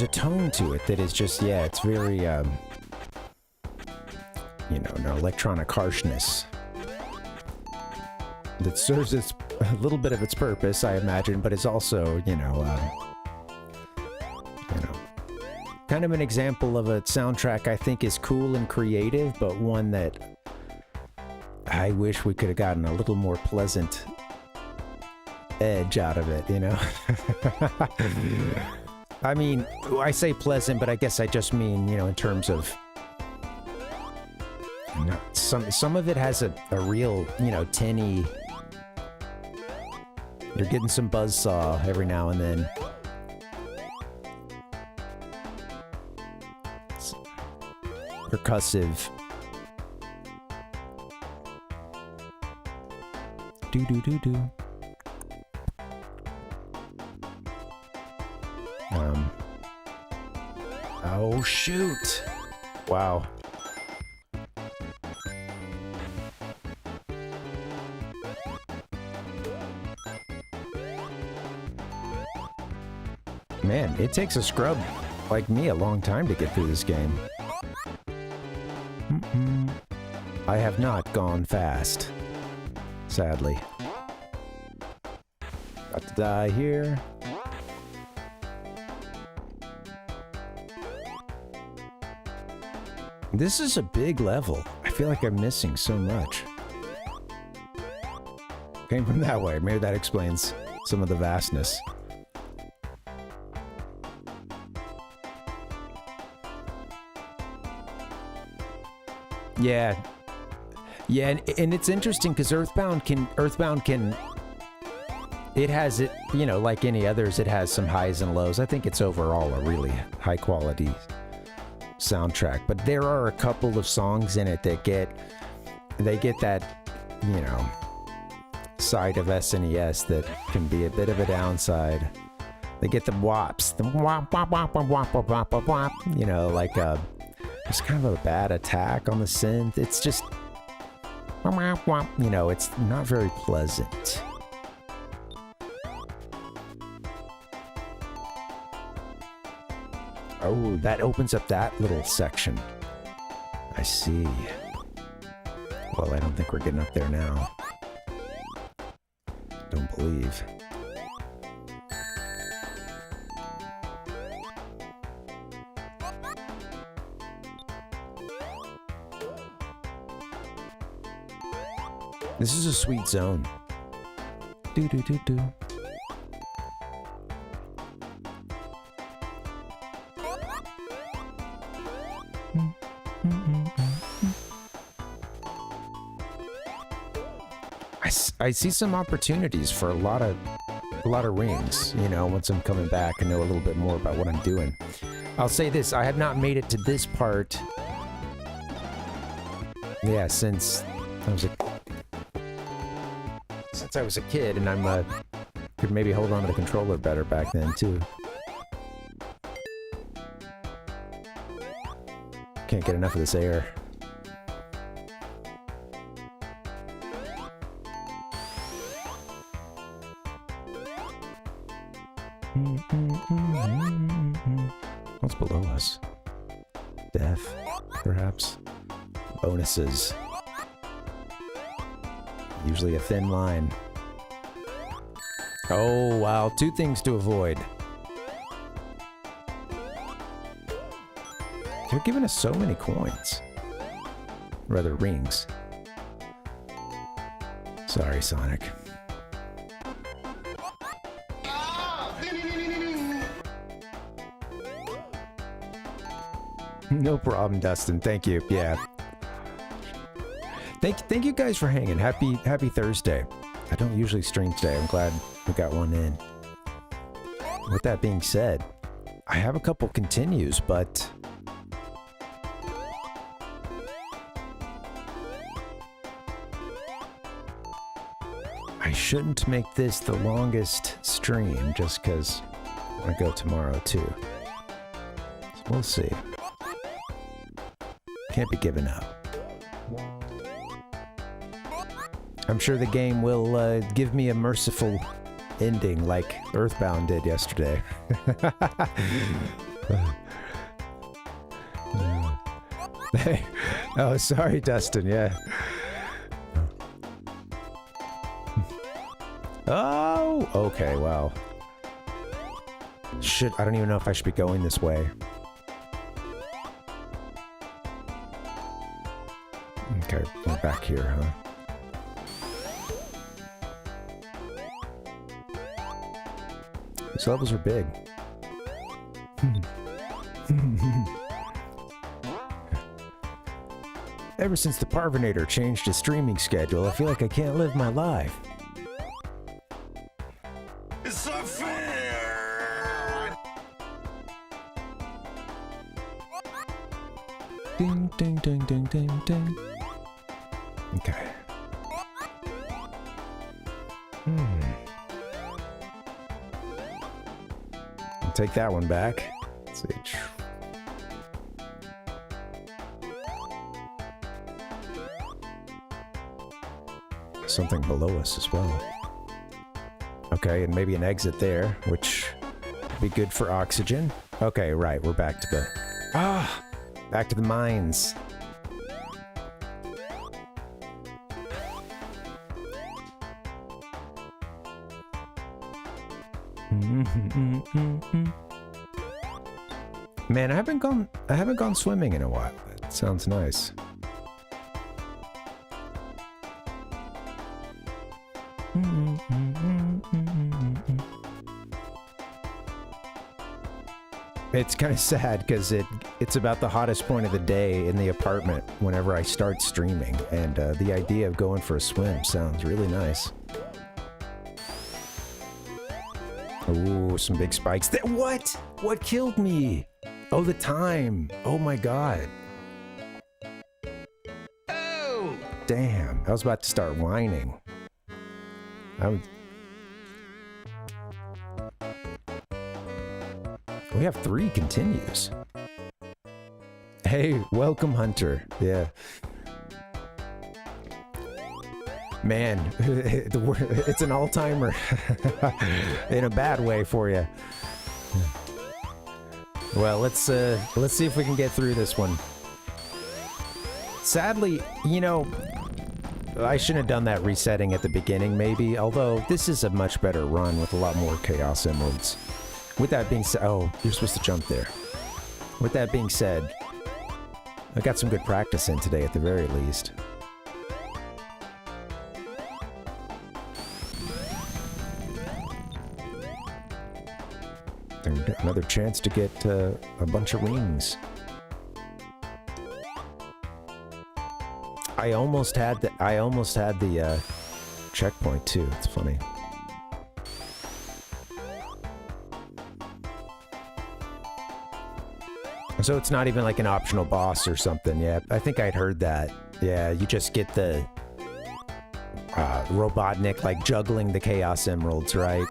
a tone to it that is just, yeah, it's very, no electronic harshness that serves a little bit of its purpose, I imagine, but it's also, kind of an example of a soundtrack I think is cool and creative, but one that I wish we could have gotten a little more pleasant edge out of it, I mean, I say pleasant, but I guess I just mean, in terms of No, some of it has a real, you know, tinny. You're getting some buzzsaw every now and then. It's percussive. Do do do do. Oh shoot! Wow. Man, it takes a scrub like me a long time to get through this game. I have not gone fast. Sadly. Got to die here. This is a big level. I feel like I'm missing so much. Came from that way. Maybe that explains some of the vastness. Yeah. Yeah, and it's interesting because Earthbound can, it has it, you know, like any others, it has some highs and lows. I think it's overall a really high quality soundtrack, but there are a couple of songs in it that get that, you know, side of SNES that can be a bit of a downside. They get the wops, the wop, wop, wop, wop, wop, wop, wop, wop, wop, you know, like it's kind of a bad attack on the synth. It's just, you know, it's not very pleasant. Oh, that opens up that little section. I see. Well, I don't think we're getting up there now. Don't believe. This is a sweet zone. Do do do do. I see some opportunities for a lot of rings, you know, once I'm coming back and know a little bit more about what I'm doing. I'll say this, I have not made it to this part, yeah, since I was a kid, and I'm could maybe hold on to the controller better back then too. Can't get enough of this air. What's below us? Death, perhaps? Bonuses. Usually a thin line. Oh, wow. 2 things to avoid. They're giving us so many coins. Rather, rings. Sorry, Sonic. No problem, Dustin. Thank you. Yeah. Thank you guys for hanging. Happy Thursday. I don't usually stream today. I'm glad we got one in. With that being said, I have a couple continues, but I shouldn't make this the longest stream just because I want to go tomorrow too. So we'll see. Can't be giving up. I'm sure the game will give me a merciful ending like Earthbound did yesterday. Hey, oh, sorry, Dustin, yeah. Oh, okay, wow. Shit, I don't even know if I should be going this way. Okay, we're back here, huh? These levels are big. Ever since the Parvinator changed his streaming schedule, I feel like I can't live my life. It's not fair! Ding, ding, ding, ding, ding, ding. Okay. I'll take that one back. Let's see. Something below us as well. Okay, and maybe an exit there, which would be good for oxygen. Okay, right, we're back to the... back to the mines. Man, I haven't gone swimming in a while. That sounds nice. It's kind of sad because it's about the hottest point of the day in the apartment whenever I start streaming, and the idea of going for a swim sounds really nice. Ooh, some big spikes. What? What killed me? Oh, the time. Oh my god. Oh! Damn, I was about to start whining. We have 3 continues. Hey, welcome, Hunter. Yeah. Man, it's an all-timer. In a bad way for you. Well, let's see if we can get through this one. Sadly, you know, I shouldn't have done that resetting at the beginning, maybe. Although, this is a much better run with a lot more Chaos Emeralds. With that being said... Oh, you're supposed to jump there. With that being said, I got some good practice in today at the very least. And another chance to get a bunch of rings. I almost had the checkpoint too. It's funny. So it's not even like an optional boss or something. Yeah, I think I'd heard that. Yeah, you just get the Robotnik like juggling the Chaos Emeralds, right?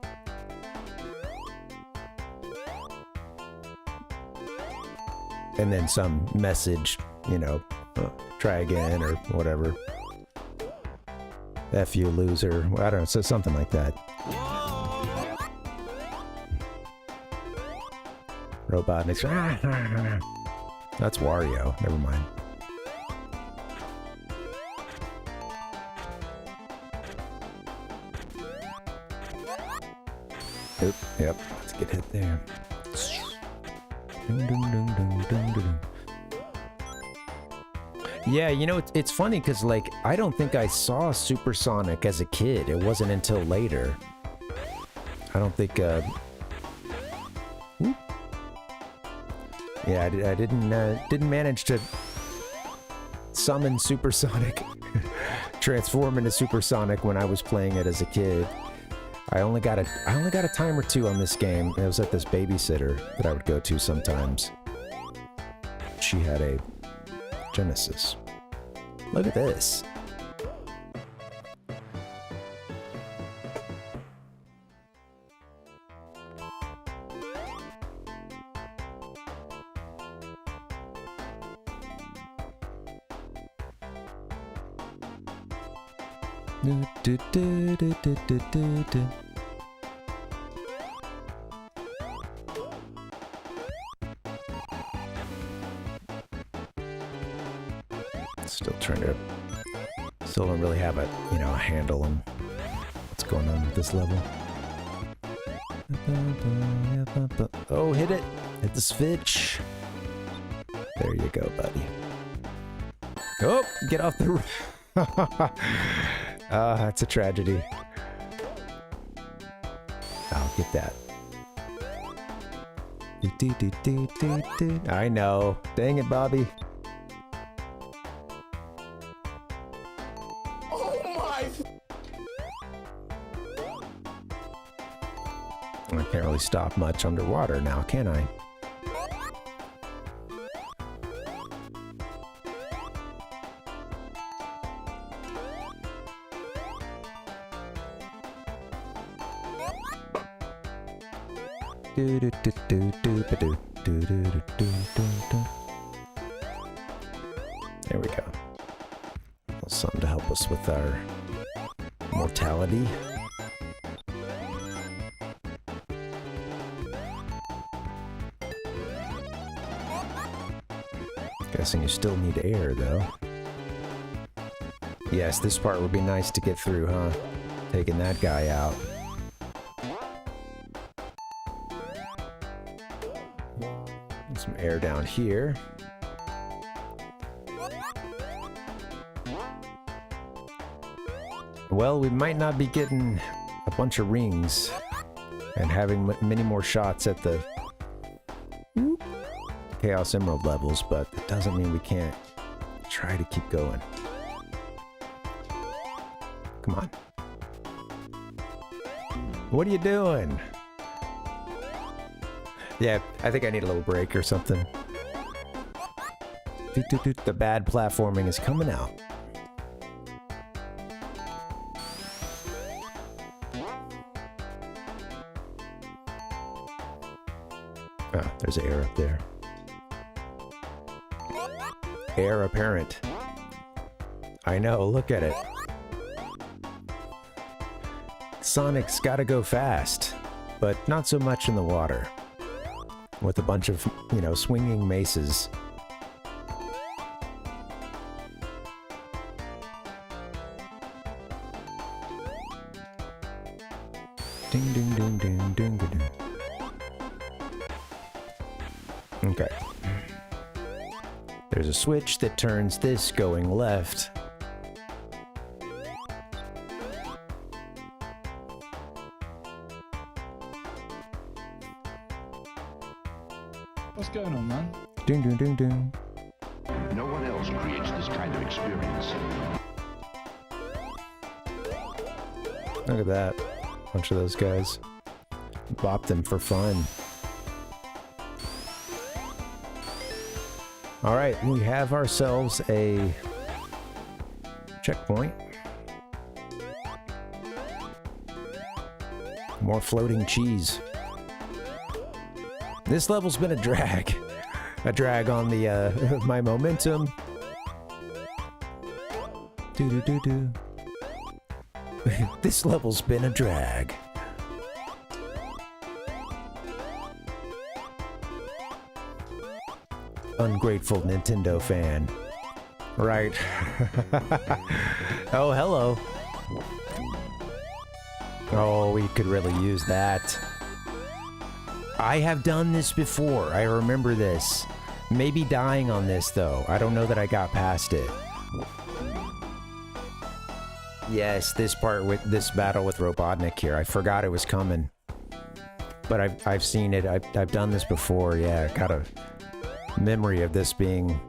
And then some message, you know, try again or whatever. F you, loser. I don't know, so something like that. Robotnik's. That's Wario. Never mind. Oop, yep. Let's get hit there. Yeah, you know, it's funny because, like, I don't think I saw Supersonic as a kid. It wasn't until later. I don't think, yeah, I didn't manage to summon Supersonic, transform into Supersonic when I was playing it as a kid. I only got a time or 2 on this game. It was at this babysitter that I would go to sometimes. She had a Genesis. Look at this. Still don't really have a handle on what's going on with this level. Oh, hit it! Hit the switch. There you go, buddy. Oh, get off the roof. That's a tragedy. I'll get that. I know. Dang it, Bobby. I can't really stop much underwater now, can I? There we go. Something to help us with our mortality. Guessing you still need air, though. Yes, this part would be nice to get through, huh? Taking that guy out. Some air down here. Well, we might not be getting a bunch of rings and having many more shots at the Chaos Emerald levels, but that doesn't mean we can't try to keep going. Come on. What are you doing? Yeah, I think I need a little break or something. The bad platforming is coming out. Ah, there's air up there. Air apparent. I know, look at it. Sonic's gotta go fast, but not so much in the water. With a bunch of, you know, swinging maces. Ding ding ding ding ding ding. Okay. There's a switch that turns this going left. What's going on, man? Ding ding ding ding. No one else creates this kind of experience. Look at that. Bunch of those guys. Bop them for fun. Alright, we have ourselves a checkpoint. More floating cheese. This level's been a drag. A drag on the, my momentum. Doo-doo-doo-doo. This level's been a drag. Ungrateful Nintendo fan. Right. Oh, hello. Oh, we could really use that. I have done this before. I remember this. Maybe dying on this, though. I don't know that I got past it. Yes, this part with this battle with Robotnik here. I forgot it was coming. But I've seen it. I've done this before. Yeah, got a memory of this being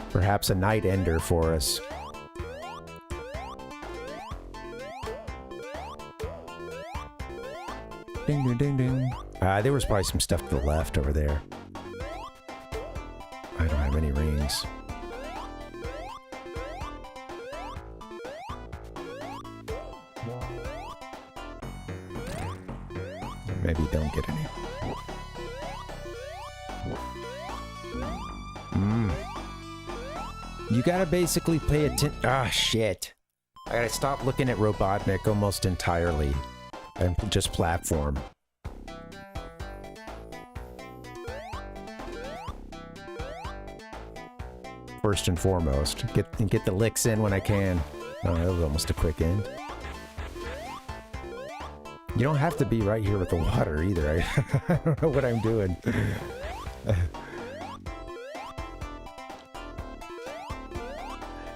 perhaps a night ender for us. Ding ding ding ding. There was probably some stuff to the left over there. I don't have any rings. Maybe don't get any. You gotta basically pay attention. Ah, shit. I gotta stop looking at Robotnik almost entirely and just platform. First and foremost, get the licks in when I can. Oh, that was almost a quick end. You don't have to be right here with the water either. I don't know what I'm doing.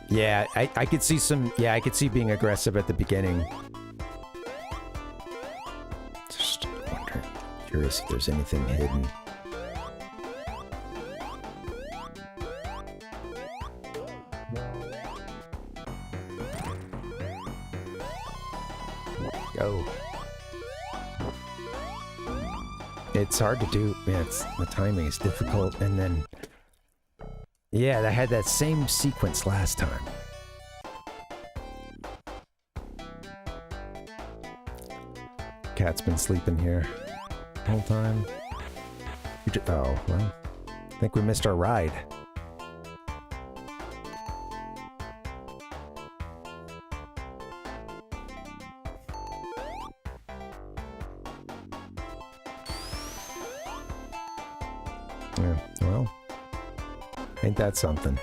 Yeah, I could see some... Yeah, I could see being aggressive at the beginning. Just wondering, curious if there's anything hidden. Go. It's hard to do. Yeah, the timing is difficult. And then, yeah, I had that same sequence last time. Cat's been sleeping here the whole time. Oh, well, I think we missed our ride. Yeah, well, ain't that something?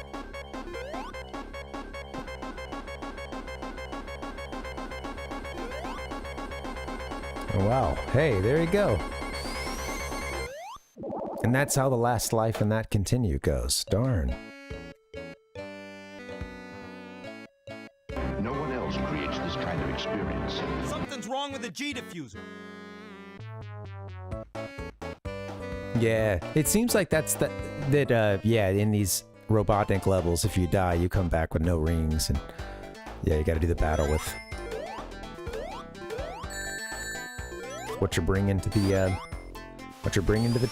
Oh, wow. Hey, there you go. And that's how the last life in that continue goes. Darn. No one else creates this kind of experience. Something's wrong with the G diffuser. Yeah, it seems like that's yeah, in these Robotnik levels, if you die, you come back with no rings, and yeah, you gotta do the battle with what you're bringing to the,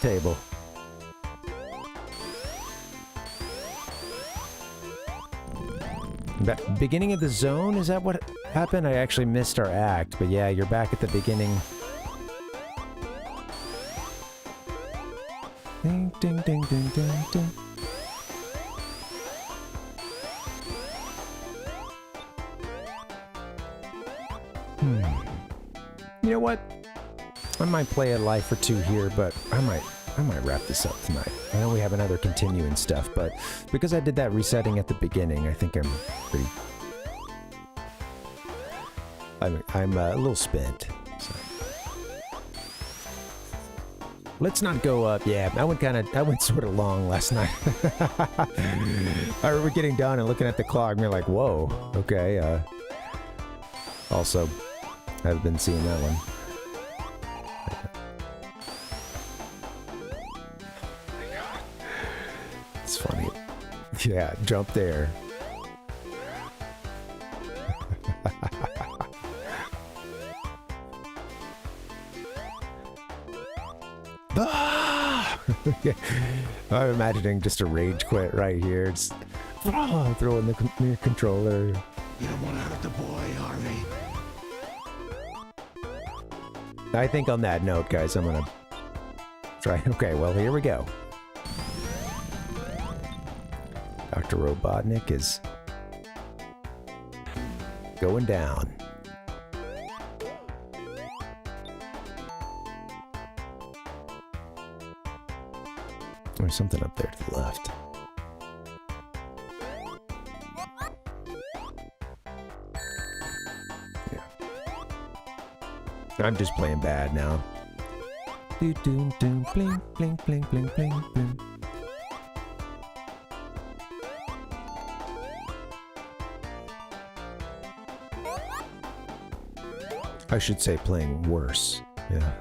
table. Beginning of the zone, is that what happened? I actually missed our act, but yeah, you're back at the beginning. Ding, ding, ding, ding, ding, ding. You know what? I might play a life or two here, but I might wrap this up tonight. I know we have another continuing stuff, but because I did that resetting at the beginning, I think I'm pretty... I'm a little spent. So. Let's not go up. Yeah, I went sort of long last night. I remember getting done and looking at the clock and you're like, whoa, okay. Also, I've been seeing that one. It's funny. Yeah, jump there. I'm imagining just a rage quit right here. Just throwing the controller. You don't want to hurt the boy, Harvey. I think on that note, guys, I'm gonna try. Okay, well, here we go. Dr. Robotnik is going down. There's something up there to the left. Yeah. I'm just playing bad now. Do do do bling bling bling bling bling bling. I should say playing worse. Yeah.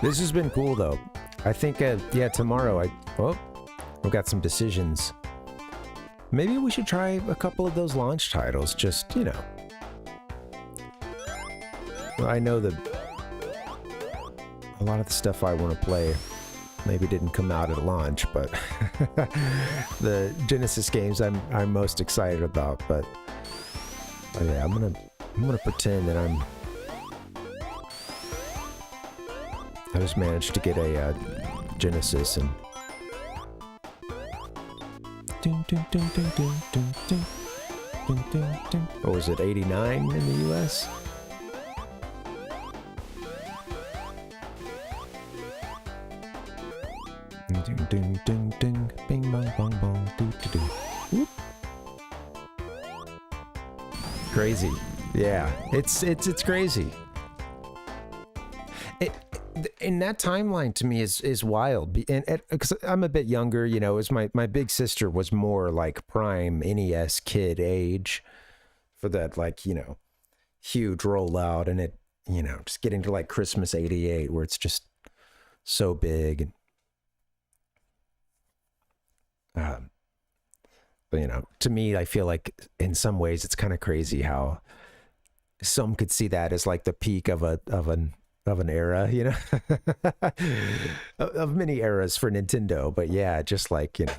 This has been cool though. I think, yeah, tomorrow I've got some decisions. Maybe we should try a couple of those launch titles, just, you know. Well, I know that a lot of the stuff I want to play maybe didn't come out at launch, but the Genesis games I'm most excited about, but yeah, I'm gonna pretend that I just managed to get a Genesis and or was it 89 in the US? Ding ding ding ding bing bong bong bong doo doo doo. Crazy. Yeah, it's crazy. And that timeline to me is wild, and because I'm a bit younger, you know, as my big sister was more like prime NES kid age for that, like, you know, huge rollout, and it, you know, just getting to like Christmas '88 where it's just so big. But you know, to me, I feel like in some ways it's kind of crazy how some could see that as like the peak of an era, you know, of many eras for Nintendo. But yeah, just like, you know,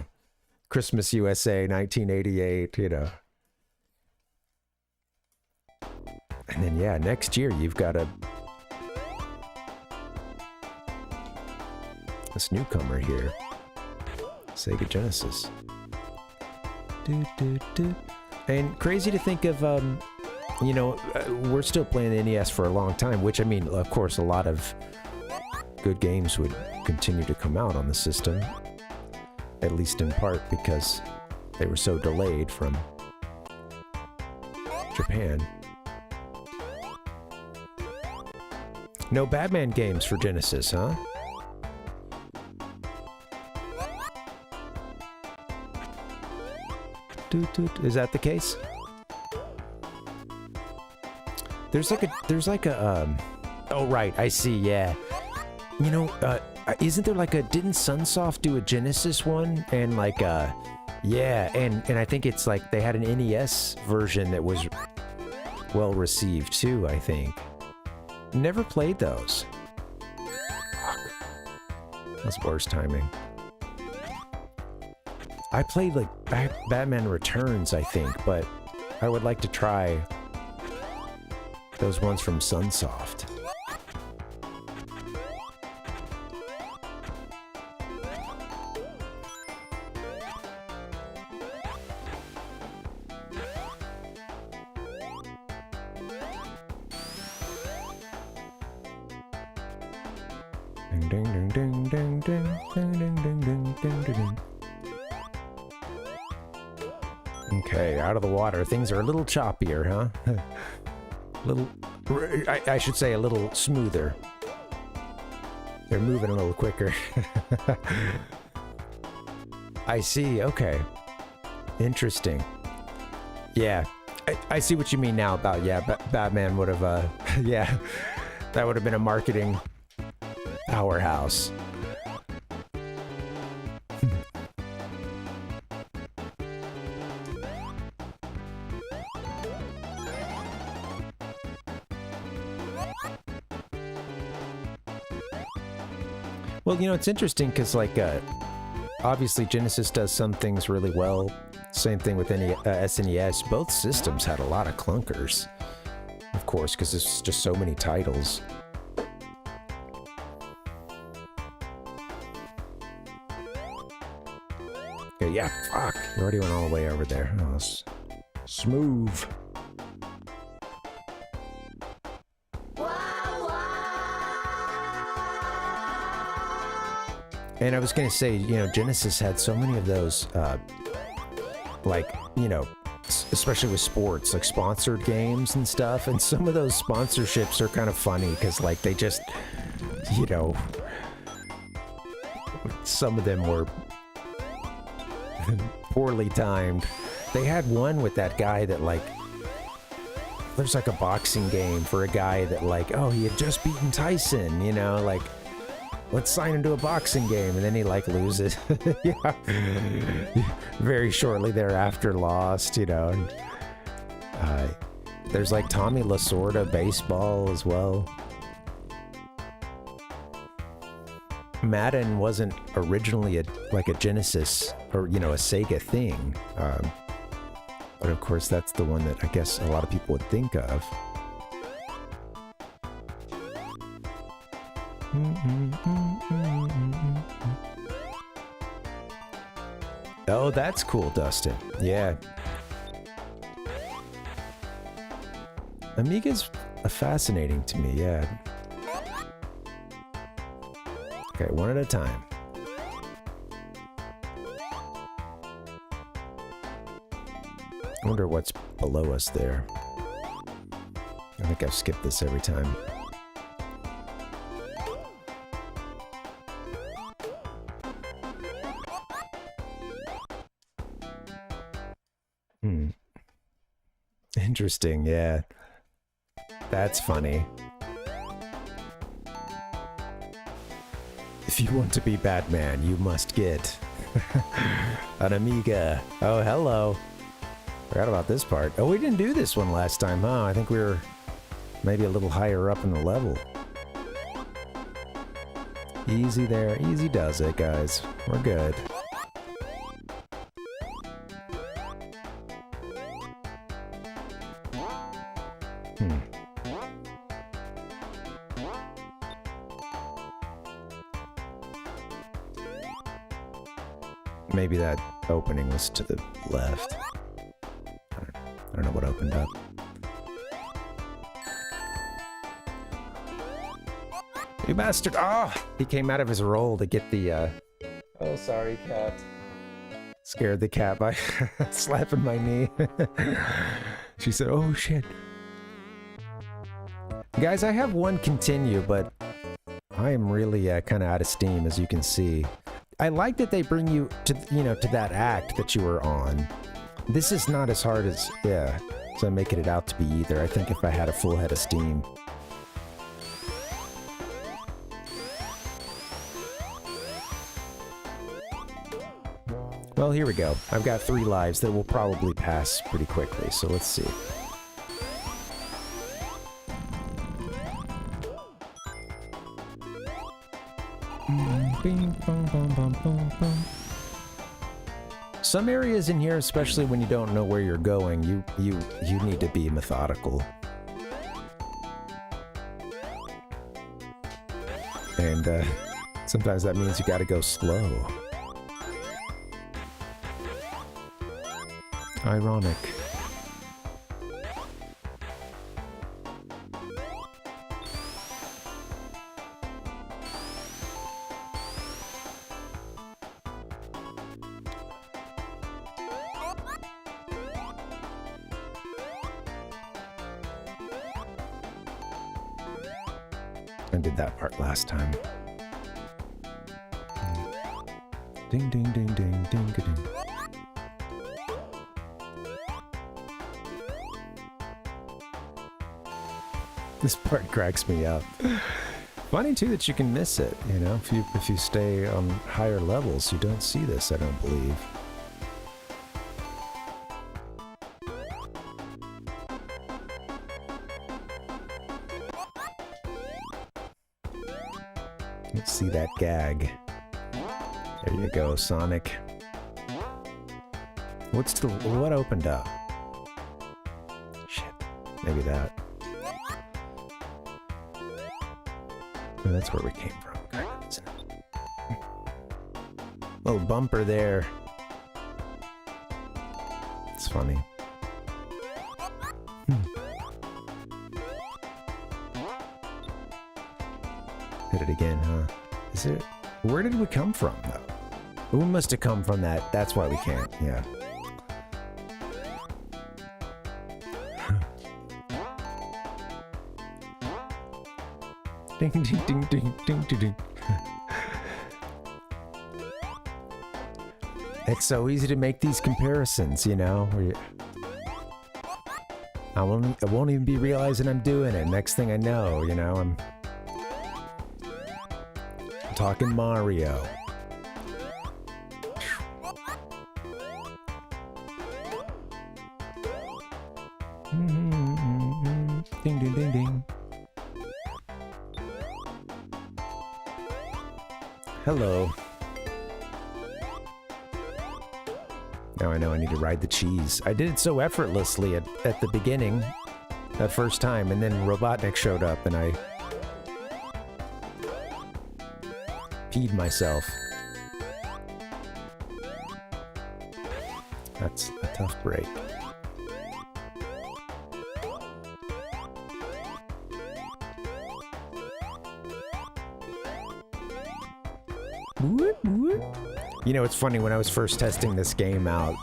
Christmas USA 1988, you know. And then, yeah, next year you've got this newcomer here, Sega Genesis. And crazy to think of, you know, we're still playing the NES for a long time, which, I mean, of course, a lot of good games would continue to come out on the system, at least in part because they were so delayed from Japan. No Batman games for Genesis, huh? Is that the case? There's like a oh right, I see, yeah. You know, isn't there like didn't Sunsoft do a Genesis one? And like yeah, and I think it's like they had an NES version that was well received too, I think. Never played those. Fuck. That's worse timing. I played like Batman Returns, I think, but I would like to try those ones from Sunsoft. Ding ding ding ding ding ding ding ding ding ding ding. Okay, out of the water. Things are a little choppier, huh? Little, I should say a little smoother. They're moving a little quicker. I see, okay. Interesting. Yeah, I see what you mean now about, yeah, Batman would have, yeah, that would have been a marketing powerhouse. Well, you know, it's interesting because, like, obviously Genesis does some things really well. Same thing with SNES. Both systems had a lot of clunkers, of course, because there's just so many titles. Okay, yeah, fuck. You already went all the way over there. Oh, smooth. And I was going to say, you know, Genesis had so many of those, like, you know, especially with sports, like sponsored games and stuff. And some of those sponsorships are kind of funny because, like, they just, you know, some of them were poorly timed. They had one with that guy that, like, there's like a boxing game for a guy that, like, oh, he had just beaten Tyson, you know, like, let's sign him to a boxing game, and then he like loses. Yeah. Very shortly thereafter lost, you know. And, there's like Tommy Lasorda baseball as well. Madden wasn't originally like a Genesis or, you know, a Sega thing. But of course that's the one that I guess a lot of people would think of. Oh, that's cool, Dustin. Yeah. Amiga's fascinating to me, yeah. Okay, one at a time. I wonder what's below us there. I think I've skipped this every time. Interesting, yeah. That's funny. If you want to be Batman, you must get an Amiga. Oh, hello. Forgot about this part. Oh, we didn't do this one last time, huh? I think we were Maybe a little higher up in the level. Easy there. Easy does it, guys. We're good. Maybe that opening was to the left. I don't know what opened up. You bastard! Oh! He came out of his roll to get the, Oh, sorry, cat. Scared the cat by slapping my knee. She said, oh, shit. Guys, I have one continue, but I am really kind of out of steam, as you can see. I like that they bring you to, to that act that you were on. This is not as hard as, so I'm making it out to be either. I think if I had a full head of steam. Well, here we go. I've got 3 lives that will probably pass pretty quickly, so let's see. Some areas in here, especially when you don't know where you're going, you need to be methodical. And sometimes that means you gotta go slow. Ironic. I did that part last time. Ding ding ding ding ding ding. This part cracks me up. Funny too that you can miss it, if you stay on higher levels, you don't see this, I don't believe. Let's see that gag. There you go, Sonic. What opened up? Shit, maybe that. Oh, that's where we came from, kind of, isn't it? Little bumper there. It's funny. Hit it again, huh? Is it? Where did we come from, though? We must have come from that. That's why we can't, yeah. Ding, ding, ding, ding, ding, ding, ding. It's so easy to make these comparisons, I won't even be realizing I'm doing it. Next thing I know, I'm talking Mario. Ding, ding, ding, ding. Hello. Now I know I need to ride the cheese. I did it so effortlessly at the beginning, that first time, and then Robotnik showed up and I peed myself. That's a tough break. It's funny, when I was first testing this game out,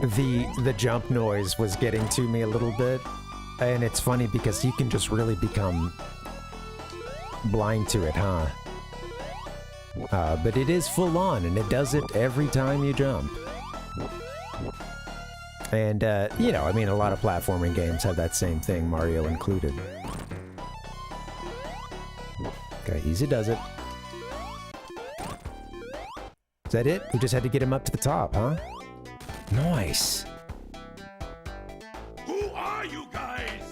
the jump noise was getting to me a little bit, and it's funny because you can just really become blind to it, huh? But it is full on, and it does it every time you jump. And, a lot of platforming games have that same thing, Mario included. Okay, easy does it. Is that it? We just had to get him up to the top, huh? Nice. Who are you guys?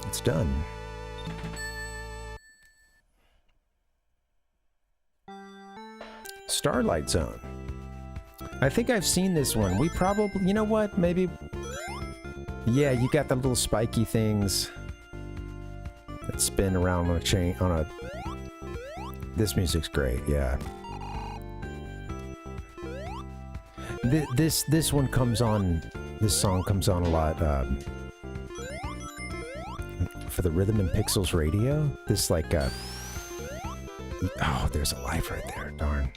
It's done. Starlight Zone. I think I've seen this one. We probably, you know what? Maybe. Yeah, you got the little spiky things that spin around on a chain. This music's great. Yeah. This one comes on. This song comes on a lot for the Rhythm and Pixels radio. This like oh, there's a life right there. Darn.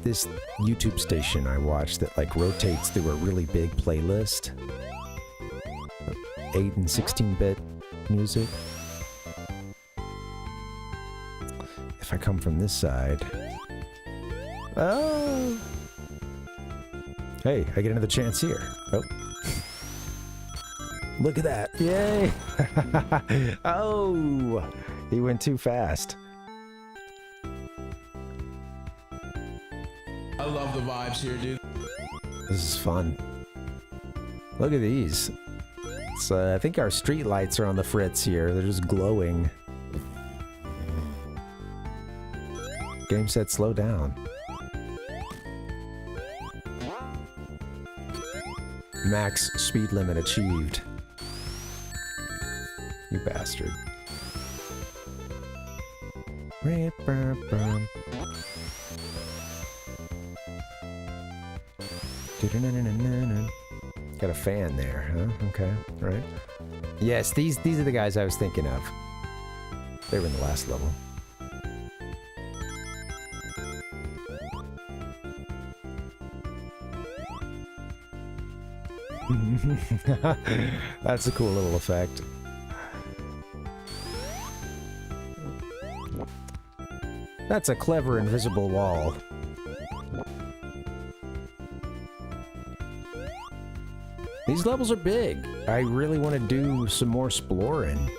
This YouTube station I watch that like rotates through a really big playlist of 8 and 16-bit music. If I come from this side, oh, hey, I get another chance here. Oh, look at that! Yay! Oh, he went too fast. I love the vibes here, dude. This is fun. Look at these. It's, I think our street lights are on the fritz here. They're just glowing. Game set, slow down. Max speed limit achieved. You bastard. Got a fan there, huh? Okay, right. Yes, these are the guys I was thinking of. They were in the last level. That's a cool little effect. That's a clever invisible wall. These levels are big. I really want to do some more exploring.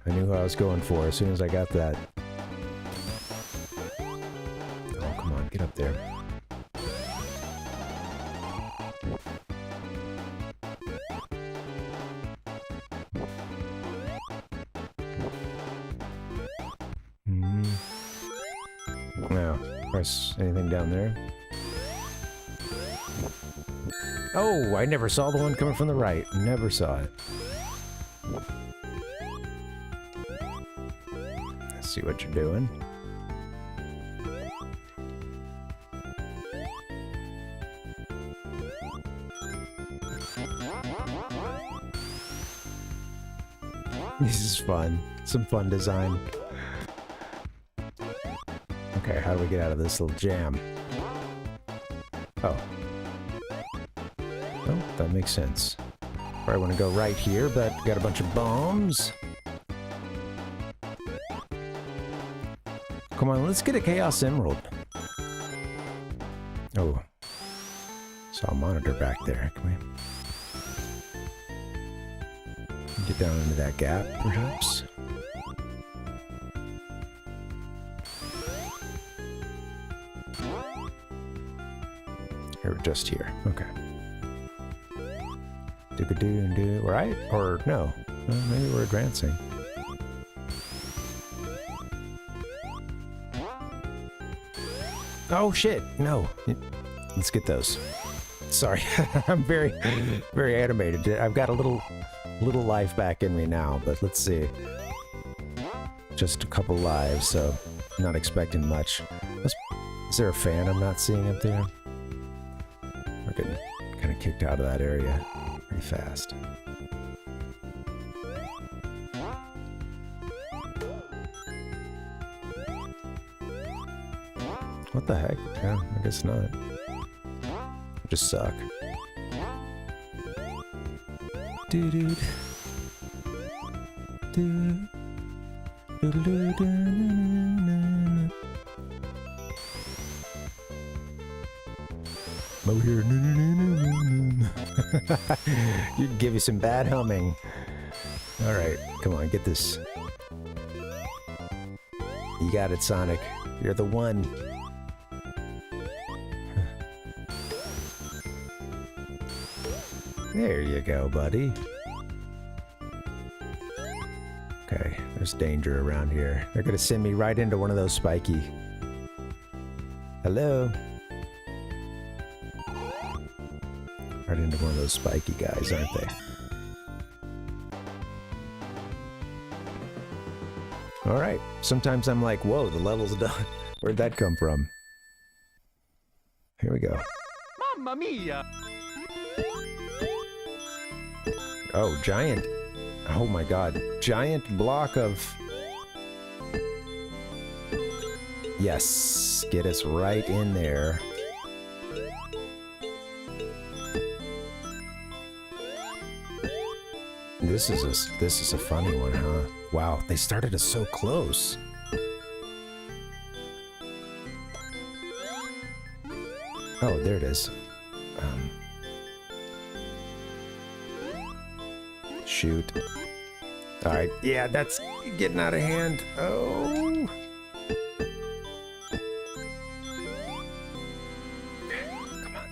I knew who I was going for as soon as I got that. Oh, come on, get up there. No. Press anything down there. Oh, I never saw the one coming from the right. Never saw it. Let's see what you're doing. This is fun. Some fun design. Okay, how do we get out of this little jam? Oh. Oh, that makes sense. Probably want to go right here, but got a bunch of bombs. Come on, let's get a Chaos Emerald. Oh. Saw a monitor back there. Can we get down into that gap, perhaps? Or just here. Okay. Do-ga-do-do, right? Or no. Maybe we're advancing. Oh shit! No. Let's get those. Sorry, I'm very animated. I've got a little life back in me now, but let's see. Just a couple lives, so not expecting much. Is there a fan I'm not seeing up there? We're getting kind of kicked out of that area pretty fast. What the heck? Yeah, I guess not. I just suck. Doo-doo. Doo. Doo-doo-doo-doo-doo-doo-doo. Over here. You can give me some bad humming. Alright, come on, get this. You got it, Sonic. You're the one. There you go, buddy. Okay, there's danger around here. They're gonna send me right into one of those spiky. Hello? Right into one of those spiky guys, aren't they? Alright, sometimes I'm like, whoa, the level's done. Where'd that come from? Here we go. Mamma mia! Oh, giant. Oh my god. Giant block of... Yes. Get us right in there. This is a funny one, huh? Wow, they started us so close. Oh, there it is. Shoot. Alright, yeah, that's getting out of hand. Oh. Come on.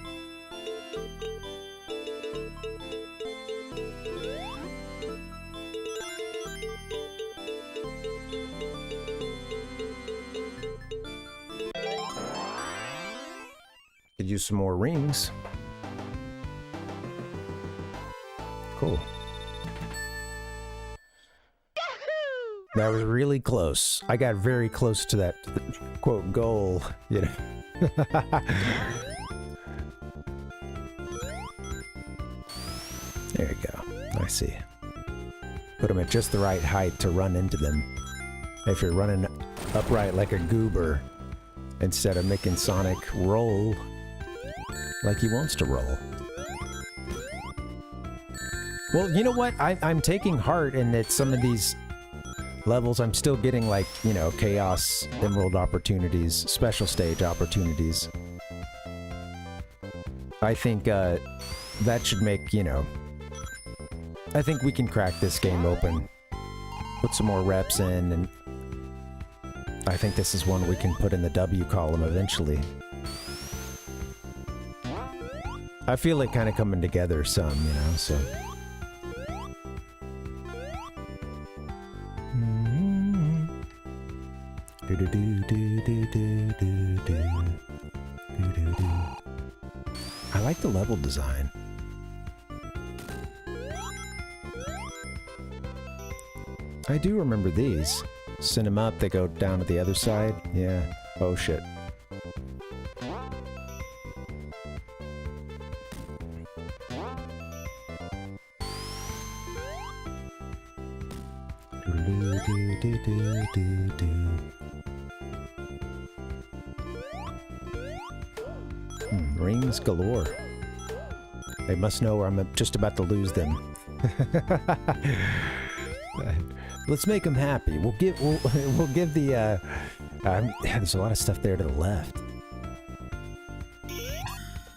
Could use some more rings. Cool. That was really close. I got very close to that, quote, goal, you know. There you go. I see. Put them at just the right height to run into them. If you're running upright like a goober, instead of making Sonic roll like he wants to roll. Well, you know what? I'm taking heart in that some of these levels I'm still getting, like, you know, Chaos Emerald opportunities, special stage opportunities. I think that should make, you know, I think we can crack this game open. Put some more reps in, and I think this is one we can put in the W column eventually. I feel it kind of coming together some, you know, so... I like the level design. I do remember these. Send them up, they go down to the other side. Yeah. Oh shit. Rings galore. They must know I'm just about to lose them. Let's make them happy. We'll give the there's a lot of stuff there to the left.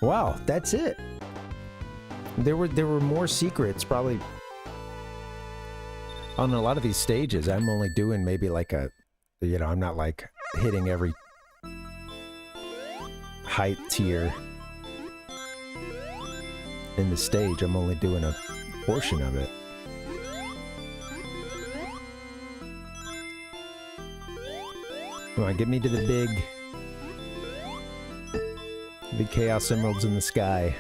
Wow, that's it. There were more secrets probably on a lot of these stages. I'm only doing maybe like a, you know, I'm not like hitting every height tier in the stage. I'm only doing a portion of it. Come on, get me to the big Chaos Emeralds in the sky.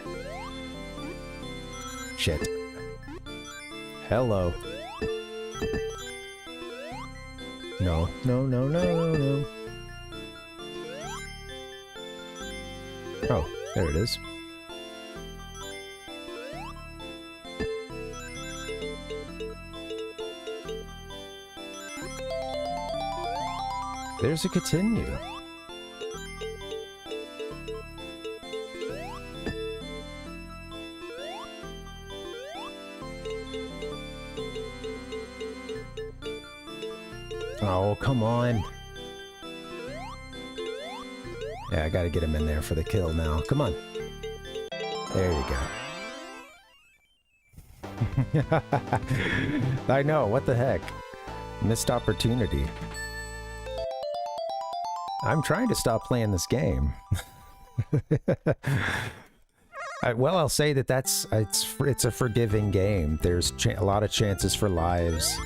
Shit. Hello. No, no, no, no, no, no. Oh, there it is. There's a continue. Oh, come on. Yeah, I gotta get him in there for the kill now. Come on. There you go. I know, what the heck? Missed opportunity. I'm trying to stop playing this game. Well, I'll say that it's a forgiving game. There's a lot of chances for lives.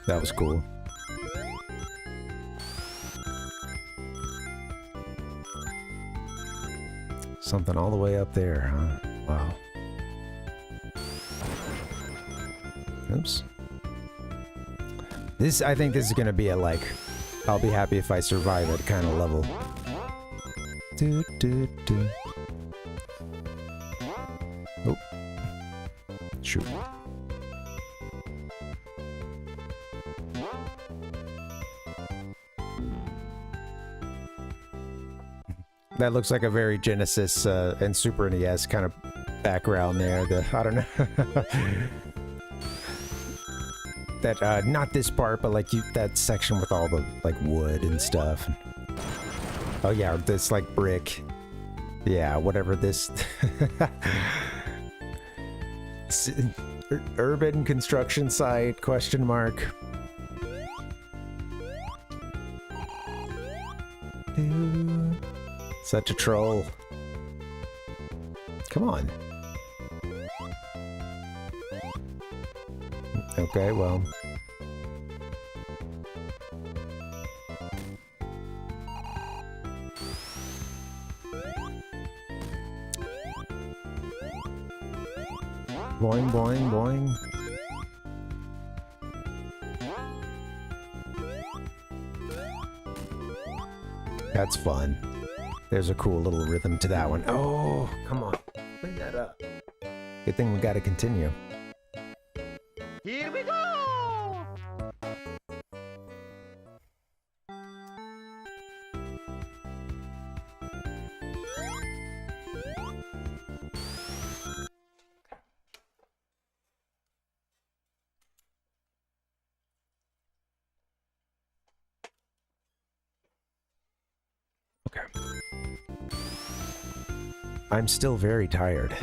That was cool. Something all the way up there, huh? Wow. Oops. I think this is gonna be a, like, I'll be happy if I survive it kind of level. Oh. Shoot. That looks like a very Genesis and Super NES kind of background there. I don't know. That, not this part, but like that section with all the like wood and stuff. Oh yeah, this like brick. Yeah, whatever this. Urban construction site, question mark. Such a troll. Come on. Okay, well. Boing, boing, boing. That's fun. There's a cool little rhythm to that one. Oh, come on. Clean that up. Good thing we gotta continue. Here we go! Okay. I'm still very tired.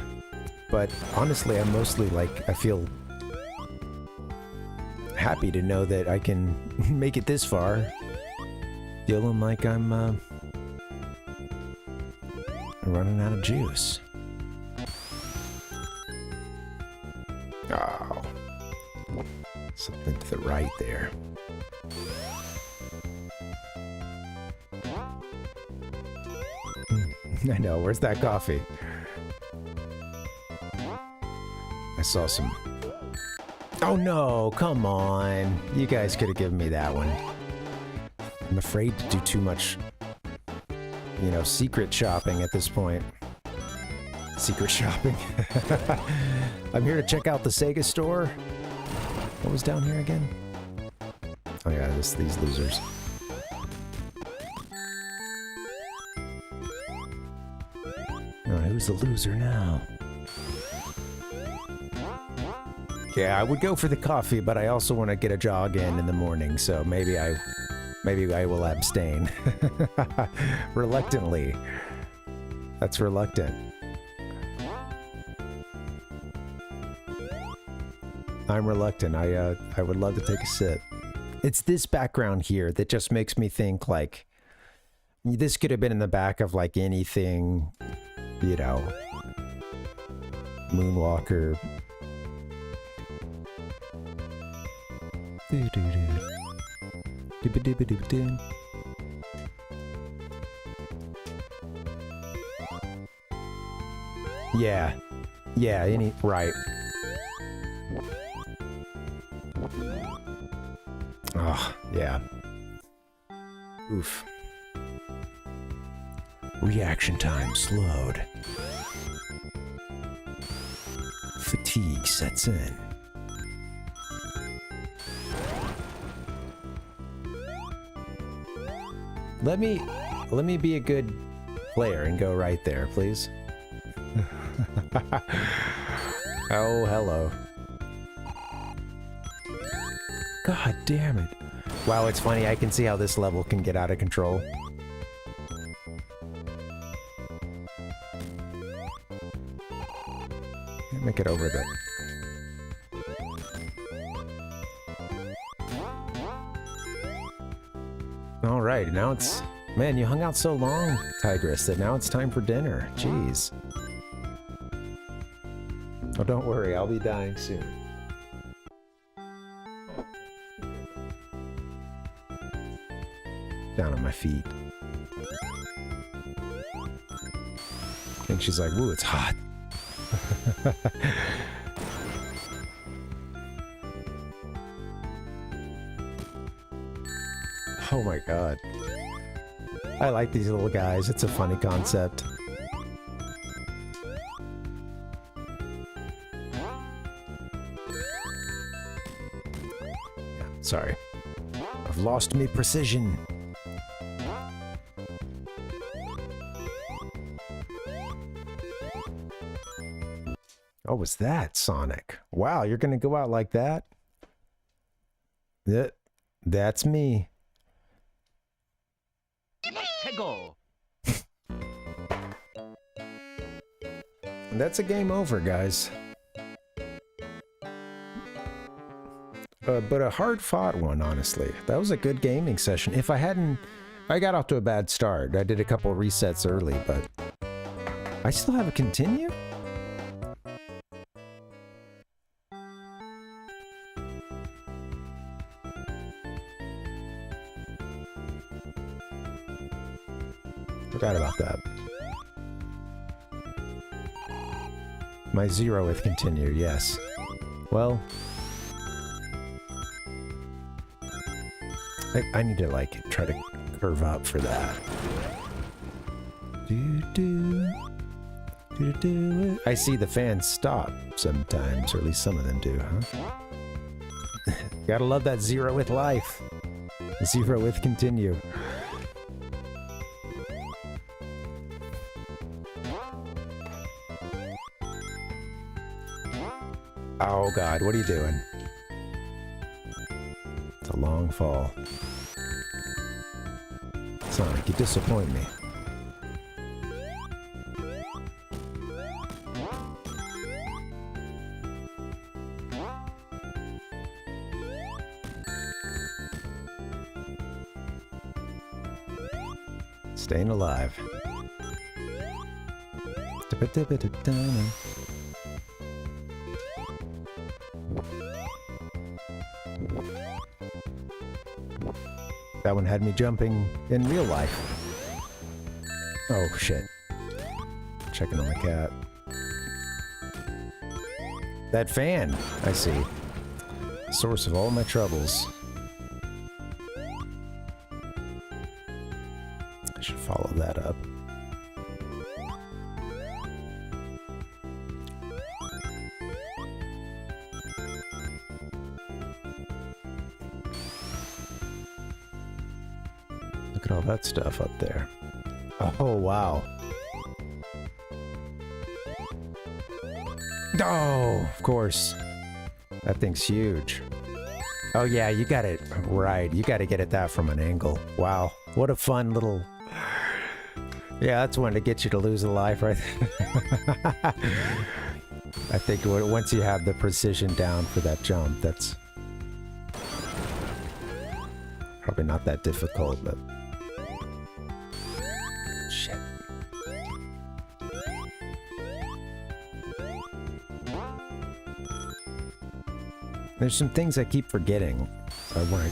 But honestly, I'm mostly like, I feel happy to know that I can make it this far. Feeling like I'm running out of juice. Oh. Something to the right there. I know, where's that coffee? I saw some... Oh no, come on. You guys could have given me that one. I'm afraid to do too much, you know, secret shopping at this point. Secret shopping. I'm here to check out the Sega store. What was down here again? Oh yeah, these losers. Who's the loser now? Yeah, I would go for the coffee, but I also want to get a jog in the morning, so maybe I will abstain. Reluctantly. That's reluctant. I'm reluctant. I would love to take a sip. It's this background here that just makes me think, like, this could have been in the back of, like, anything, you know, Moonwalker. Yeah. Yeah, right. Oh, yeah. Oof. Reaction time slowed. Fatigue sets in. Let me be a good player and go right there, please. Oh, hello. God damn it. Wow, it's funny. I can see how this level can get out of control. Make it over there. All right, now it's Man, you hung out so long, Tigress, that now it's time for dinner. Jeez. Oh, don't worry, I'll be dying soon. Down on my feet. And she's like, woo, it's hot. Oh my god. I like these little guys. It's a funny concept. Sorry. I've lost me precision. Oh, was that Sonic? Wow, you're gonna go out like that? That's me. That's a game over, guys. But a hard-fought one, honestly. That was a good gaming session. If I hadn't... I got off to a bad start. I did a couple resets early, but... I still have a continue? Forgot about that. My 0th continue, yes. Well... I need to, like, try to curve up for that. I see the fans stop sometimes, or at least some of them do, huh? Gotta love that 0th life. 0th continue. Oh god, what are you doing? It's a long fall. Sonic, you disappoint me. Staying alive. That one had me jumping in real life. Oh, shit. Checking on the cat. That fan, I see. Source of all my troubles. I should follow that up. Look at all that stuff up there. Oh, wow. Oh, of course. That thing's huge. Oh, yeah, you got it right. You got to get at that from an angle. Wow. What a fun little... Yeah, that's one to get you to lose a life, right? I think once you have the precision down for that jump, that's probably not that difficult, but... Shit. There's some things I keep forgetting. I want to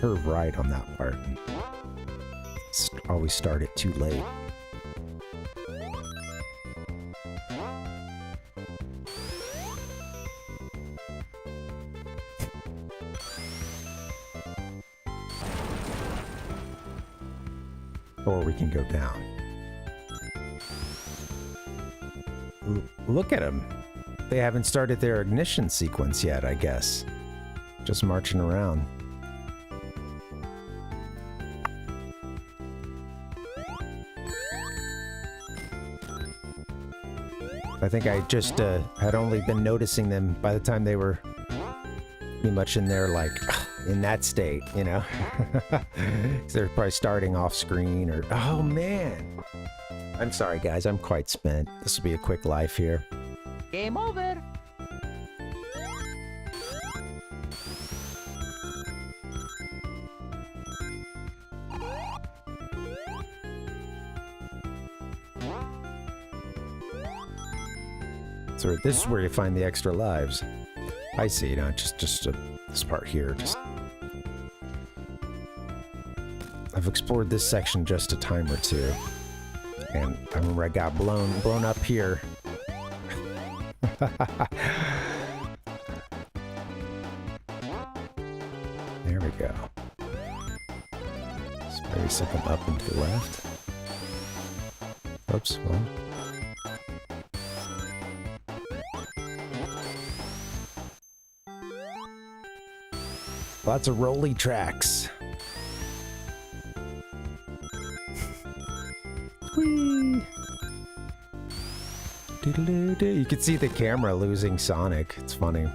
curve right on that part. And always start it too late. Or we can go down. Look at them. They haven't started their ignition sequence yet, I guess. Just marching around. I think I just had only been noticing them by the time they were pretty much in their, like, in that state, you know? They're probably starting off screen or... Oh, man! I'm sorry, guys. I'm quite spent. This will be a quick life here. Game over. So this is where you find the extra lives. I see, just this part here. Just I've explored this section just a time or two, and I remember I got blown up here. There we go. So maybe something up and to the left. Oops, well. Lots of rolly tracks. Whee! Doodle-doo-doo. You can see the camera losing Sonic. It's funny.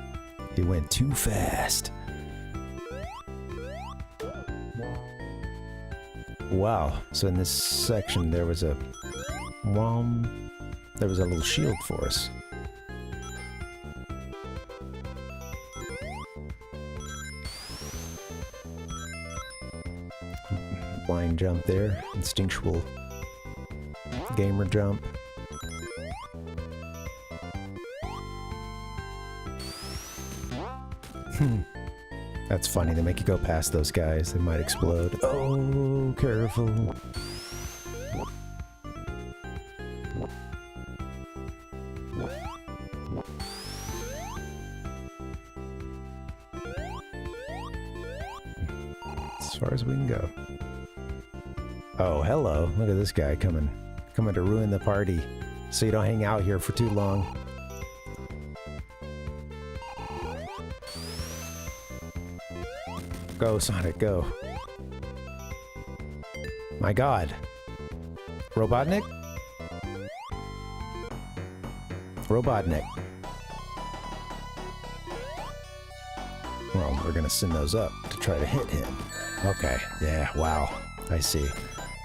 He went too fast. Wow. So in this section there was a little shield for us. Blind jump there. Instinctual gamer jump. That's funny. They make you go past those guys. They might explode. Oh, careful. As far as we can go. Oh, hello. Look at this guy coming to ruin the party so you don't hang out here for too long. Go, Sonic, go. My god. Robotnik? Robotnik. Well, we're gonna send those up to try to hit him. Okay, yeah, wow. I see.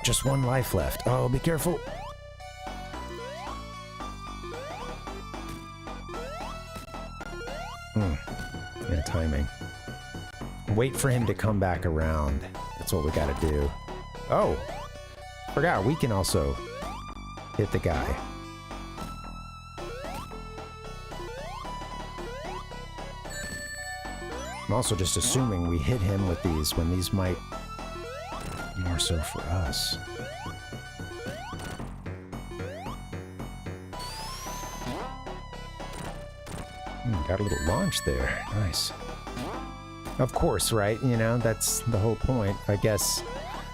Just one life left. Oh, be careful. Yeah, timing. Wait for him to come back around. That's what we gotta do. Oh! Forgot, we can also hit the guy. I'm also just assuming we hit him with these when these might be more so for us. Got a little launch there. Nice. Of course, right? You know, that's the whole point. I guess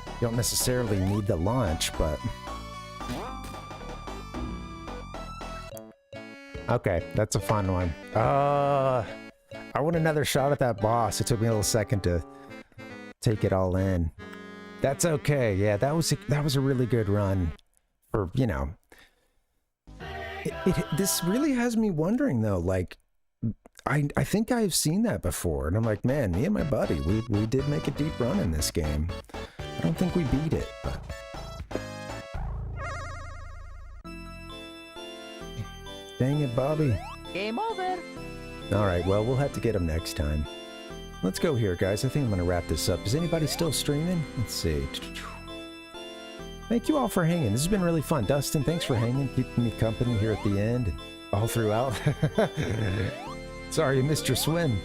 you don't necessarily need the launch, but... Okay, that's a fun one. I want another shot at that boss. It took me a little second to take it all in. That's okay. Yeah, that was a really good run for, you know... This really has me wondering, though, like... I think I've seen that before, and I'm like, man, me and my buddy, we did make a deep run in this game. I don't think we beat it, but... Dang it, Bobby. Game over. Alright, well, we'll have to get him next time. Let's go here, guys. I think I'm going to wrap this up. Is anybody still streaming? Let's see. Thank you all for hanging. This has been really fun. Dustin, thanks for hanging, keeping me company here at the end, and all throughout. Sorry you missed your swim.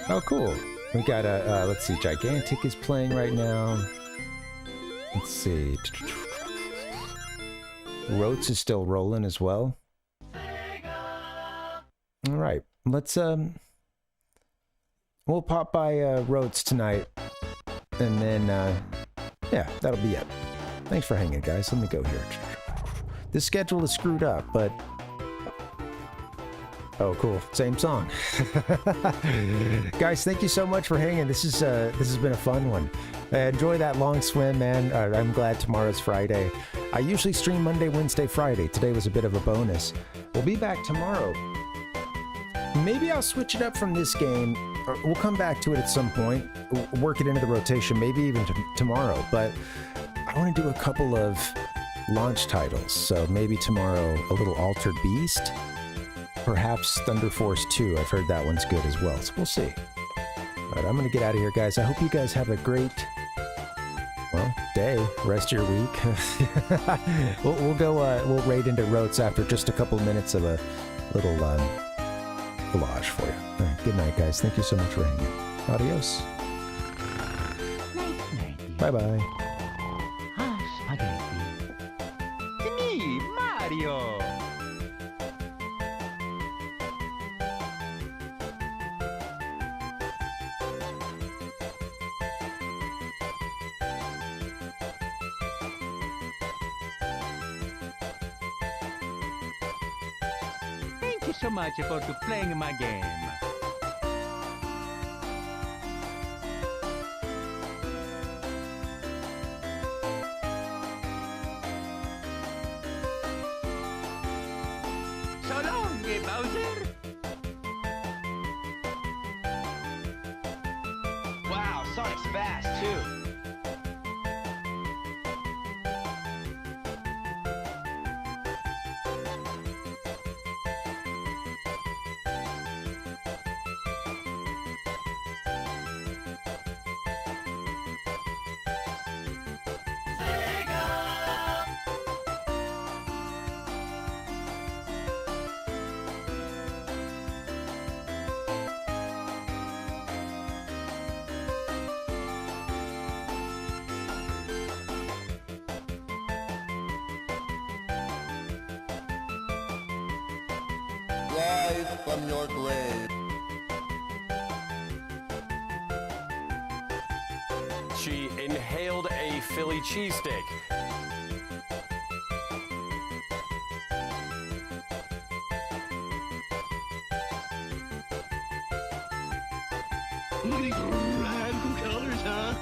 Oh, cool. We got a, let's see, Gigantic is playing right now. Let's see. Rotes is still rolling as well. All right, let's, we'll pop by, Rotes tonight. And then, yeah, that'll be it. Thanks for hanging, guys. Let me go here. This schedule is screwed up, but... Oh, cool. Same song. Guys, thank you so much for hanging. This has been a fun one. Enjoy that long swim, man. I'm glad tomorrow's Friday. I usually stream Monday, Wednesday, Friday. Today was a bit of a bonus. We'll be back tomorrow. Maybe I'll switch it up from this game. We'll come back to it at some point. Work it into the rotation, maybe even tomorrow. But I want to do a couple of launch titles. So maybe tomorrow, a little Altered Beast. Perhaps Thunder Force 2. I've heard that one's good as well, so we'll see. All right, I'm going to get out of here, guys. I hope you guys have a great, well, day, rest of your week. we'll raid into Rotes after just a couple minutes of a little collage for you. All right, good night, guys. Thank you so much for hanging. Adios. Bye-bye. It's me, Mario. Thank you so much for playing my game. So long, Bowser. Wow, Sonic's fast, too. Rise from your grave. She inhaled a Philly cheesesteak. Look at these radical colors, huh?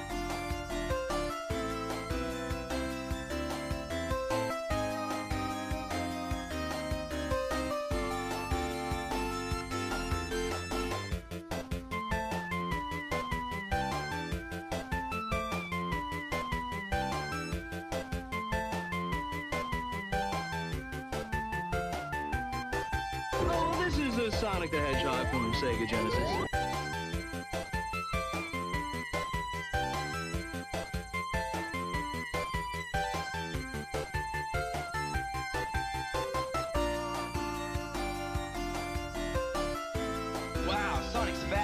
Oh, this is a Sonic the Hedgehog from Sega Genesis. Wow, Sonic's fast.